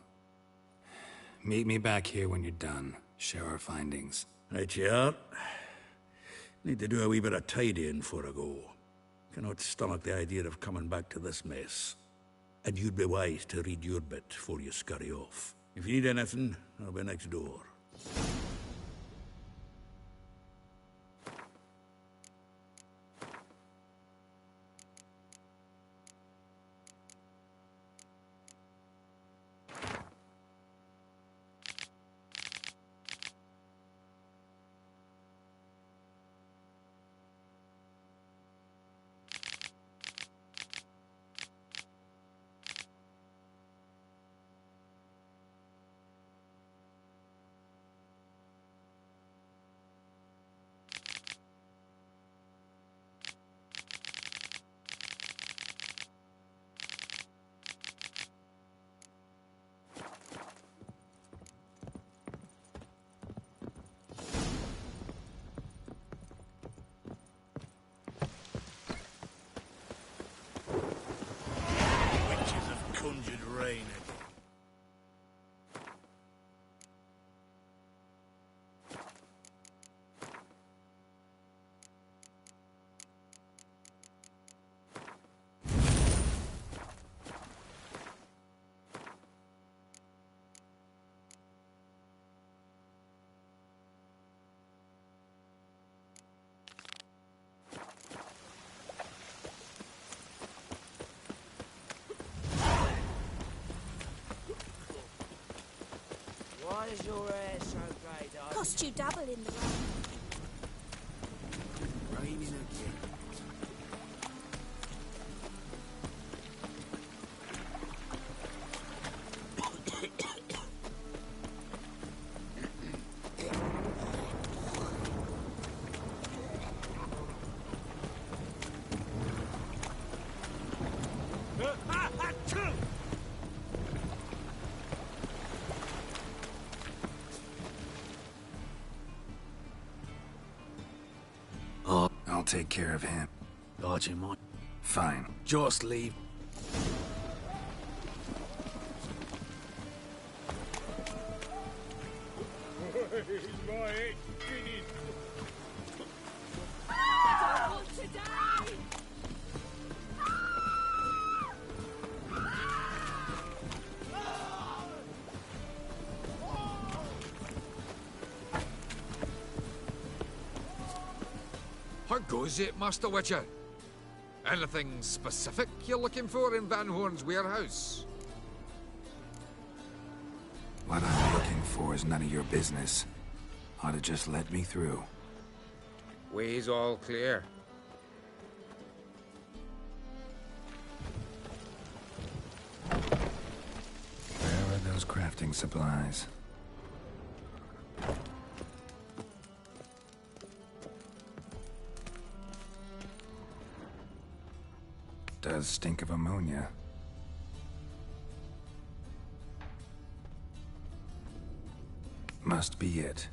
Meet me back here when you're done. Share our findings. Right you are. Need to do a wee bit of tidying before I go. Cannot stomach the idea of coming back to this mess. And you'd be wise to read your bit before you scurry off. If you need anything, I'll be next door. Why is your hair so grey, darling? Cost you double in the round. Raining again. I'll take care of him. God, you might. Fine. Just leave. My head finished. Double today! How goes it, Master Witcher? Anything specific you're looking for in Van Horn's warehouse? What I'm looking for is none of your business. Ought to just let me through. Way's all clear. Where are those crafting supplies? Does stink of ammonia. Must be it.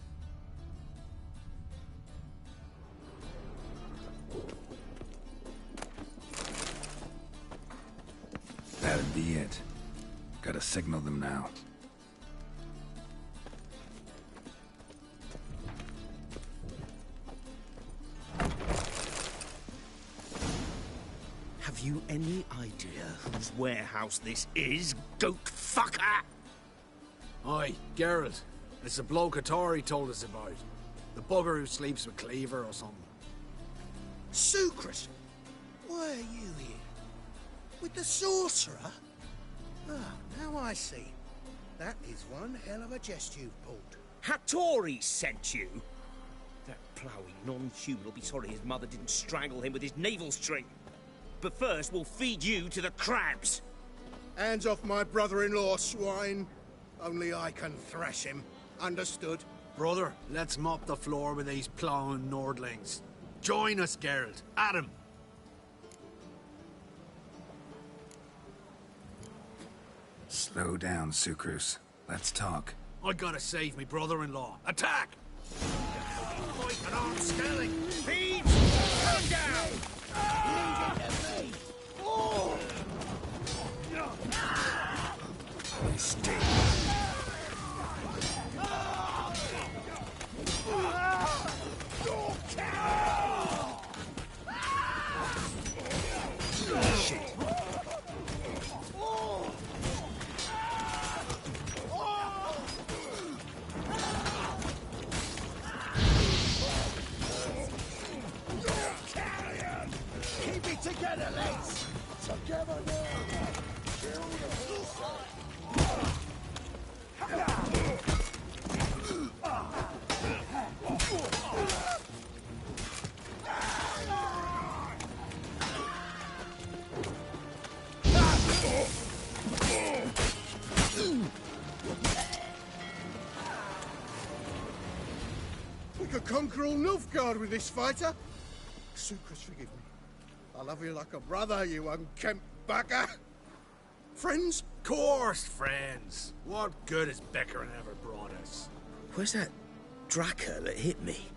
That'd be it. Gotta signal them now. Have you any idea whose warehouse this is, goat fucker? Aye, Geralt. It's the bloke Atari told us about. The bugger who sleeps with Cleaver or something. Sucrus, why are you here? With the sorcerer? Oh, now I see. That is one hell of a jest you've pulled. Hattori sent you? That ploughing non-human will be sorry his mother didn't strangle him with his navel string. But first, we'll feed you to the crabs. Hands off my brother-in-law, swine. Only I can thrash him. Understood? Brother, let's mop the floor with these ploughing Nordlings. Join us, Geralt. Adam. Slow down, Sucrus. Let's talk. I gotta save me brother-in-law. Attack! Fight an arm scaling! Thieves! Come down! Leave it to me! Oh! Mistake. Shit. Keep it together, lads! Together now! We could conquer all Nilfgaard with this fighter. Sucrus, forgive me. I love you like a brother, you unkempt bugger. Friends? Course, friends. What good has Beckerin ever brought us? Where's that Draka that hit me?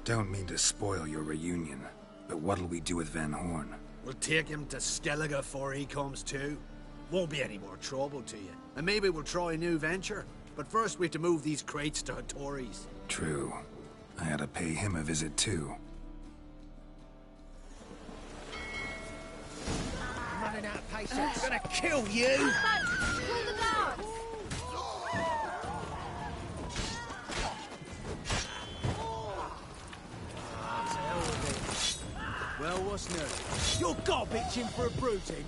Don't mean to spoil your reunion, but what'll we do with Van Horn? We'll take him to Skellige before he comes to. Won't be any more trouble to you. And maybe we'll try a new venture. But first we have to move these crates to Hattori's. True. I ought to pay him a visit too. I'm running out of patience. I'm gonna kill you! Call the guards! Well, what's new? You're garbage in for a bruising.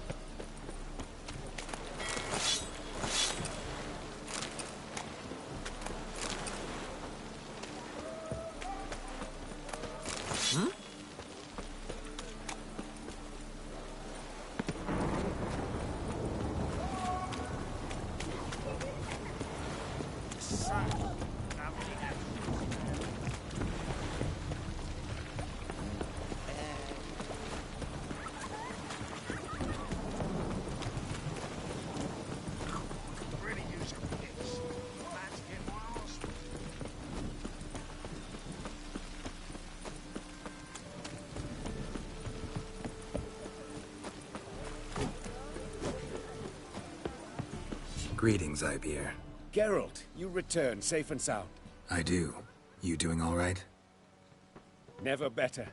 Greetings, Ibeer. Geralt, you return safe and sound. I do. You doing all right? Never better.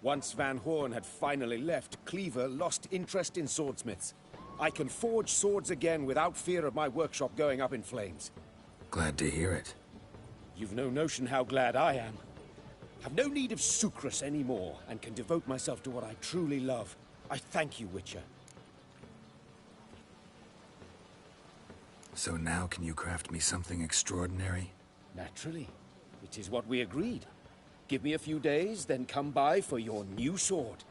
Once Van Horn had finally left, Cleaver lost interest in swordsmiths. I can forge swords again without fear of my workshop going up in flames. Glad to hear it. You've no notion how glad I am. Have no need of sucrus anymore, and can devote myself to what I truly love. I thank you, Witcher. So now can you craft me something extraordinary? Naturally. It is what we agreed. Give me a few days, then come by for your new sword.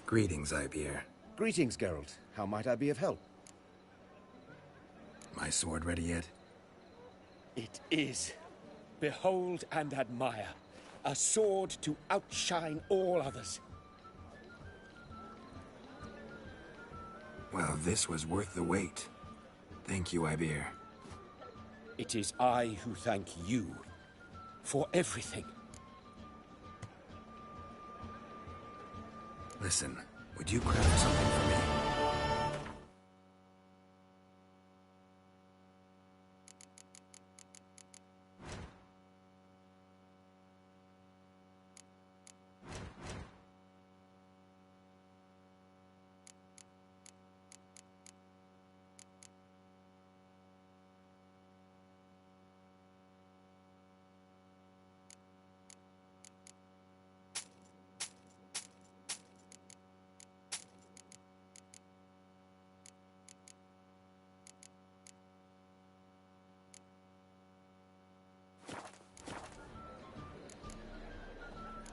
Greetings, Ibeer. Greetings, Geralt. How might I be of help? My sword ready yet? It is. Behold and admire. A sword to outshine all others. Well, this was worth the wait. Thank you, Ibeer. It is I who thank you for everything. Listen, would you craft something for me?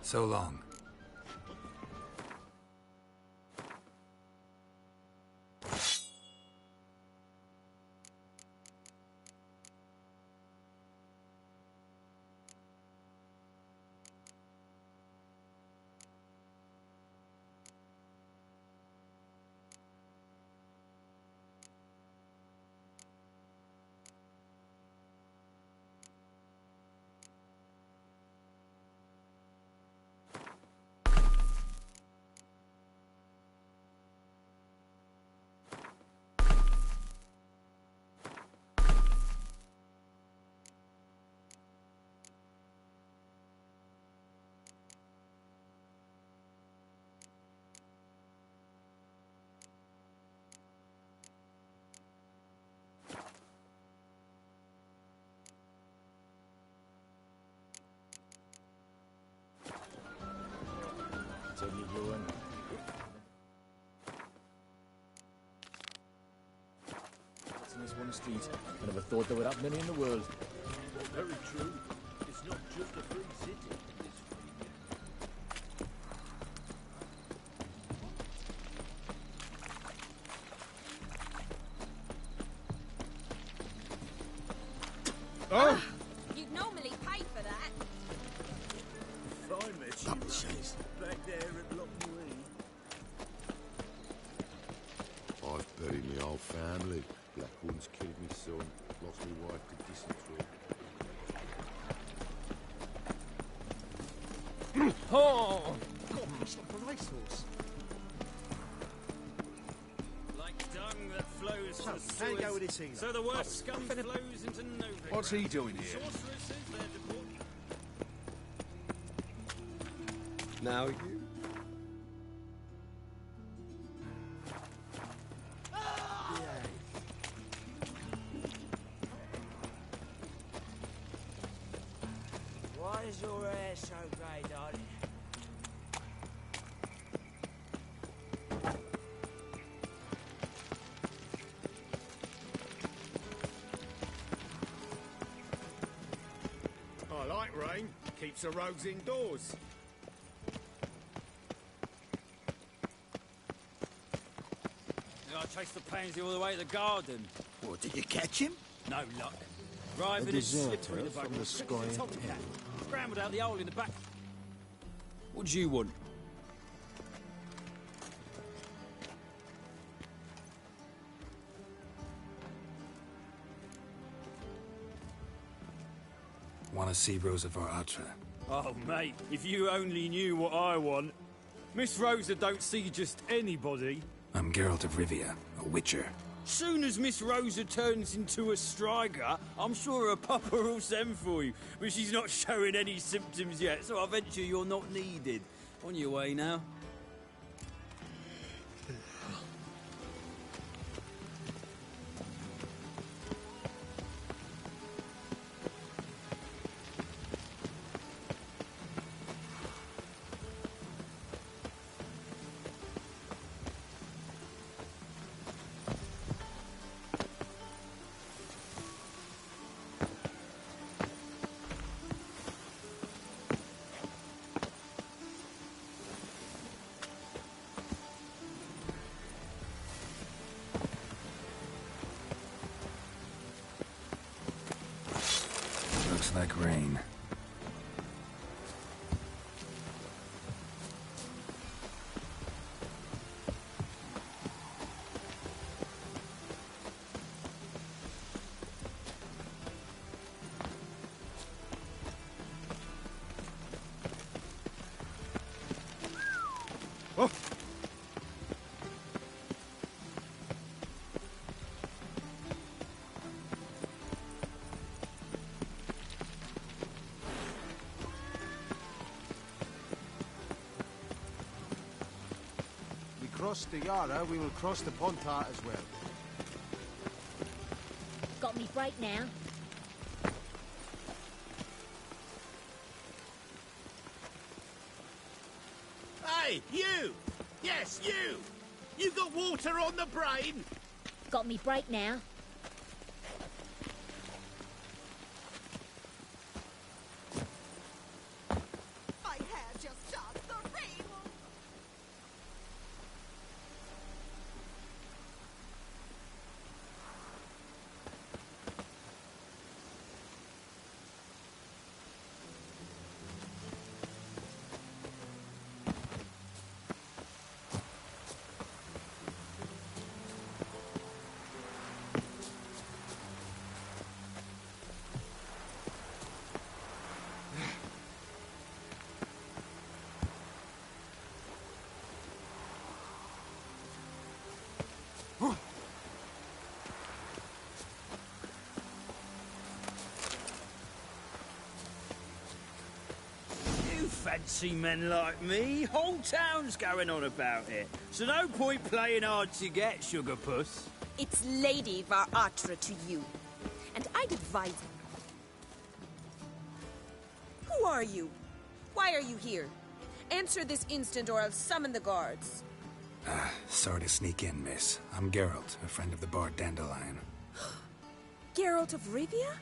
So long. This one street. I never thought there were that many in the world. Very true. It's not just a free city. Oh! You'd normally pay for that. If I met you back there at Lockney. I've buried my whole family. Blackhorn's killed me son, lost my wife to dysentery. Oh! God, it's like a racehorse. Like dung that flows from How you sewers, go with this healer? so the worst scum flows into nowhere. What's he doing here? Sorcerer says they're deported. Now you. Why is your hair so grey, darling? I like rain. Keeps the rogues indoors. I chased the pansy all the way to the garden. What, did you catch him? No luck. Driving and deserter slippery the from bugger. the sky of Told me ten. that. Scrambled out the hole in the back. What do you want? Want to see Rosa var Atra? Oh, mate, if you only knew what I want. Miss Rosa don't see just anybody. I'm Geralt of Rivia, a witcher. Soon as Miss Rosa turns into a striker, I'm sure her papa will send for you. But she's not showing any symptoms yet, so I venture you're not needed. On your way now. Looks like rain. Oh. We crossed the Yara, we will cross the Pontar as well. Got me break now. Hey, you! Yes, you! You got water on the brain? Got me break now. My hair just touched the rain. You fancy men like me? Whole town's going on about it. So no point playing hard to get, sugar puss. It's Lady var Atra to you. And I'd advise you. Who are you? Why are you here? Answer this instant or I'll summon the guards. Sorry to sneak in, miss. I'm Geralt, a friend of the bard Dandelion. Geralt of Rivia?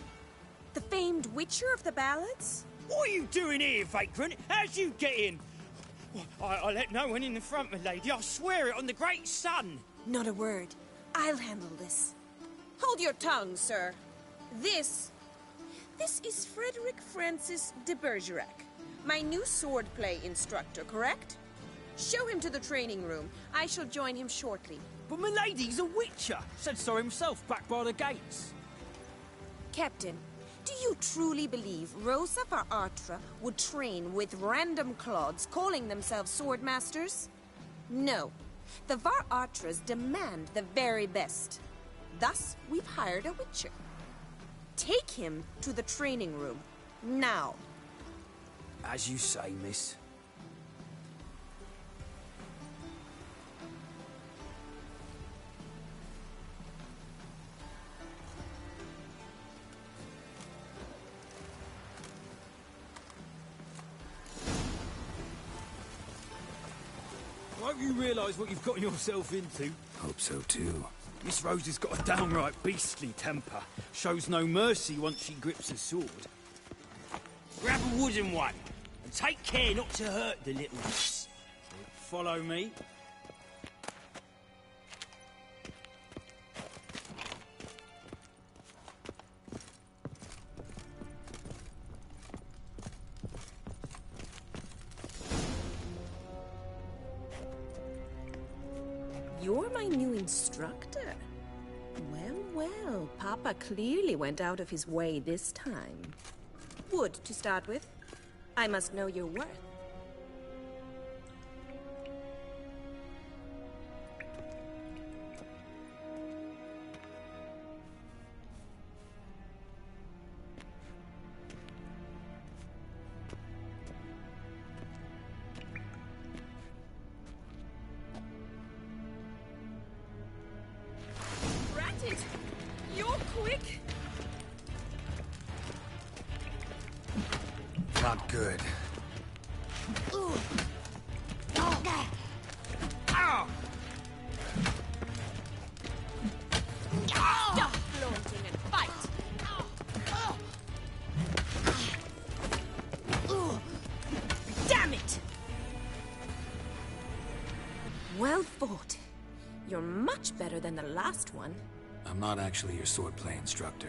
The famed witcher of the ballads? What are you doing here, vagrant? How'd you get in? I let no one in the front, my lady. I swear it on the great sun. Not a word. I'll handle this. Hold your tongue, sir. This is Frederick Francis de Bergerac, my new swordplay instructor, correct? Show him to the training room. I shall join him shortly. But my lady's a witcher. Said so himself back by the gates. Captain, do you truly believe Rosa var Atra would train with random clods calling themselves sword masters? No. The var Atras demand the very best. Thus, we've hired a witcher. Take him to the training room. Now. As you say, miss. I hope you realise what you've gotten yourself into. Hope so, too. Miss Rosa's got a downright beastly temper. Shows no mercy once she grips a sword. Grab a wooden one. And take care not to hurt the little miss. Follow me. you're my new instructor. Well, well, Papa clearly went out of his way this time. Wood, to start with. I must know your worth. You're quick! Not good. Ooh. Stop flaunting and fight! Damn it! Well fought. You're much better than the last one. I'm not actually your swordplay instructor.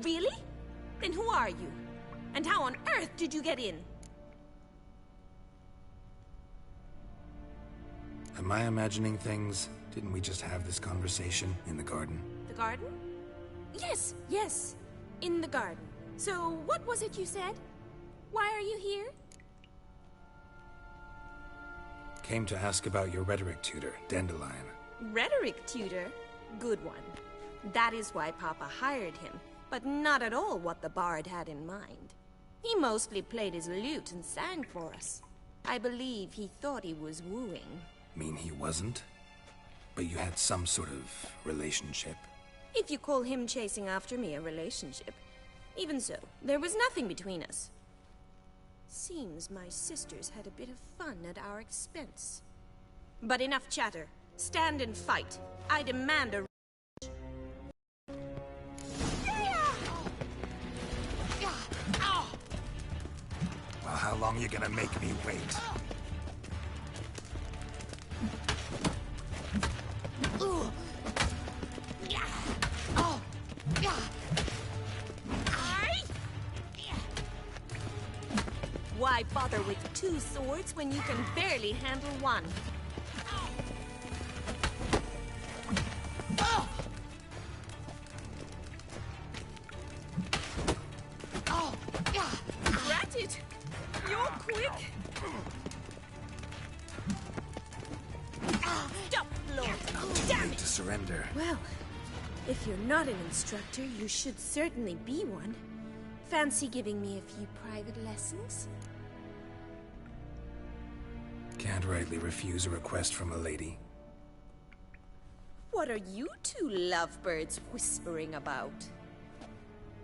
Really? Then who are you? And how on earth did you get in? Am I imagining things? Didn't we just have this conversation in the garden? The garden? Yes, yes. In the garden. So, what was it you said? Why are you here? Came to ask about your rhetoric tutor, Dandelion. Rhetoric tutor? Good one. That is why Papa hired him, but not at all what the bard had in mind. He mostly played his lute and sang for us. I believe he thought he was wooing. Mean he wasn't? But you had some sort of relationship? If you call him chasing after me a relationship. Even so, there was nothing between us. Seems my sisters had a bit of fun at our expense. But enough chatter. Stand and fight. I demand a... Well, how long you gonna make me wait? Why bother with two swords when you can barely handle one? Rat it! You're quick! Stop, Lord! Damn it! To surrender. Well, if you're not an instructor, you should certainly be one. Fancy giving me a few private lessons? Can't rightly refuse a request from a lady. What are you two lovebirds whispering about?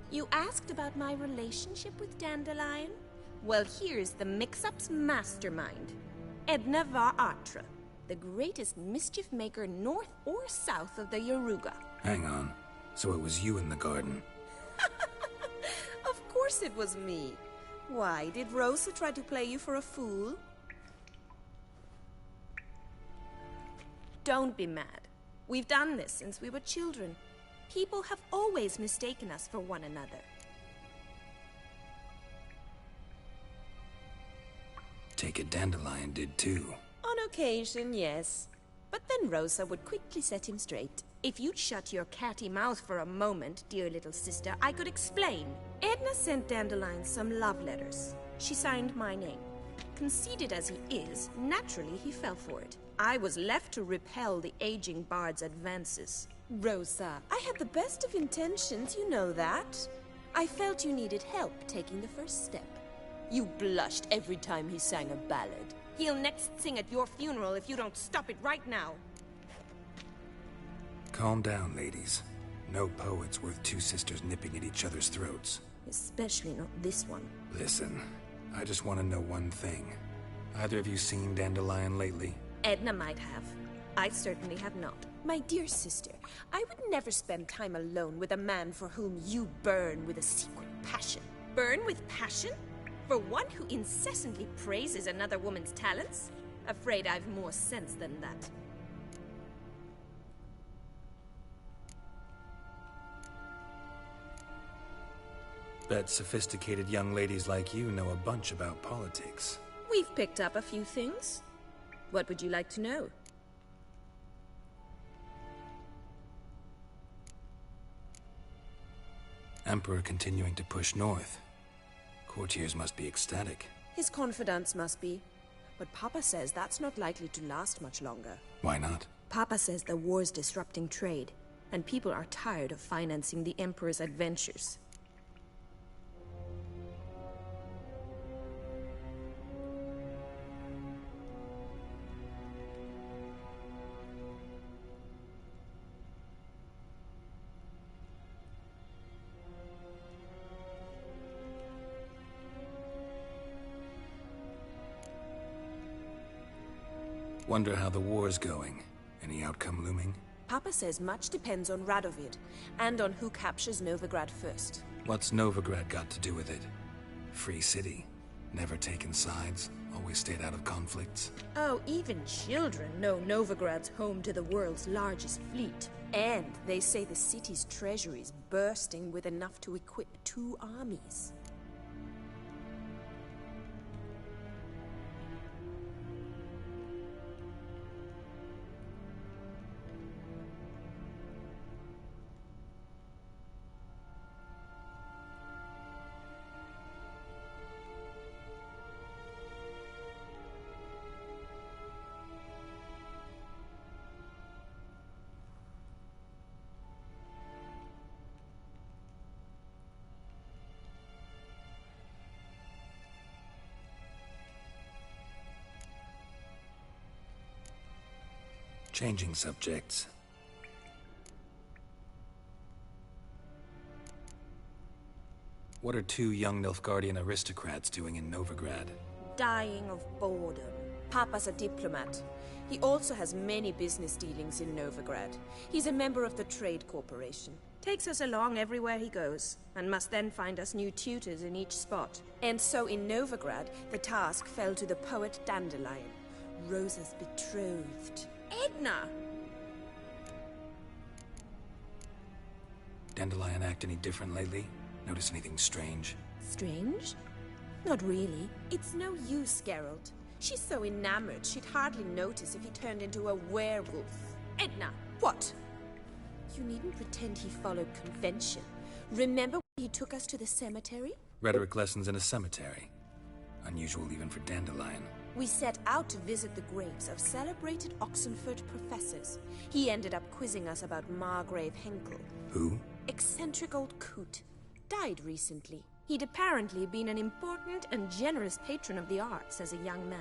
You asked about my relationship with Dandelion? Well, here's the mix-up's mastermind. Edna var Atra, the greatest mischief maker north or south of the Yaruga. Hang on. So it was you in the garden? Of course it was me. Why, did Rosa try to play you for a fool? Don't be mad. We've done this since we were children. People have always mistaken us for one another. Take it Dandelion did too. On occasion, yes. But then Rosa would quickly set him straight. If you'd shut your catty mouth for a moment, dear little sister, I could explain. Edna sent Dandelion some love letters. She signed my name. Conceited as he is, naturally he fell for it. I was left to repel the aging bard's advances. Rosa, I had the best of intentions, you know that. I felt you needed help taking the first step. You blushed every time he sang a ballad. He'll next sing at your funeral if you don't stop it right now. Calm down, ladies. No poet's worth two sisters nipping at each other's throats. Especially not this one. Listen, I just want to know one thing. Either of you seen Dandelion lately? Edna might have. I certainly have not. My dear sister, I would never spend time alone with a man for whom you burn with a secret passion. Burn with passion? For one who incessantly praises another woman's talents? Afraid I've more sense than that. Bet sophisticated young ladies like you know a bunch about politics. We've picked up a few things. What would you like to know? Emperor continuing to push north. Courtiers must be ecstatic. His confidants must be. But Papa says that's not likely to last much longer. Why not? Papa says the war's disrupting trade, and people are tired of financing the Emperor's adventures. Wonder how the war's going. Any outcome looming? Papa says much depends on Radovid, and on who captures Novigrad first. What's Novigrad got to do with it? Free city. Never taken sides. Always stayed out of conflicts. Oh, even children know Novigrad's home to the world's largest fleet. And they say the city's treasury's bursting with enough to equip 2 armies. Changing subjects. What are 2 young Nilfgaardian aristocrats doing in Novigrad? Dying of boredom. Papa's a diplomat. He also has many business dealings in Novigrad. He's a member of the Trade Corporation. Takes us along everywhere he goes, and must then find us new tutors in each spot. And so in Novigrad, the task fell to the poet Dandelion, Rosa's betrothed. Edna! Dandelion act any different lately? Notice anything strange? Strange? Not really. It's no use, Geralt. She's so enamored she'd hardly notice if he turned into a werewolf. Edna! What? You needn't pretend he followed convention. Remember when he took us to the cemetery? Rhetoric lessons in a cemetery. Unusual even for Dandelion. We set out to visit the graves of celebrated Oxenford professors. He ended up quizzing us about Margrave Henkel. Who? Eccentric old coot. Died recently. He'd apparently been an important and generous patron of the arts as a young man.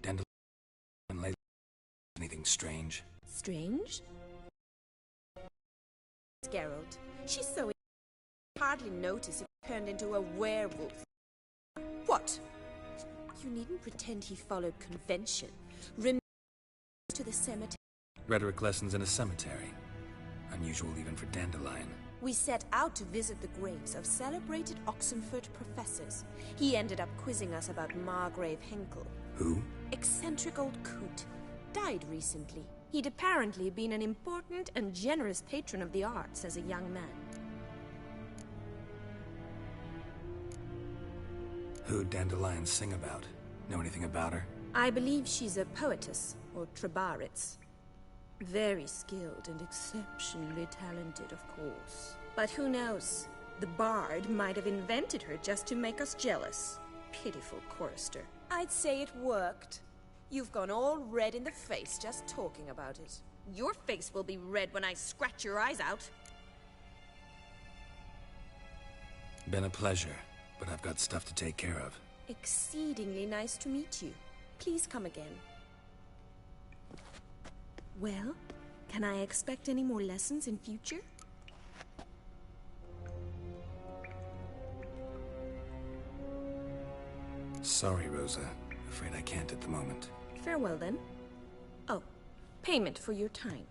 Dandelion anything strange? Strange? Geralt. She's so hardly notice if he turned into a werewolf. What? You needn't pretend he followed convention. Remember to the cemetery. Rhetoric lessons in a cemetery. Unusual even for Dandelion. We set out to visit the graves of celebrated Oxenford professors. He ended up quizzing us about Margrave Henkel. Who? Eccentric old coot. Died recently. He'd apparently been an important and generous patron of the arts as a young man. Who'd Dandelion sing about? Know anything about her? I believe she's a poetess, or Trebaritz. Very skilled and exceptionally talented, of course. But who knows? The bard might have invented her just to make us jealous. Pitiful chorister. I'd say it worked. You've gone all red in the face just talking about it. Your face will be red when I scratch your eyes out. Been a pleasure, but I've got stuff to take care of. Exceedingly nice to meet you. Please come again. Well, can I expect any more lessons in future? Sorry, Rosa. A Afraid I can't at the moment. Farewell, then. Oh, payment for your time.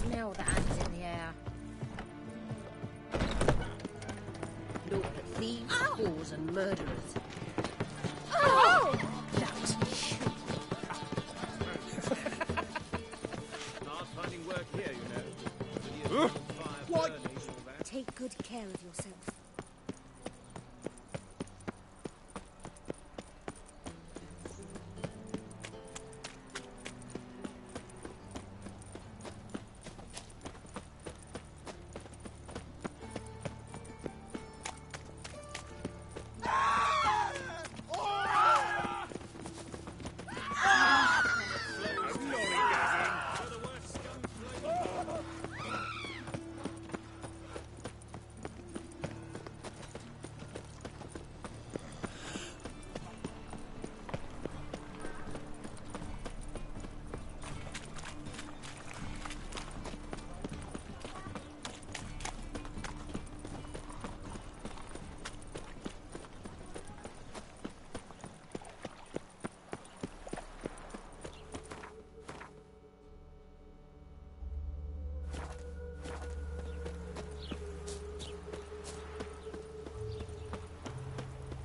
Smell the ants in the air. Look at thieves, whores and murderers. Oh! That Hard finding work here, you know. What? Take good care of yourself.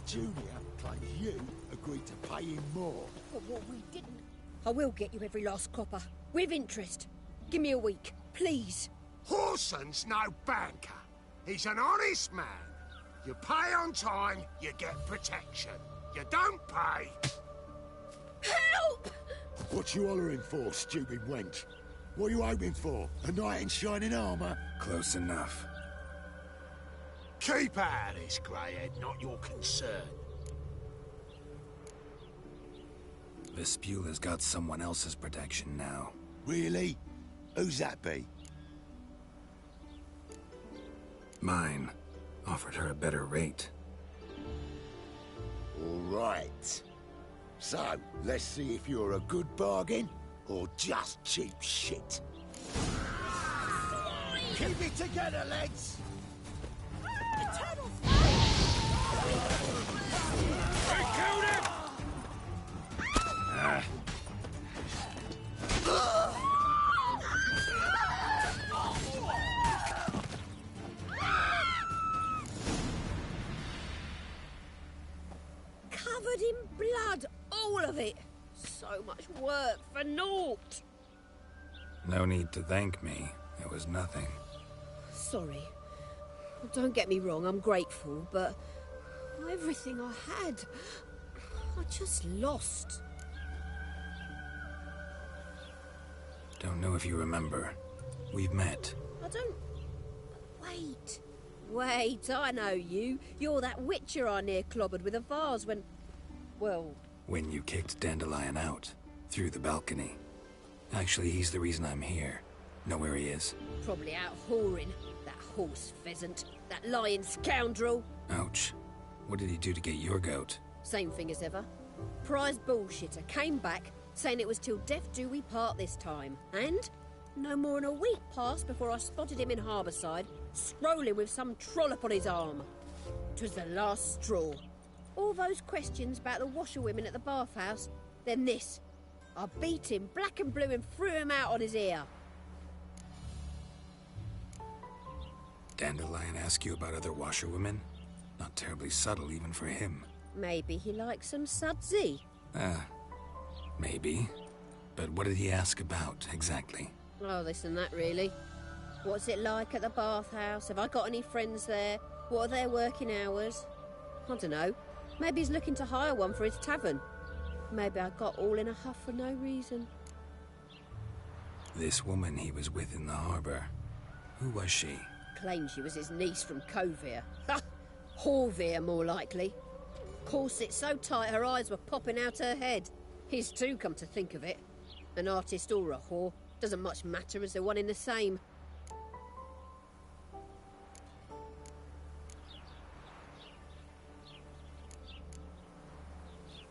Junior claims you agreed to pay him more. For what we didn't. I will get you every last copper. With interest. Give me a week, please. Horson's no banker. He's an honest man. You pay on time, you get protection. You don't pay... Help! What you hollering for, stupid wench? What are you hoping for? A knight in shining armour? Close enough. Keep out of this, greyhead, not your concern. Vespula's got someone else's protection now. Really? Who's that be? Mine. Offered her a better rate. All right. So, let's see if you're a good bargain or just cheap shit. Keep it together, lads! They killed him! Covered in blood, all of it. So much work for naught. No need to thank me. It was nothing. Sorry. Don't get me wrong, I'm grateful, but everything I had, I just lost. Don't know if you remember. We've met. I don't... Wait, I know you. You're that witcher I near clobbered with a vase when... Well... When you kicked Dandelion out. Through the balcony. Actually, he's the reason I'm here. Know where he is? Probably out whoring. That horse pheasant. That lying scoundrel. Ouch. What did he do to get your goat? Same thing as ever. Prize bullshitter came back, saying it was till death do we part this time. And no more than a week passed before I spotted him in Harbourside, strolling with some trollop on his arm. 'Twas the last straw. All those questions about the washerwomen at the bathhouse, then this. I beat him black and blue and threw him out on his ear. Dandelion ask you about other washerwomen? Not terribly subtle even for him. Maybe he likes some sudsy. Maybe. But what did he ask about, exactly? Oh, this and that, really. What's it like at the bathhouse? Have I got any friends there? What are their working hours? I don't know. Maybe he's looking to hire one for his tavern. Maybe I got all in a huff for no reason. This woman he was with in the harbour. Who was she? Claimed she was his niece from Kovir. Ha! Horvir, more likely. Corset so tight her eyes were popping out her head. His too, come to think of it. An artist or a whore. Doesn't much matter as they're one in the same.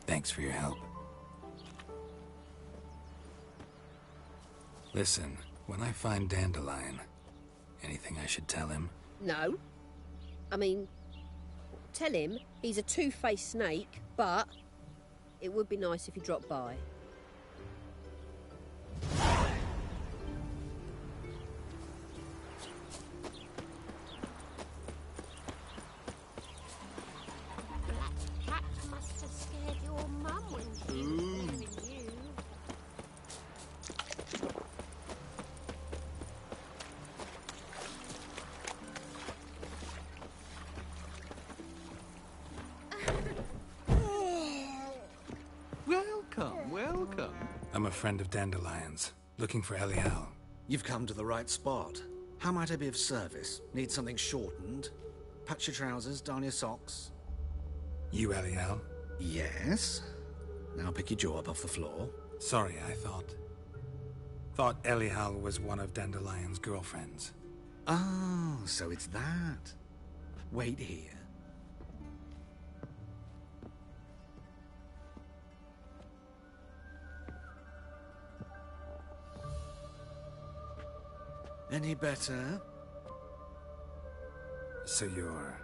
Thanks for your help. Listen, when I find Dandelion, anything I should tell him? No. I mean, tell him he's a two-faced snake, but it would be nice if he dropped by. Cat must have scared your mum when she was hearing you. Welcome, welcome. I'm a friend of Dandelion's, looking for Elial. You've come to the right spot. How might I be of service? Need something shortened? Patch your trousers, darn your socks. You Elial? Yes. Now pick your jaw up off the floor. Sorry, I thought Elial was one of Dandelion's girlfriends. Oh, so it's that. Wait here. Any better? So you're...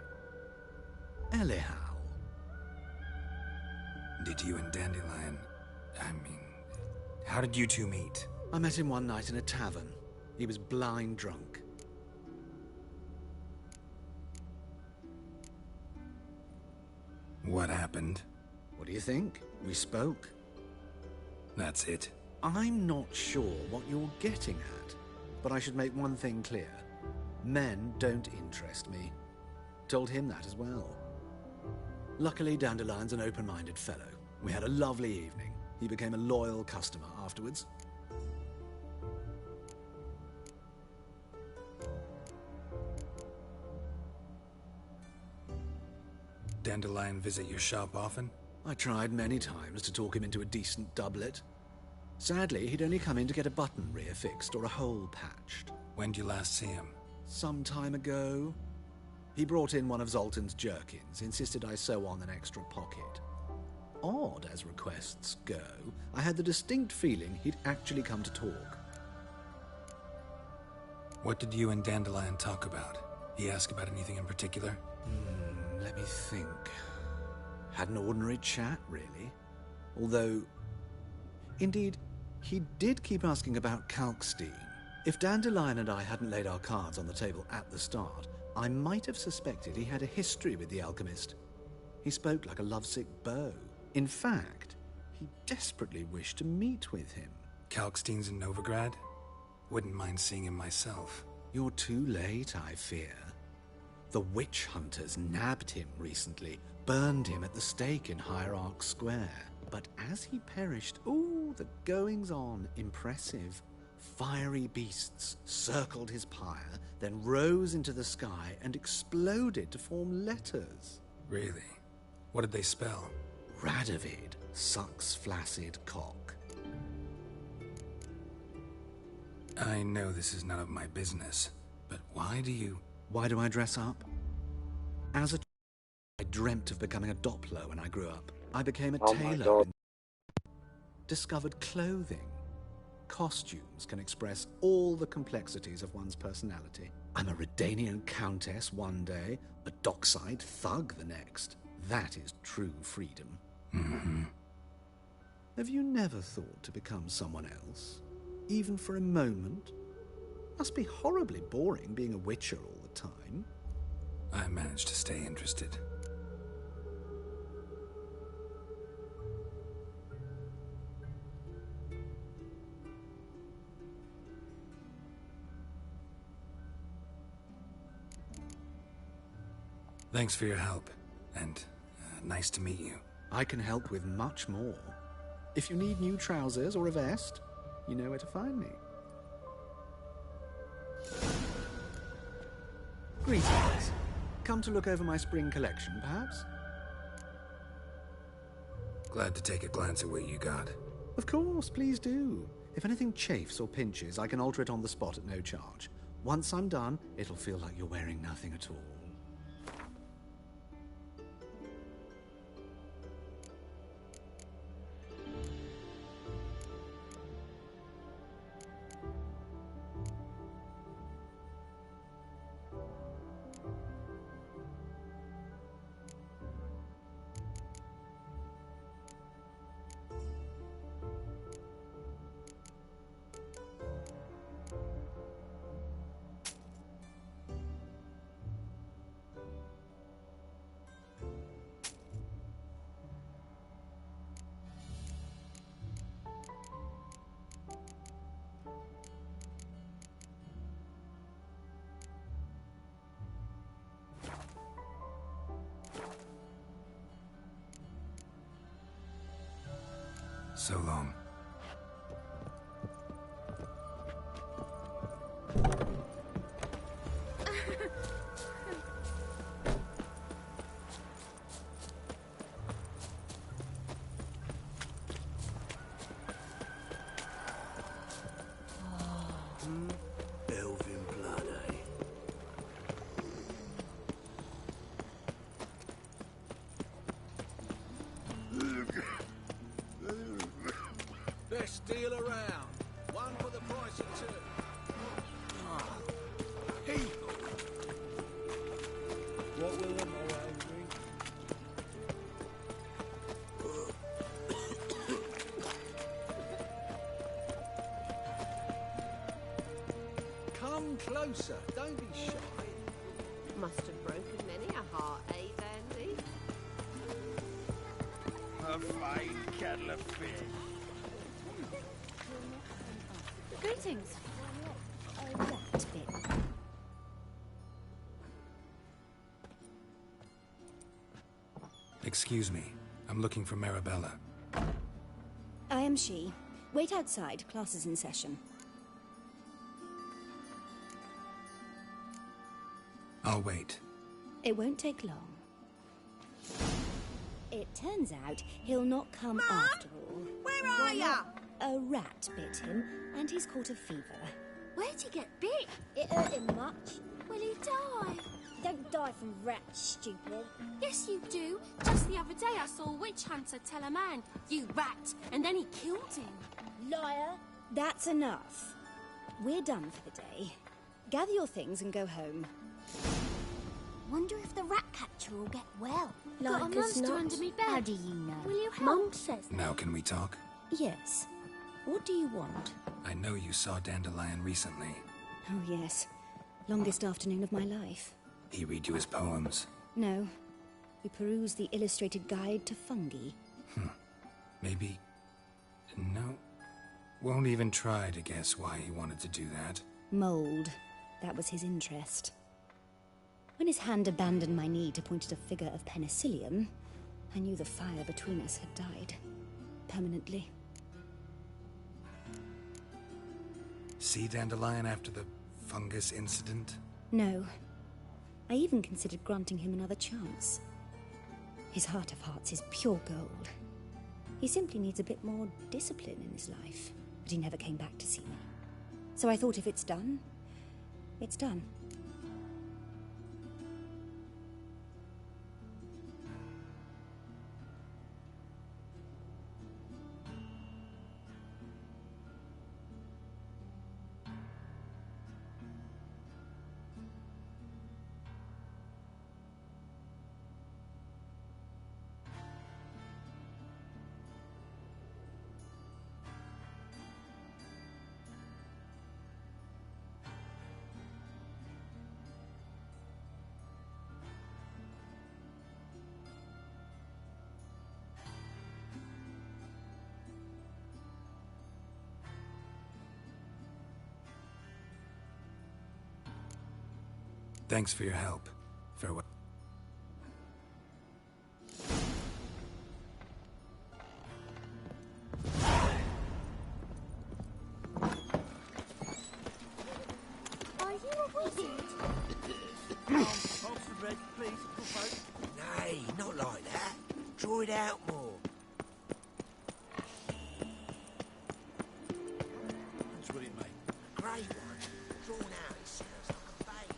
Elial. Did you and Dandelion... how did you two meet? I met him one night in a tavern. He was blind drunk. What happened? What do you think? We spoke. That's it? I'm not sure what you're getting at, but I should make one thing clear. Men don't interest me. Told him that as well. Luckily, Dandelion's an open-minded fellow. We had a lovely evening. He became a loyal customer afterwards. Dandelion visit your shop often? I tried many times to talk him into a decent doublet. Sadly, he'd only come in to get a button reaffixed or a hole patched. When'd you last see him? Some time ago. He brought in one of Zoltan's jerkins, insisted I sew on an extra pocket. Odd as requests go, I had the distinct feeling he'd actually come to talk. What did you and Dandelion talk about? He asked about anything in particular? Let me think. Had an ordinary chat, really. Although, indeed, he did keep asking about Kalkstein. If Dandelion and I hadn't laid our cards on the table at the start, I might have suspected he had a history with the alchemist. He spoke like a lovesick beau. In fact, he desperately wished to meet with him. Kalkstein's in Novigrad? Wouldn't mind seeing him myself. You're too late, I fear. The witch hunters nabbed him recently, burned him at the stake in Hierarch Square. But as he perished, ooh, the goings-on, impressive. Fiery beasts circled his pyre, then rose into the sky and exploded to form letters. Really? What did they spell? Radovid sucks flaccid cock. I know this is none of my business, but why do I dress up? As a child, I dreamt of becoming a Doppler when I grew up. I became a tailor and discovered clothing. Costumes can express all the complexities of one's personality. I'm a Redanian countess one day, a dockside thug the next. That is true freedom. Mm-hmm. Have you never thought to become someone else? Even for a moment? Must be horribly boring being a witcher all the time. I managed to stay interested. Thanks for your help, and nice to meet you. I can help with much more. If you need new trousers or a vest, you know where to find me. Greetings. Come to look over my spring collection, perhaps? Glad to take a glance at what you got. Of course, please do. If anything chafes or pinches, I can alter it on the spot at no charge. Once I'm done, it'll feel like you're wearing nothing at all. So long. Elven blood, eh? Best deal around. One for the price of two. What will them all angry? Come closer. Don't be shy. Must have broken many a heart, eh, Dandy? A fine kettle of fish. Greetings. A rat bit. Excuse me. I'm looking for Marabella. I am she. Wait outside. Class is in session. I'll wait. It won't take long. It turns out he'll not come after all. Where are ya? A rat bit him, and he's caught a fever. Where'd he get bit? It hurt him much. Will he die? Don't die from rats, stupid. Yes, you do. Just the other day I saw a witch hunter tell a man, "You rat," and then he killed him. Liar. That's enough. We're done for the day. Gather your things and go home. Wonder if the rat catcher will get well. Like Got a as monster not. under me bed. How do you know? Will you help? Mum says Now can we talk? Yes. What do you want? I know you saw Dandelion recently. Oh, yes. Longest afternoon of my life. He read you his poems. No. We perused the illustrated guide to fungi. Maybe... No. Won't even try to guess why he wanted to do that. Mold. That was his interest. When his hand abandoned my knee to point at a figure of penicillium, I knew the fire between us had died. Permanently. See Dandelion after the fungus incident? No. I even considered granting him another chance. His heart of hearts is pure gold. He simply needs a bit more discipline in his life. But he never came back to see me. So I thought if it's done, it's done. Thanks for your help. Farewell. Are you a wizard? Hold some bread, please. Good folk. Nay, not like that. Draw it out more. grey one, drawn out, it sounds like a babe.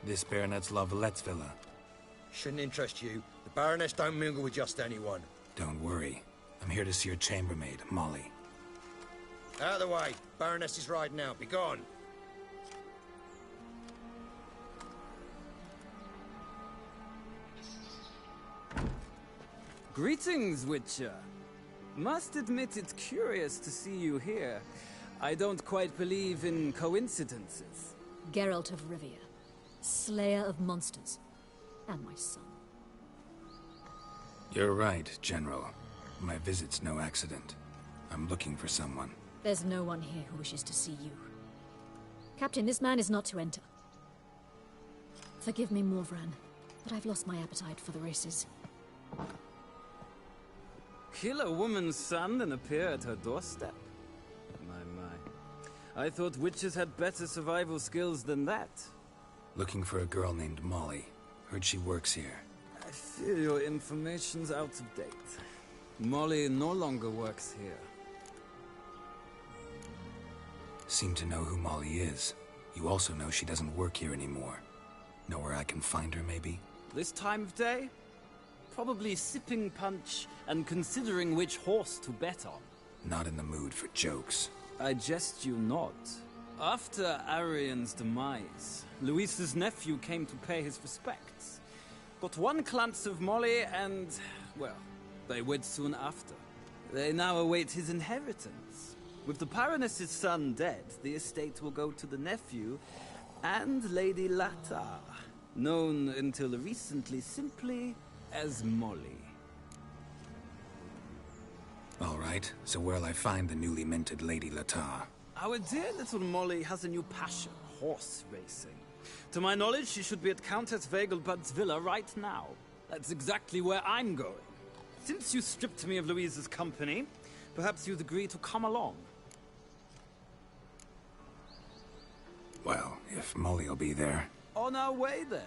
This Baronet's La Vallette's villa. Shouldn't interest you. The Baroness don't mingle with just anyone. Don't worry. I'm here to see your chambermaid, Molly. Out of the way. Baroness is riding out. Be gone. Greetings, Witcher. Must admit it's curious to see you here. I don't quite believe in coincidences. Geralt of Rivia, Slayer of Monsters, and my son. You're right, General. My visit's no accident. I'm looking for someone. There's no one here who wishes to see you. Captain, this man is not to enter. Forgive me, Morvran, but I've lost my appetite for the races. Kill a woman's son and appear at her doorstep? My. I thought witches had better survival skills than that. Looking for a girl named Molly. Heard she works here. I fear your information's out of date. Molly no longer works here. Seem to know who Molly is. You also know she doesn't work here anymore. Know where I can find her, maybe? This time of day? Probably sipping punch and considering which horse to bet on. Not in the mood for jokes. I jest you not. After Arian's demise, Luis's nephew came to pay his respects. Got one glance of Molly and, well, they wed soon after. They now await his inheritance. With the Baroness's son dead, the estate will go to the nephew and Lady Lata, known until recently simply as Molly. All right, so where'll I find the newly minted Lady Lata? Our dear little Molly has a new passion, horse racing. To my knowledge, she should be at Countess Vegelbud's villa right now. That's exactly where I'm going. Since you stripped me of Louise's company, perhaps you'd agree to come along. Well, if Molly'll be there. On our way, then.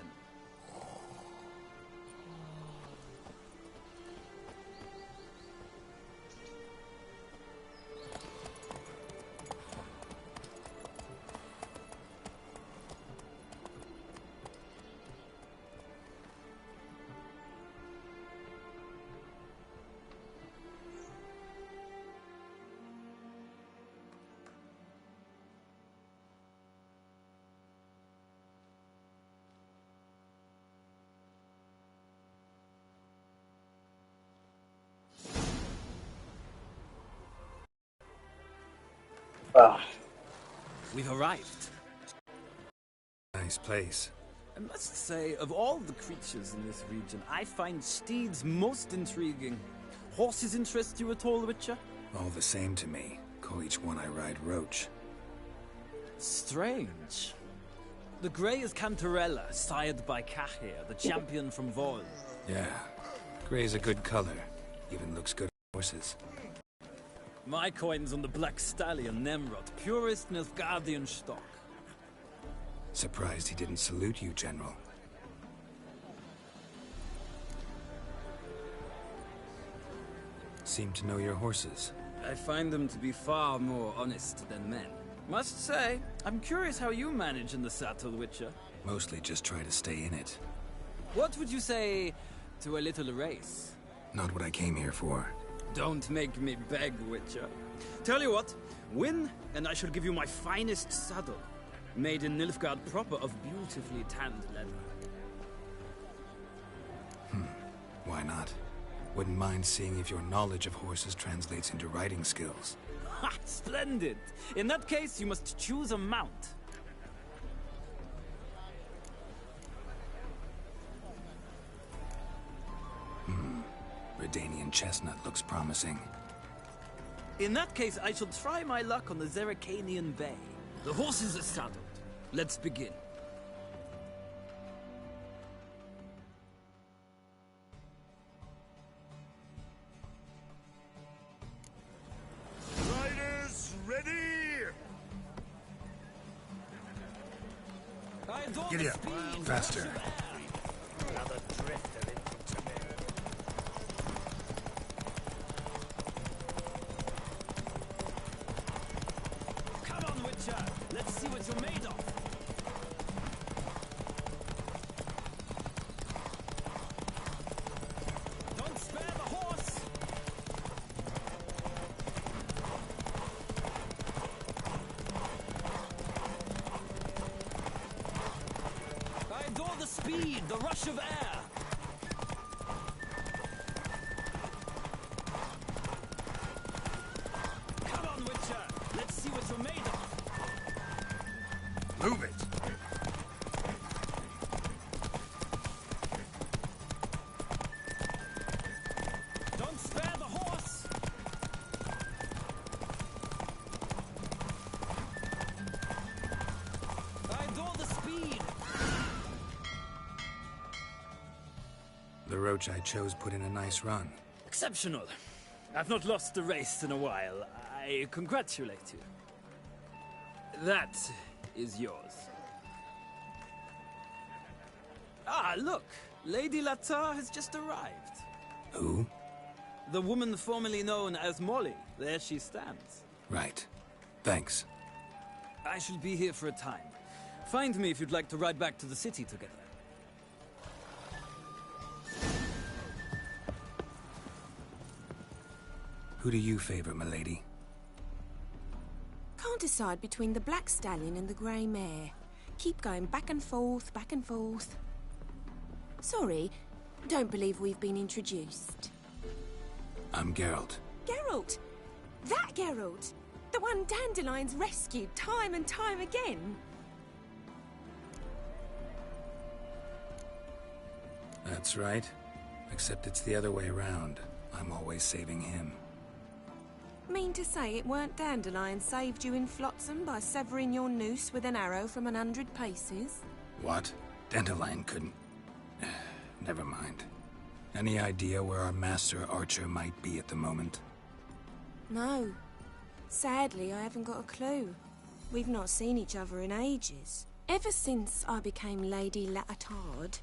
We've arrived. Nice place. I must say, of all the creatures in this region, I find steeds most intriguing. Horses interest you at all, Witcher? All the same to me. Call each one I ride Roach. Strange. The grey is Cantarella, sired by Cahir, the champion from Vol. Yeah. Gray's a good color. Even looks good on horses. My coin's on the Black Stallion, Nemrod, purest Nilfgaardian stock. Surprised he didn't salute you, General. Seem to know your horses. I find them to be far more honest than men. Must say, I'm curious how you manage in the saddle, Witcher. Mostly just try to stay in it. What would you say to a little race? Not what I came here for. Don't make me beg, Witcher. Tell you what, win, and I shall give you my finest saddle. Made in Nilfgaard proper of beautifully tanned leather. Why not? Wouldn't mind seeing if your knowledge of horses translates into riding skills. Ha! Splendid! In that case, you must choose a mount. Redanian chestnut looks promising. In that case, I shall try my luck on the Zerrikanian Bay. The horses are saddled. Let's begin. Riders, ready! Giddy up. Faster. Another drifter in from Tamir. Come on, Witcher. Let's see what you're made of. Don't spare the horse. I adore the speed, the rush of air. Come on, Witcher. Let's see what you're made of. Move it. Don't spare the horse. I adore the speed. The roach I chose put in a nice run. Exceptional. I've not lost a race in a while. I congratulate you. That is yours. Ah, look! Lady Latar has just arrived. Who? The woman formerly known as Molly. There she stands. Right. Thanks. I shall be here for a time. Find me if you'd like to ride back to the city together. Who do you favor, milady? Can't decide between the black stallion and the grey mare. Keep going back and forth, back and forth. Sorry, don't believe we've been introduced. I'm Geralt. Geralt! That Geralt! The one Dandelion's rescued time and time again. That's right. Except it's the other way around. I'm always saving him. Mean to say it weren't Dandelion saved you in Flotsam by severing your noose with an arrow from 100 paces? What? Dandelion couldn't... Never mind. Any idea where our master archer might be at the moment? No. Sadly, I haven't got a clue. We've not seen each other in ages. Ever since I became Lady Latard,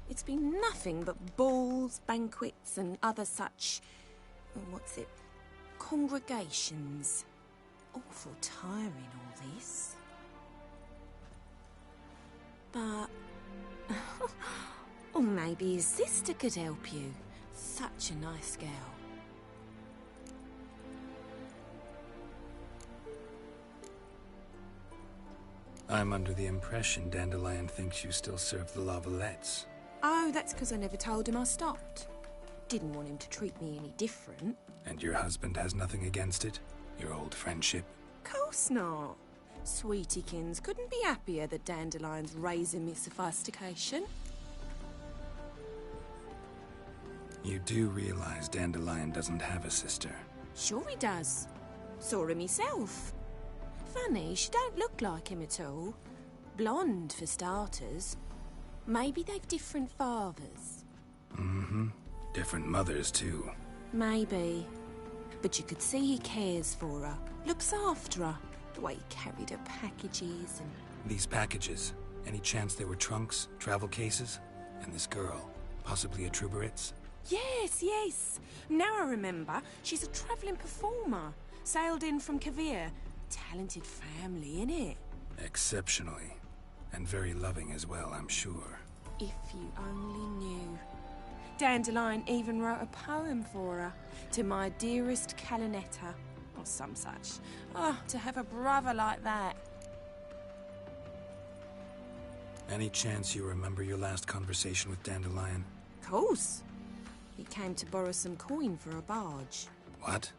it's been nothing but balls, banquets, and other such... what's it? Congregations. Awful tiring, all this. But... or maybe his sister could help you. Such a nice girl. I'm under the impression Dandelion thinks you still serve the Lavalettes. Oh, that's because I never told him I stopped. Didn't want him to treat me any different. And your husband has nothing against it? Your old friendship? Course not. Sweetiekins couldn't be happier that Dandelion's raising me sophistication. You do realize Dandelion doesn't have a sister? Sure he does. Saw him myself. Funny, she don't look like him at all. Blonde, for starters. Maybe they've different fathers. Mm-hmm. Different mothers, too. Maybe. But you could see he cares for her. Looks after her. The way he carried her packages and... These packages? Any chance they were trunks, travel cases? And this girl? Possibly a Truberitz? Yes, yes. Now I remember. She's a travelling performer. Sailed in from Kavir. Talented family, innit? Exceptionally. And very loving as well, I'm sure. If you only knew. Dandelion even wrote a poem for her. To my dearest Calinetta. Or some such. Oh, to have a brother like that. Any chance you remember your last conversation with Dandelion? Course. He came to borrow some coin for a barge. What?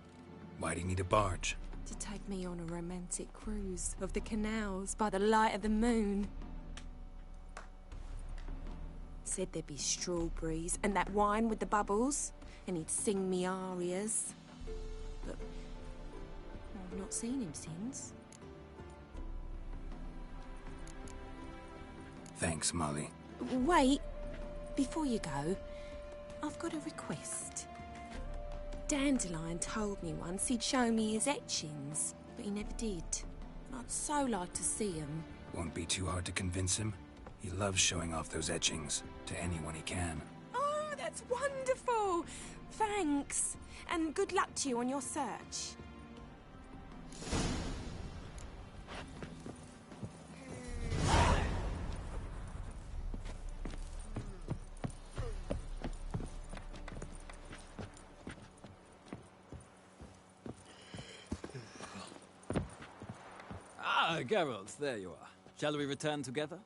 Why do you need a barge? To take me on a romantic cruise of the canals by the light of the moon. Said there'd be strawberries and that wine with the bubbles, and he'd sing me arias. But I've not seen him since. Thanks, Molly. Wait, before you go, I've got a request. Dandelion told me once he'd show me his etchings, but he never did. I'd so like to see them. Won't be too hard to convince him. He loves showing off those etchings to anyone he can. Oh, that's wonderful. Thanks. And good luck to you on your search. Ah, Geralt, there you are. Shall we return together?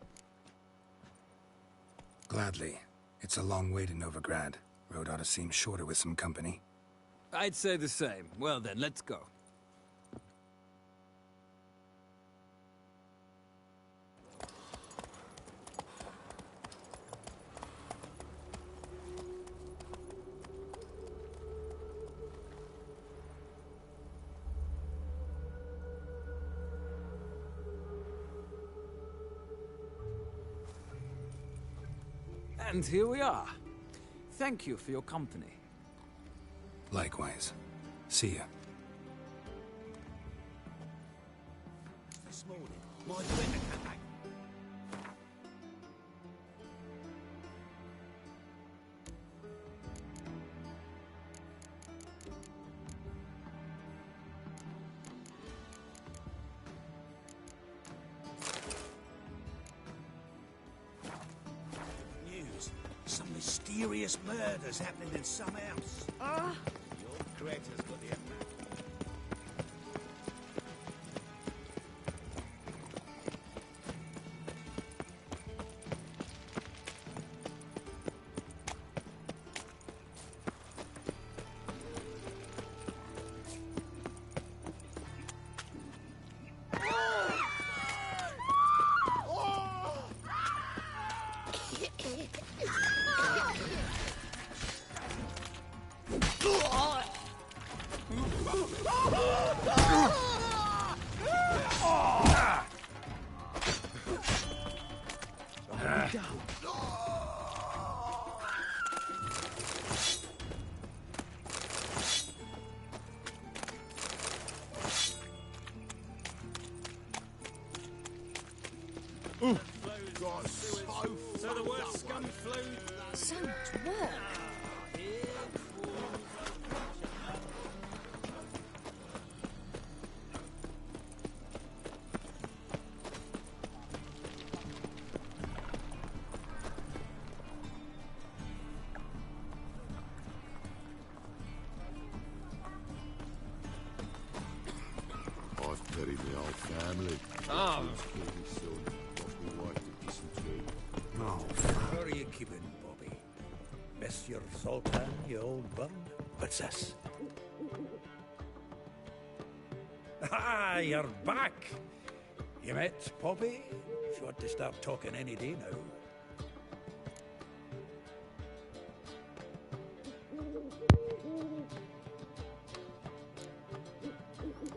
Gladly. It's a long way to Novigrad. Road ought to seem shorter with some company. I'd say the same. Well then, let's go. And here we are. Thank you for your company. Likewise. See ya. This morning, my winter came back. News. Some mysterious murders happening in some house. Ah! Your creator's got the upper. So the word scum flew. So much work. I've buried my old family. Oh. Killed my son, lost my wife to dysentery. Oh, how are you keeping, Bobby? Miss your Zoltan, you old bun? What's this? Ah, you're back! You met Poppy? She ought to start talking any day now.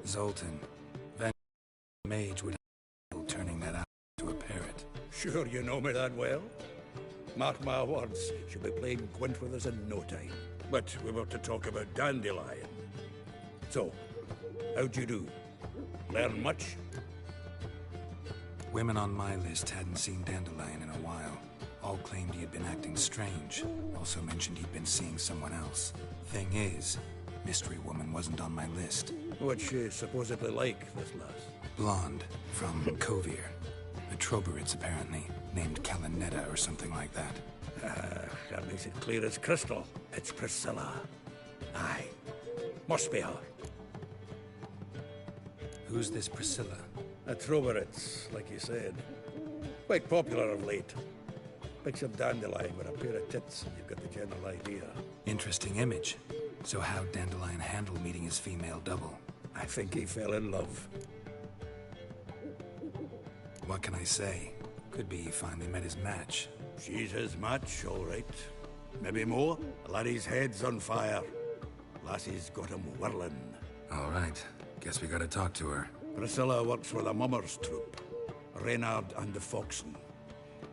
Zoltan. Van Mage would have turning that out to a parrot. Sure you know me that well? Mark my words, she'll be playing Gwent with us in no time. But we were to talk about Dandelion. So, how'd you do? Learn much? Women on my list hadn't seen Dandelion in a while. All claimed he had been acting strange. Also mentioned he'd been seeing someone else. Thing is, Mystery Woman wasn't on my list. What's she supposedly like, this lass? Blonde, from Kovir. A Troberits, apparently, named Kalinetta or something like that. That makes it clear as crystal. It's Priscilla. Aye. Must be her. Who's this Priscilla? A Troberits, like you said. Quite popular of late. Picture Dandelion with a pair of tits, and you've got the general idea. Interesting image. So how'd Dandelion handle meeting his female double? I think he fell in love. What can I say? Could be he finally met his match. She's his match, all right. Maybe more. The laddie's head's on fire. Lassie's got him whirling. All right. Guess we gotta talk to her. Priscilla works for the Mummers troupe. Reynard and the Foxen.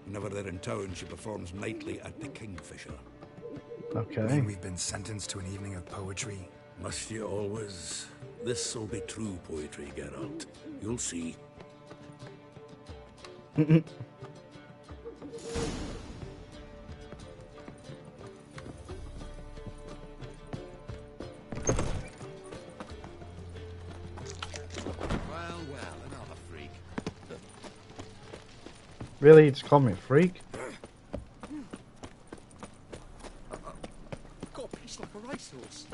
Whenever they're in town, she performs nightly at the Kingfisher. Okay. Mean we've been sentenced to an evening of poetry? Must you always? This'll be true poetry, Geralt. You'll see. Really? You just call me a freak? Got a piece like a racehorse.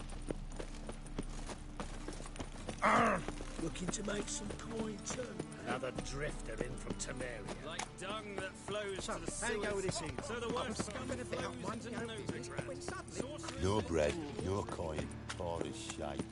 Looking to make some coin too. Another drifter in from Temeria. Like dung that flows So, to the how you go with this sewers. here? So the worst scum flows into Novigrad. No bread, no coin, all is shite.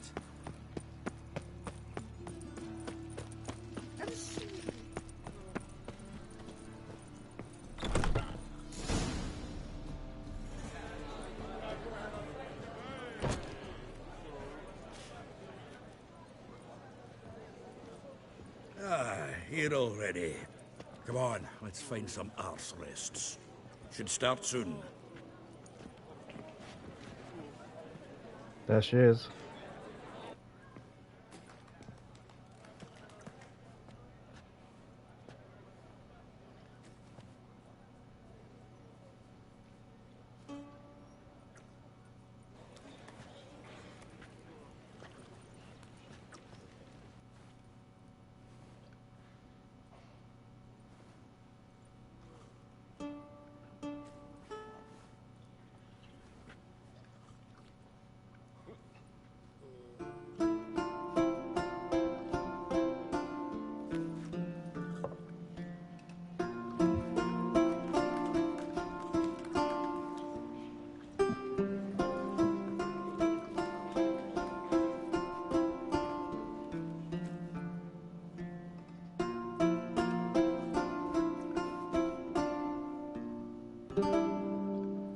Here already. Come on, let's find some arse rests. Should start soon. There she is.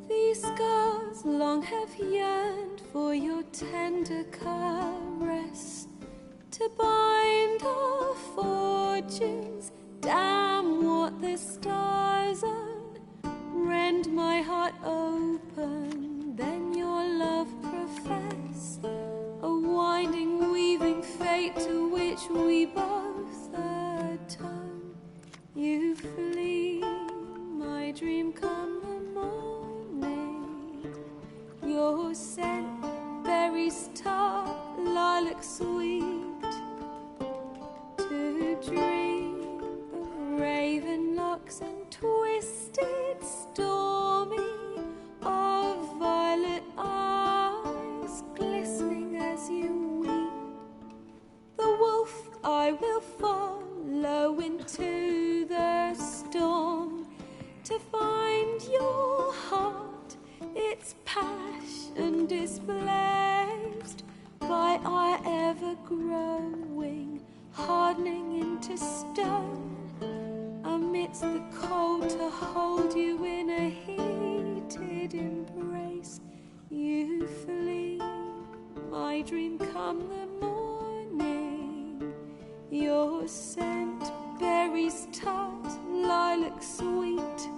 These scars long have yearned for your tender caress, to bind our fortunes. Damn what the stars own. Rend my heart open, then your love profess. A winding, weaving fate to which we both atone. You flee, my dream come the morning. Your scent, berries tart, lilac sweet. To dream of raven locks and twisted, stormy, of violet eyes glistening as you weep. The wolf I will follow into the storm, to find your heart, its passion displaced by our ever-growing, hardening into stone. Amidst the cold, to hold you in a heated embrace. You flee, my dream come the morning. Your scent, berries tart, lilac sweet.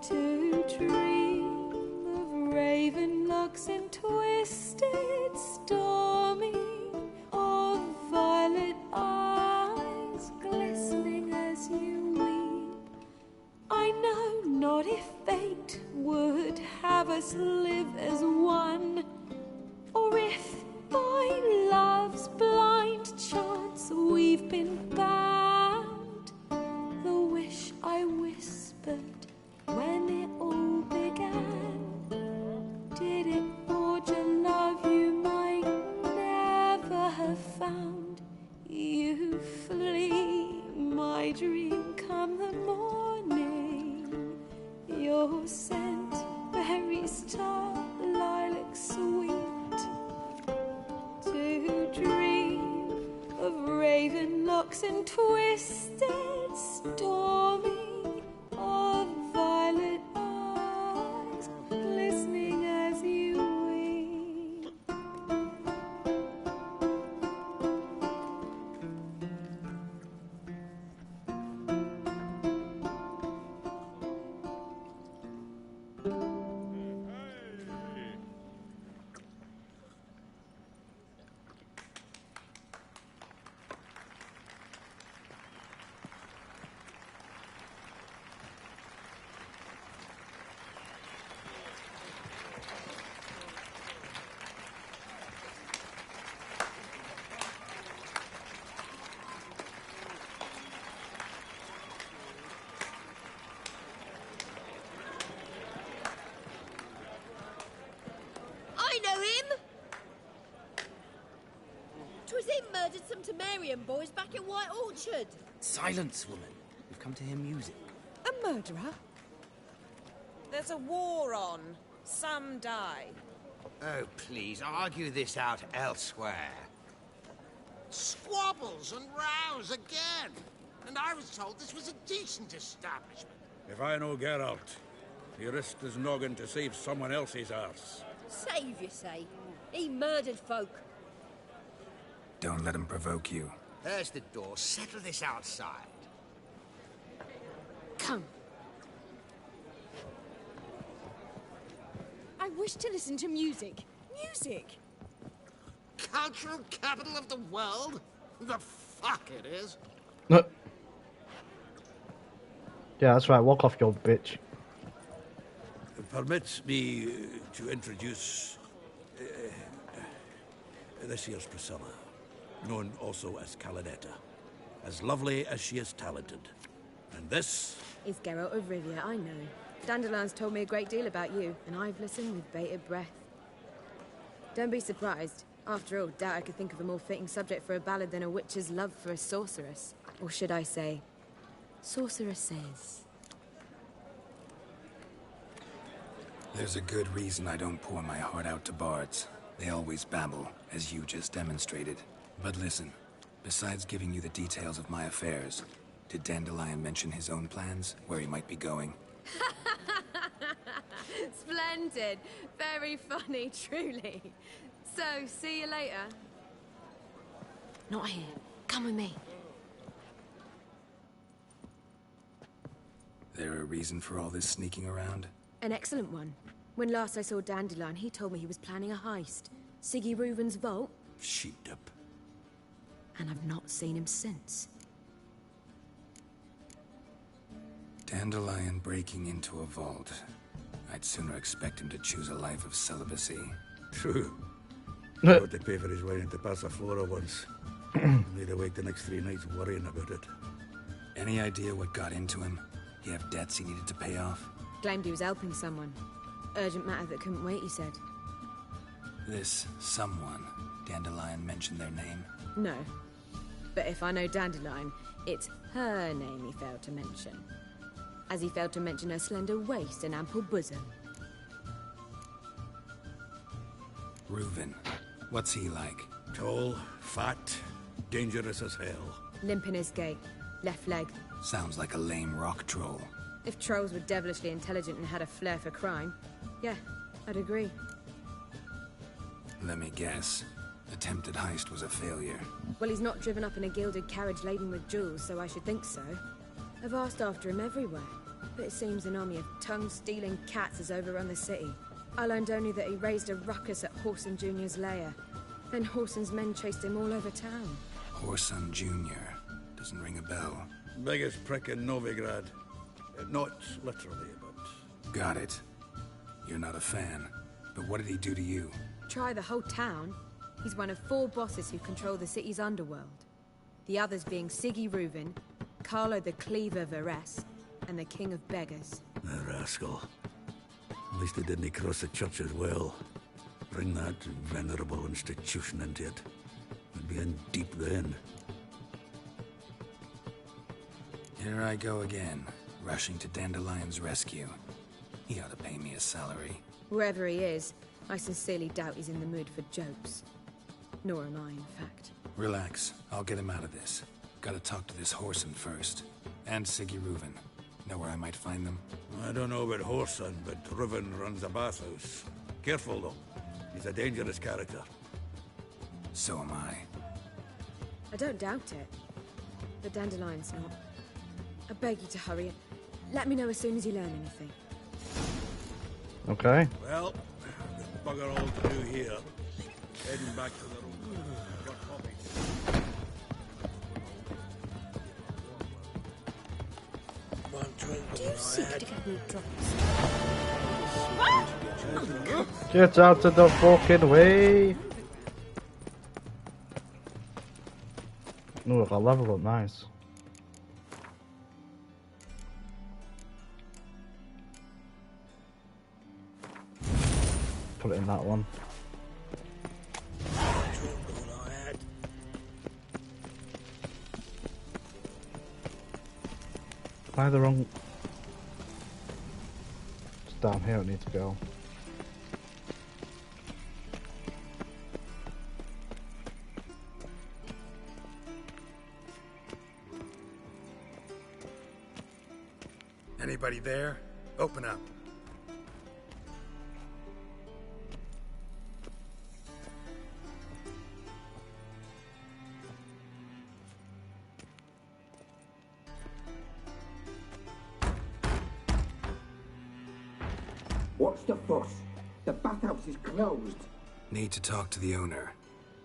To dream of raven locks and twisted, stormy, of violet eyes glistening as you weep. I know not if fate would have us live as one, or if by love's blind chance we've been bound. The wish I whispered when it all began, did it forge a love you might never have found? You flee, my dream come the morning. Your scent, berries tart, lilac sweet. To dream of raven locks and twisted, stormy, of violet eyes glistening as you weep. murdered some Temerian boys back in White Orchard. Silence, woman. We've come to hear music. A murderer? There's a war on. Some die. Oh, please, argue this out elsewhere. Squabbles and rows again. And I was told this was a decent establishment. If I know Geralt, he risked his noggin to save someone else's arse. Save, you say? He murdered folk. Don't let him provoke you. There's the door. Settle this outside. Come. I wish to listen to music. Music! Cultural capital of the world? The fuck it is. Yeah, that's right. Walk off, your bitch. Permit me to introduce this here's Priscilla, known also as Calinetta, as lovely as she is talented. And this is Geralt of Rivia, I know. Dandelion's told me a great deal about you, and I've listened with bated breath. Don't be surprised. After all, doubt I could think of a more fitting subject for a ballad than a witch's love for a sorceress. Or should I say, sorceresses. There's a good reason I don't pour my heart out to bards. They always babble, as you just demonstrated. But listen, besides giving you the details of my affairs, did Dandelion mention his own plans, where he might be going? Splendid. Very funny, truly. So, see you later. Not here. Come with me. There a reason for all this sneaking around? An excellent one. When last I saw Dandelion, he told me he was planning a heist. Siggy Reuven's vault. sheeped up. And I've not seen him since. Dandelion breaking into a vault. I'd sooner expect him to choose a life of celibacy. True. Thought they'd pay for his wine to pass a flora once. Made awake the next 3 nights worrying about it. Any idea what got into him? He have debts he needed to pay off? Claimed he was helping someone. Urgent matter that couldn't wait, he said. This someone, Dandelion mentioned their name? No. But if I know Dandelion, it's her name he failed to mention. As he failed to mention her slender waist and ample bosom. Reuven. What's he like? Tall, fat, dangerous as hell. Limp in his gait. Left leg. Sounds like a lame rock troll. If trolls were devilishly intelligent and had a flair for crime, yeah, I'd agree. Let me guess. Attempted heist was a failure. Well, he's not driven up in a gilded carriage laden with jewels, so I should think so. I've asked after him everywhere, but it seems an army of tongue-stealing cats has overrun the city. I learned only that he raised a ruckus at Whoreson Jr.'s lair. Then Whoreson's men chased him all over town. Whoreson Jr. Doesn't ring a bell. Biggest prick in Novigrad. Not literally, but... Got it. You're not a fan. But what did he do to you? Try the whole town. He's one of 4 bosses who control the city's underworld. The others being Siggy Reuven, Carlo the Cleaver Varese, and the King of Beggars. A rascal. At least they didn't cross the church as well. Bring that venerable institution into it. We'd be in deep then. Here I go again, rushing to Dandelion's rescue. He ought to pay me a salary. Wherever he is, I sincerely doubt he's in the mood for jokes. Nor am I, in fact. Relax. I'll get him out of this. Gotta talk to this Whoreson first. And Siggy Reuven. Know where I might find them? I don't know about Whoreson, but Reuven runs a bathhouse. Careful, though. He's a dangerous character. So am I. I don't doubt it. But Dandelion's not. I beg you to hurry. Let me know as soon as you learn anything. Okay. Well, there's bugger all to do here. Heading back to the room. Got coffee. Do you seek to get me drops? Get out of the fucking way! Ooh, I level up nice. Put it in that one. Am I the wrong? It's down here I need to go. Anybody there? Open up. What's the fuss? The bathhouse is closed. Need to talk to the owner.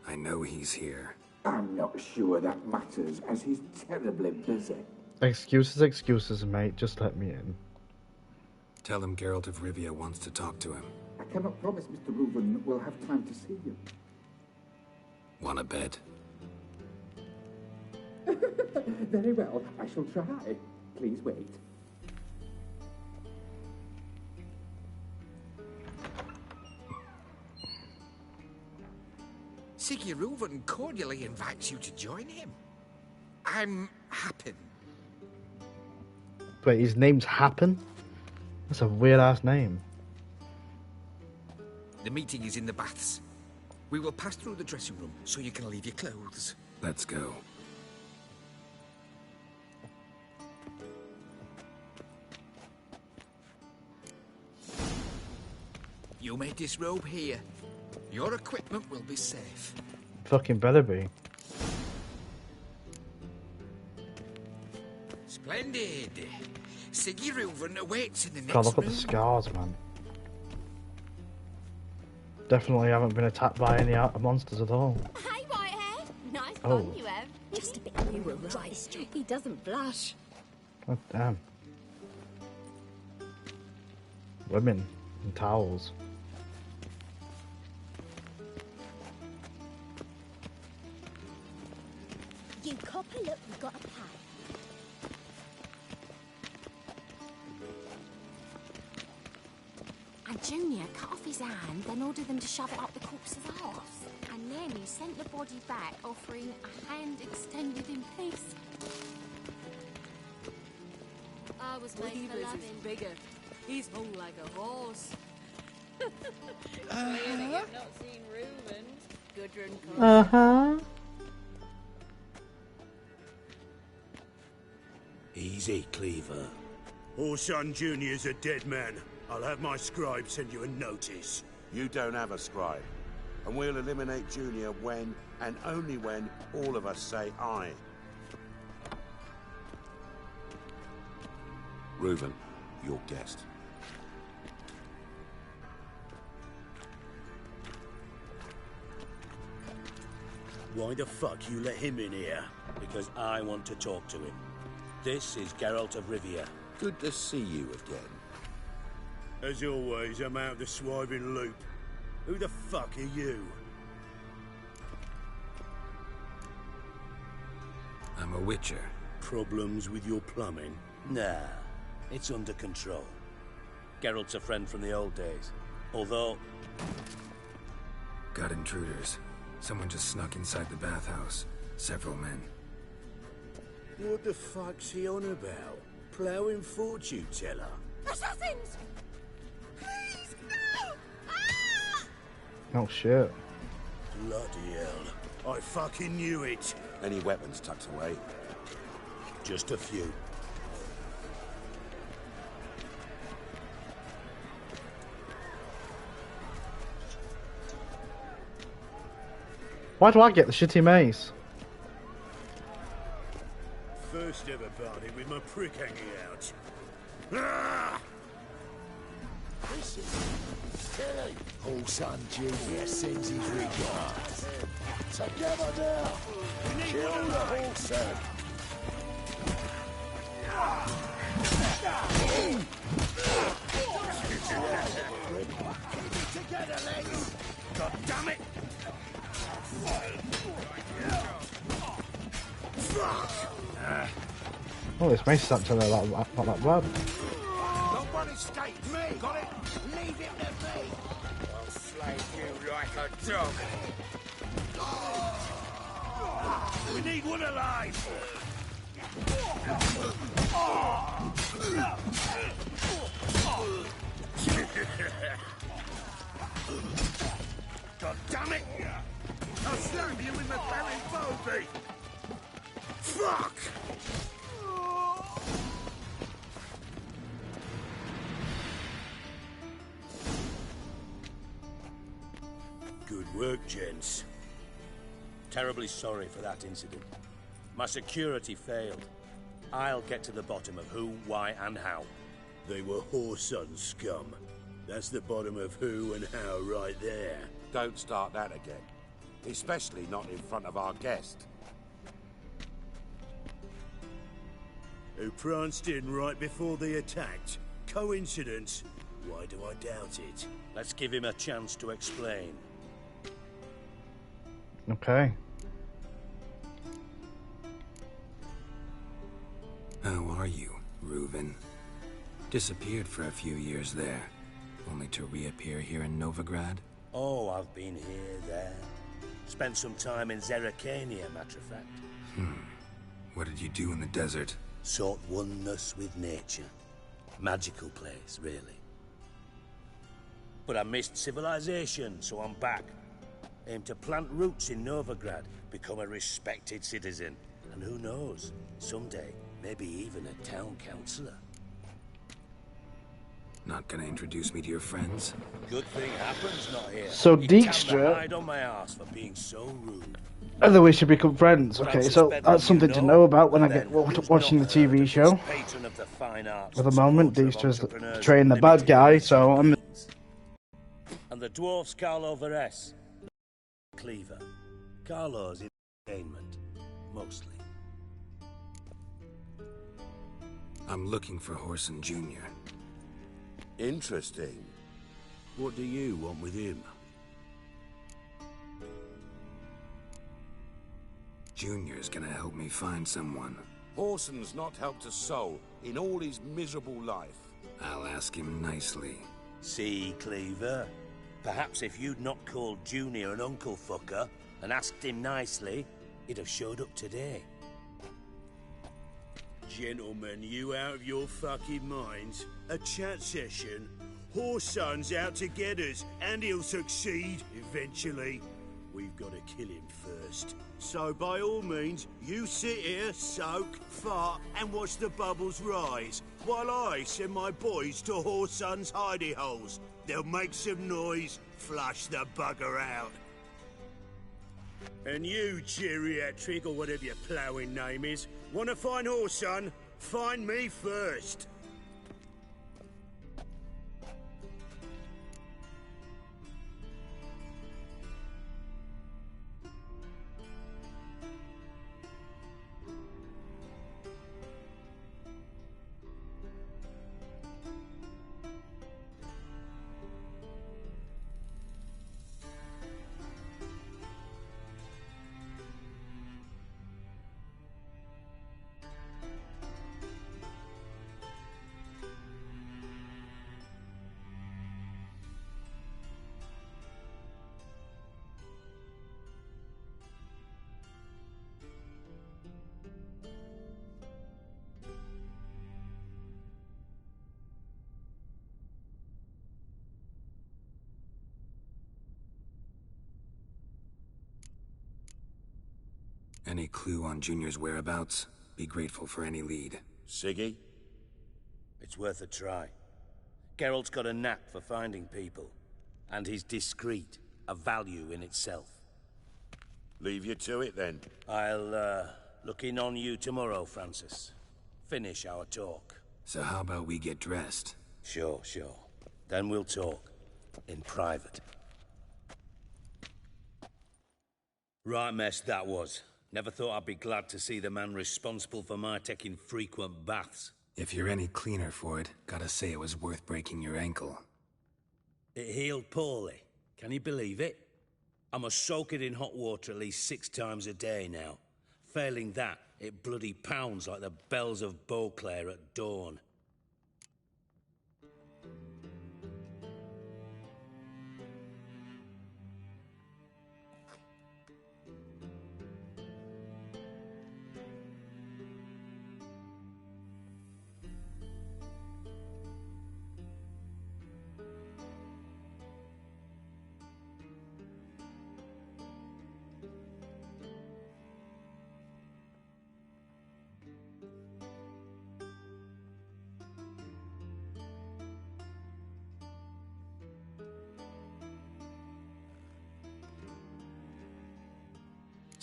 I know he's here. I'm not sure that matters, as he's terribly busy. Excuses, excuses, mate. Just let me in. Tell him Geralt of Rivia wants to talk to him. I cannot promise Mr. Reuven will have time to see you. Want a bed? Very well, I shall try. Please wait. Siggy Reuven cordially invites you to join him. I'm Happen. Wait, his name's Happen? That's a weird ass name. The meeting is in the baths. We will pass through the dressing room so you can leave your clothes. Let's go. You may disrobe here. Your equipment will be safe. Fucking better be. Splendid. Siggy Reuven awaits in the next God, look at the room. scars, man. Definitely haven't been attacked by any monsters at all. Hey, Whitehair. Nice Oh. fun you have. Just a bit. You were right. He doesn't blush. God damn. Women in towels. You copper, look, we've got a pie. And Junior cut off his hand, then ordered them to shove it up the corpse's arse. And then he sent the body back, offering a hand extended in peace. I was made for Cleaver's loving. is bigger. He's hung like a horse. Clearly you've not seen Reuven. Gudrun comes. Uh-huh. Easy, Cleaver. Orson Jr.'s a dead man. I'll have my scribe send you a notice. You don't have a scribe. And we'll eliminate Junior when, and only when, all of us say aye. Reuven, your guest. Why the fuck you let him in here? Because I want to talk to him. This is Geralt of Rivia. Good to see you again. As always, I'm out the swiving loop. Who the fuck are you? I'm a witcher. Problems with your plumbing? Nah, it's under control. Geralt's a friend from the old days. Although... Got intruders. Someone just snuck inside the bathhouse. Several men. What the fuck's he on about? Ploughing fortune teller? Assassins! Please, no! Oh shit. Bloody hell. I fucking knew it. Any weapons tucked away? Just a few. Why do I get the shitty mace? First ever party with my prick hanging out. Ah! Listen, Billy. Orson Jr. sends his regards. Together now. Kill the horseman. Together, lads. God damn it! Oh, this mace is actually not that bad. No one escapes me. Got it? Leave him to me. I'll slay you like a dog. We need one alive. God damn it! I'll stab you in the belly, Bobby! Fuck! Good work, gents. Terribly sorry for that incident. My security failed. I'll get to the bottom of who, why, and how. They were Whoreson scum. That's the bottom of who and how right there. Don't start that again. Especially not in front of our guest. Who pranced in right before they attacked. Coincidence? Why do I doubt it? Let's give him a chance to explain. Okay. How are you, Reuven? Disappeared for a few years there, only to reappear here in Novigrad? Oh, I've been here, there. Spent some time in Zerrikania, matter of fact. What did you do in the desert? Sought oneness with nature. Magical place, really. But I missed civilization, so I'm back. Aim to plant roots in Novigrad, become a respected citizen. And who knows, someday, maybe even a town councillor. Not gonna introduce me to your friends? Good thing happens not here. So You Dijkstra- hide on my ass for being so rude. And then we should become friends. Okay, so that's something to know about when I get watching the TV show. Patron of the fine arts. At the moment, Dijkstra's portraying the bad guy, so I'm... And the dwarf's Carlo Veres. Cleaver. Carlo's entertainment, mostly. I'm looking for Whoreson Jr. Interesting. What do you want with him? Junior's gonna help me find someone. Whoreson's not helped a soul in all his miserable life. I'll ask him nicely. See, Cleaver? Perhaps if you'd not called Junior an uncle fucker and asked him nicely, he'd have showed up today. Gentlemen, you out of your fucking minds? A chat session? Whoreson's out to get us, and he'll succeed, eventually. We've got to kill him first. So by all means, you sit here, soak, fart, and watch the bubbles rise, while I send my boys to Whoreson's hidey holes. They'll make some noise, flush the bugger out. And you, geriatric, or whatever your ploughing name is, want to find Whoreson? Find me first. Any clue on Junior's whereabouts? Be grateful for any lead. Siggy? It's worth a try. Geralt's got a knack for finding people. And he's discreet, a value in itself. Leave you to it, then. I'll, look in on you tomorrow, Francis. Finish our talk. So how about we get dressed? Sure. Then we'll talk. In private. Right mess that was. Never thought I'd be glad to see the man responsible for my taking frequent baths. If you're any cleaner for it, gotta say it was worth breaking your ankle. It healed poorly. Can you believe it? I must soak it in hot water at least 6 times a day now. Failing that, it bloody pounds like the bells of Beauclair at dawn.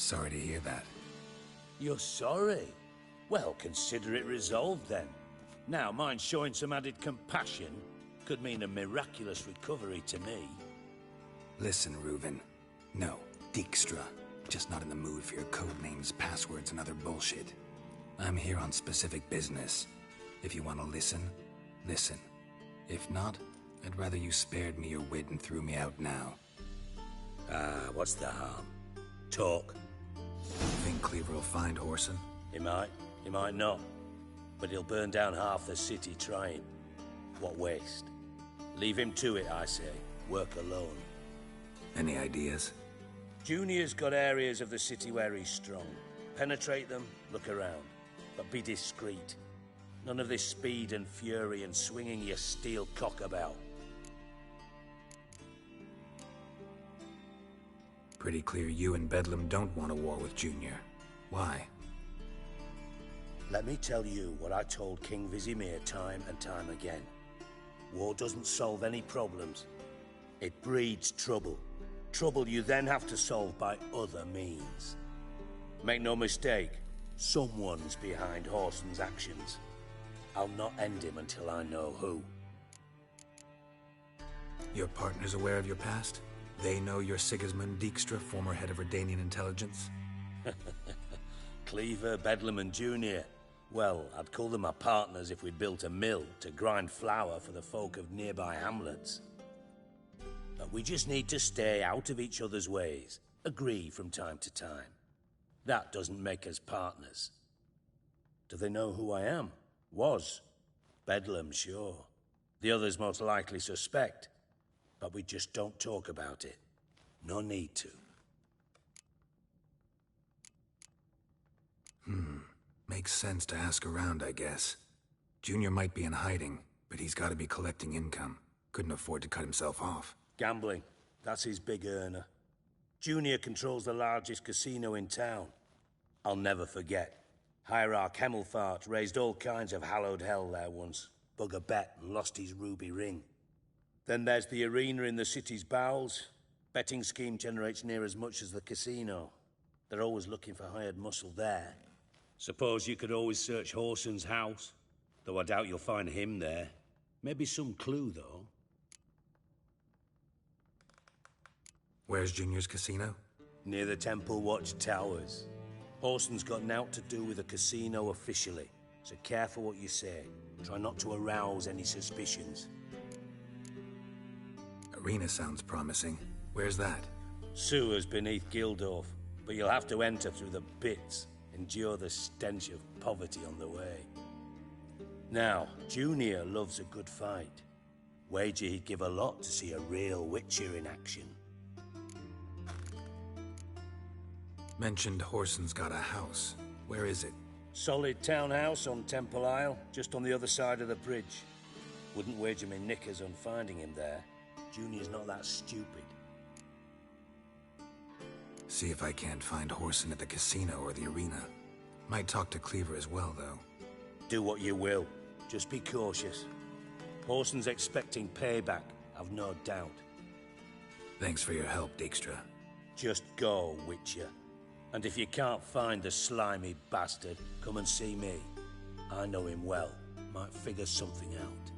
Sorry to hear that. You're sorry? Well, consider it resolved then. Now, mind showing some added compassion could mean a miraculous recovery to me. Listen, Reuven. No, Dijkstra. Just not in the mood for your code names, passwords, and other bullshit. I'm here on specific business. If you want to listen, listen. If not, I'd rather you spared me your wit and threw me out now. What's the harm? Talk. Think Cleaver will find Whoreson? He might not. But he'll burn down half the city trying. What waste? Leave him to it, I say. Work alone. Any ideas? Junior's got areas of the city where he's strong. Penetrate them, look around. But be discreet. None of this speed and fury and swinging your steel cock about. Pretty clear you and Bedlam don't want a war with Junior. Why? Let me tell you what I told King Vizimir time and time again. War doesn't solve any problems. It breeds trouble. Trouble you then have to solve by other means. Make no mistake, someone's behind Whoreson's actions. I'll not end him until I know who. Your partner's aware of your past? They know you're Sigismund Dijkstra, former head of Redanian intelligence? Cleaver, Bedlam and Junior. Well, I'd call them my partners if we'd built a mill to grind flour for the folk of nearby hamlets. But we just need to stay out of each other's ways. Agree from time to time. That doesn't make us partners. Do they know who I am? Was. Bedlam, sure. The others most likely suspect. But we just don't talk about it. No need to. Makes sense to ask around, I guess. Junior might be in hiding, but he's got to be collecting income. Couldn't afford to cut himself off. Gambling. That's his big earner. Junior controls the largest casino in town. I'll never forget. Hierarch Hemmelfart raised all kinds of hallowed hell there once. Bug a bet and lost his ruby ring. Then there's the arena in the city's bowels. Betting scheme generates near as much as the casino. They're always looking for hired muscle there. Suppose you could always search Whoreson's house. Though I doubt you'll find him there. Maybe some clue, though. Where's Junior's casino? Near the Temple Watch Towers. Whoreson's got naught to do with the casino officially. So careful what you say. Try not to arouse any suspicions. Arena sounds promising. Where's that? Sewers beneath Gildorf. But you'll have to enter through the pits. Endure the stench of poverty on the way. Now, Junior loves a good fight. Wager he'd give a lot to see a real Witcher in action. Mentioned Whoreson's got a house. Where is it? Solid townhouse on Temple Isle, just on the other side of the bridge. Wouldn't wager me knickers on finding him there. Junior's not that stupid. See if I can't find Whoreson at the casino or the arena. Might talk to Cleaver as well, though. Do what you will. Just be cautious. Whoreson's expecting payback, I've no doubt. Thanks for your help, Dijkstra. Just go, Witcher. And if you can't find the slimy bastard, come and see me. I know him well. Might figure something out.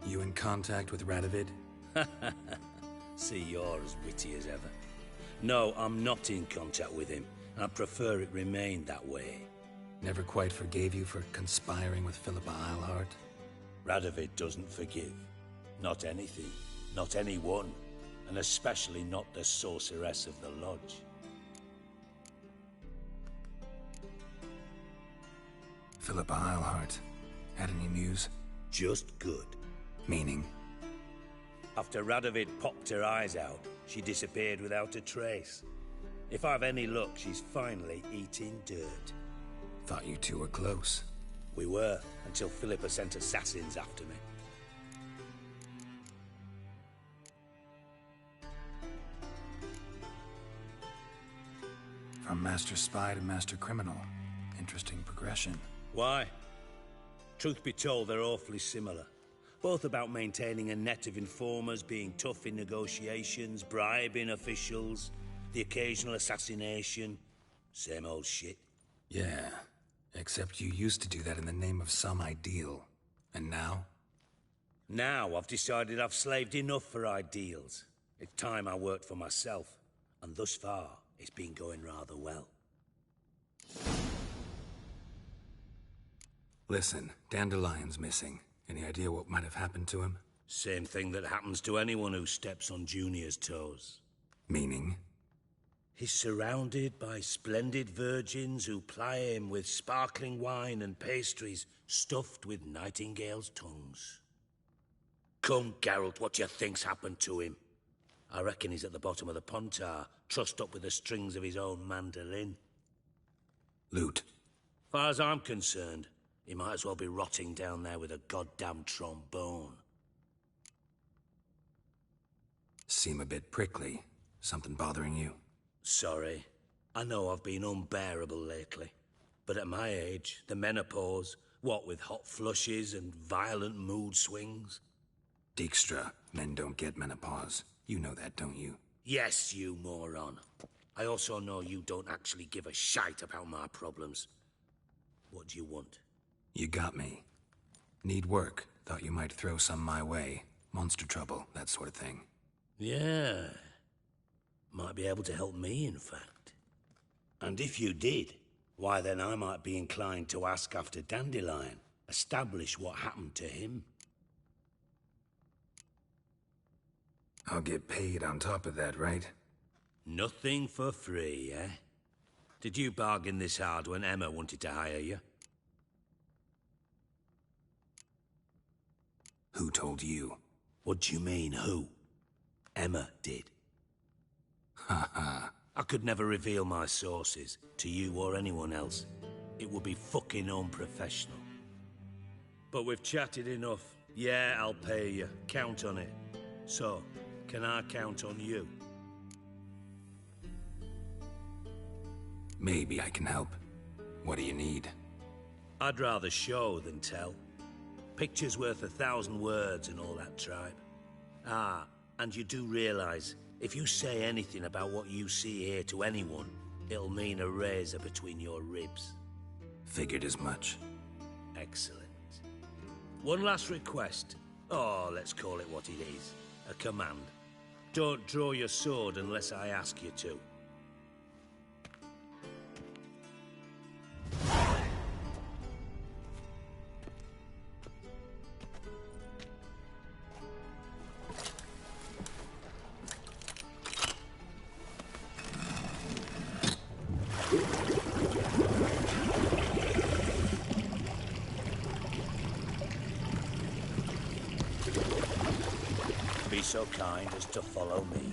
You in contact with Radovid? See, you're as witty as ever. No, I'm not in contact with him. I prefer it remain that way. Never quite forgave you for conspiring with Philippa Eilhart? Radovid doesn't forgive. Not anything. Not anyone. And especially not the sorceress of the Lodge. Philippa Eilhart. Had any news? Just good. Meaning? After Radovid popped her eyes out, she disappeared without a trace. If I've any luck, she's finally eating dirt. Thought you two were close. We were, until Philippa sent assassins after me. From Master Spy to Master Criminal. Interesting progression. Why? Truth be told, they're awfully similar. Both about maintaining a net of informers, being tough in negotiations, bribing officials, the occasional assassination. Same old shit. Yeah, except you used to do that in the name of some ideal. And now? Now I've decided I've slaved enough for ideals. It's time I worked for myself. And thus far, it's been going rather well. Listen, Dandelion's missing. Any idea what might have happened to him? Same thing that happens to anyone who steps on Junior's toes. Meaning? He's surrounded by splendid virgins who ply him with sparkling wine and pastries stuffed with nightingales' tongues. Come, Geralt, what do you think's happened to him? I reckon he's at the bottom of the Pontar, trussed up with the strings of his own mandolin. Loot. Far as I'm concerned, he might as well be rotting down there with a goddamn trombone. Seem a bit prickly. Something bothering you? Sorry. I know I've been unbearable lately. But at my age, the menopause, what with hot flushes and violent mood swings. Dijkstra, men don't get menopause. You know that, don't you? Yes, you moron. I also know you don't actually give a shite about my problems. What do you want? You got me. Need work. Thought you might throw some my way. Monster trouble, that sort of thing. Yeah. Might be able to help me, in fact. And if you did, why then I might be inclined to ask after Dandelion. Establish what happened to him. I'll get paid on top of that, right? Nothing for free, eh? Did you bargain this hard when Emma wanted to hire you? Who told you? What do you mean, who? Emma did. Ha ha. I could never reveal my sources, to you or anyone else. It would be fucking unprofessional. But we've chatted enough. Yeah, I'll pay you. Count on it. So, can I count on you? Maybe I can help. What do you need? I'd rather show than tell. Picture's worth 1,000 words and all that tribe. Ah, and you do realize, if you say anything about what you see here to anyone, it'll mean a razor between your ribs. Figured as much. Excellent. One last request. Oh, let's call it what it is. A command. Don't draw your sword unless I ask you to. Be so kind as to follow me.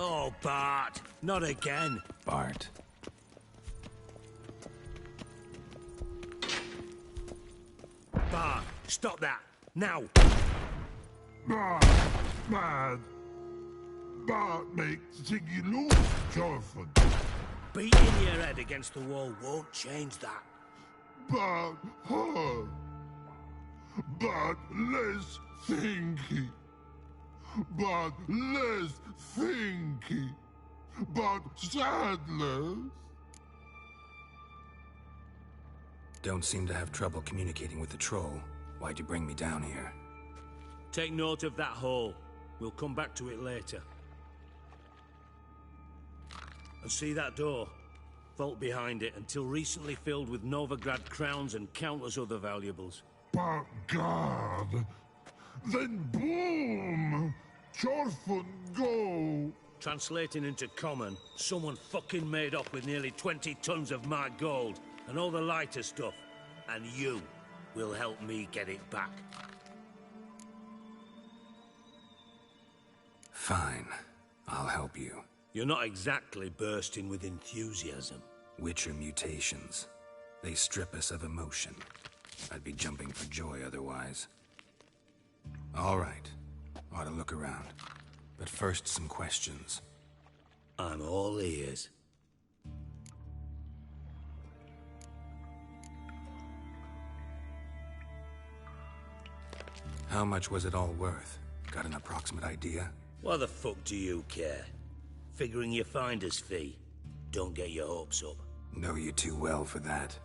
Oh, Bart! Not again! Bart. Bart, stop that! Now! Bart, bad. Bart makes Ziggy lose, Jonathan. Beating your head against the wall won't change that. Bart hard. Bart less thinky. But less thinky. But sadless. Don't seem to have trouble communicating with the troll. Why'd you bring me down here? Take note of that hole. We'll come back to it later. And see that door? Vault behind it, until recently filled with Novigrad crowns and countless other valuables. But God, then boom! Chorfun go! Translating into common, someone fucking made off with nearly 20 tons of my gold, and all the lighter stuff. And you will help me get it back. Fine. I'll help you. You're not exactly bursting with enthusiasm. Witcher mutations. They strip us of emotion. I'd be jumping for joy otherwise. All right. Ought to look around. But first, some questions. I'm all ears. How much was it all worth? Got an approximate idea? Why the fuck do you care? Figuring your finder's fee. Don't get your hopes up. Know you too well for that.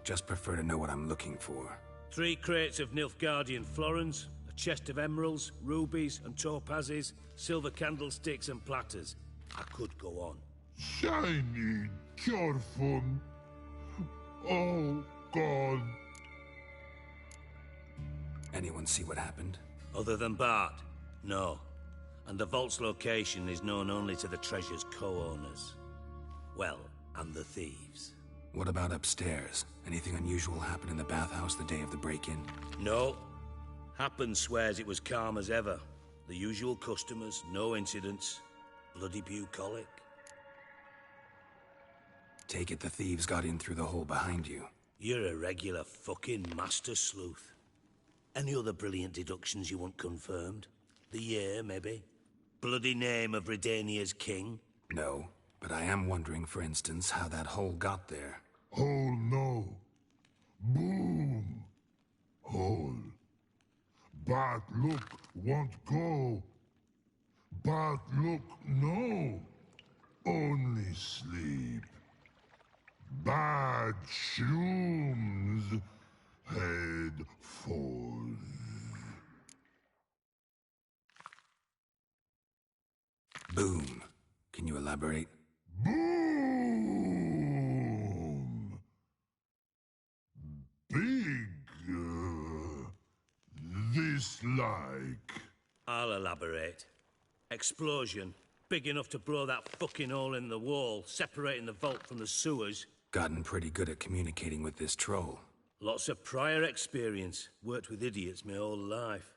Just prefer to know what I'm looking for. 3 crates of Nilfgaardian florins, a chest of emeralds, rubies and topazes, silver candlesticks and platters. I could go on. Shiny Chorfun. Oh, God. Anyone see what happened? Other than Bart? No. And the vault's location is known only to the treasure's co-owners. Well, and the thieves. What about upstairs? Anything unusual happen in the bathhouse the day of the break-in? No. Happen swears it was calm as ever. The usual customers, no incidents. Bloody bucolic. Take it the thieves got in through the hole behind you. You're a regular fucking master sleuth. Any other brilliant deductions you want confirmed? The year, maybe? Bloody name of Redania's king? No, but I am wondering, for instance, how that hole got there. Hole no. Boom. Hole. But look won't go. But look no. Only sleep. Bad shrooms. Head falls. Boom. Can you elaborate? Boom! Big. This like. I'll elaborate. Explosion. Big enough to blow that fucking hole in the wall, separating the vault from the sewers. Gotten pretty good at communicating with this troll. Lots of prior experience. Worked with idiots my whole life.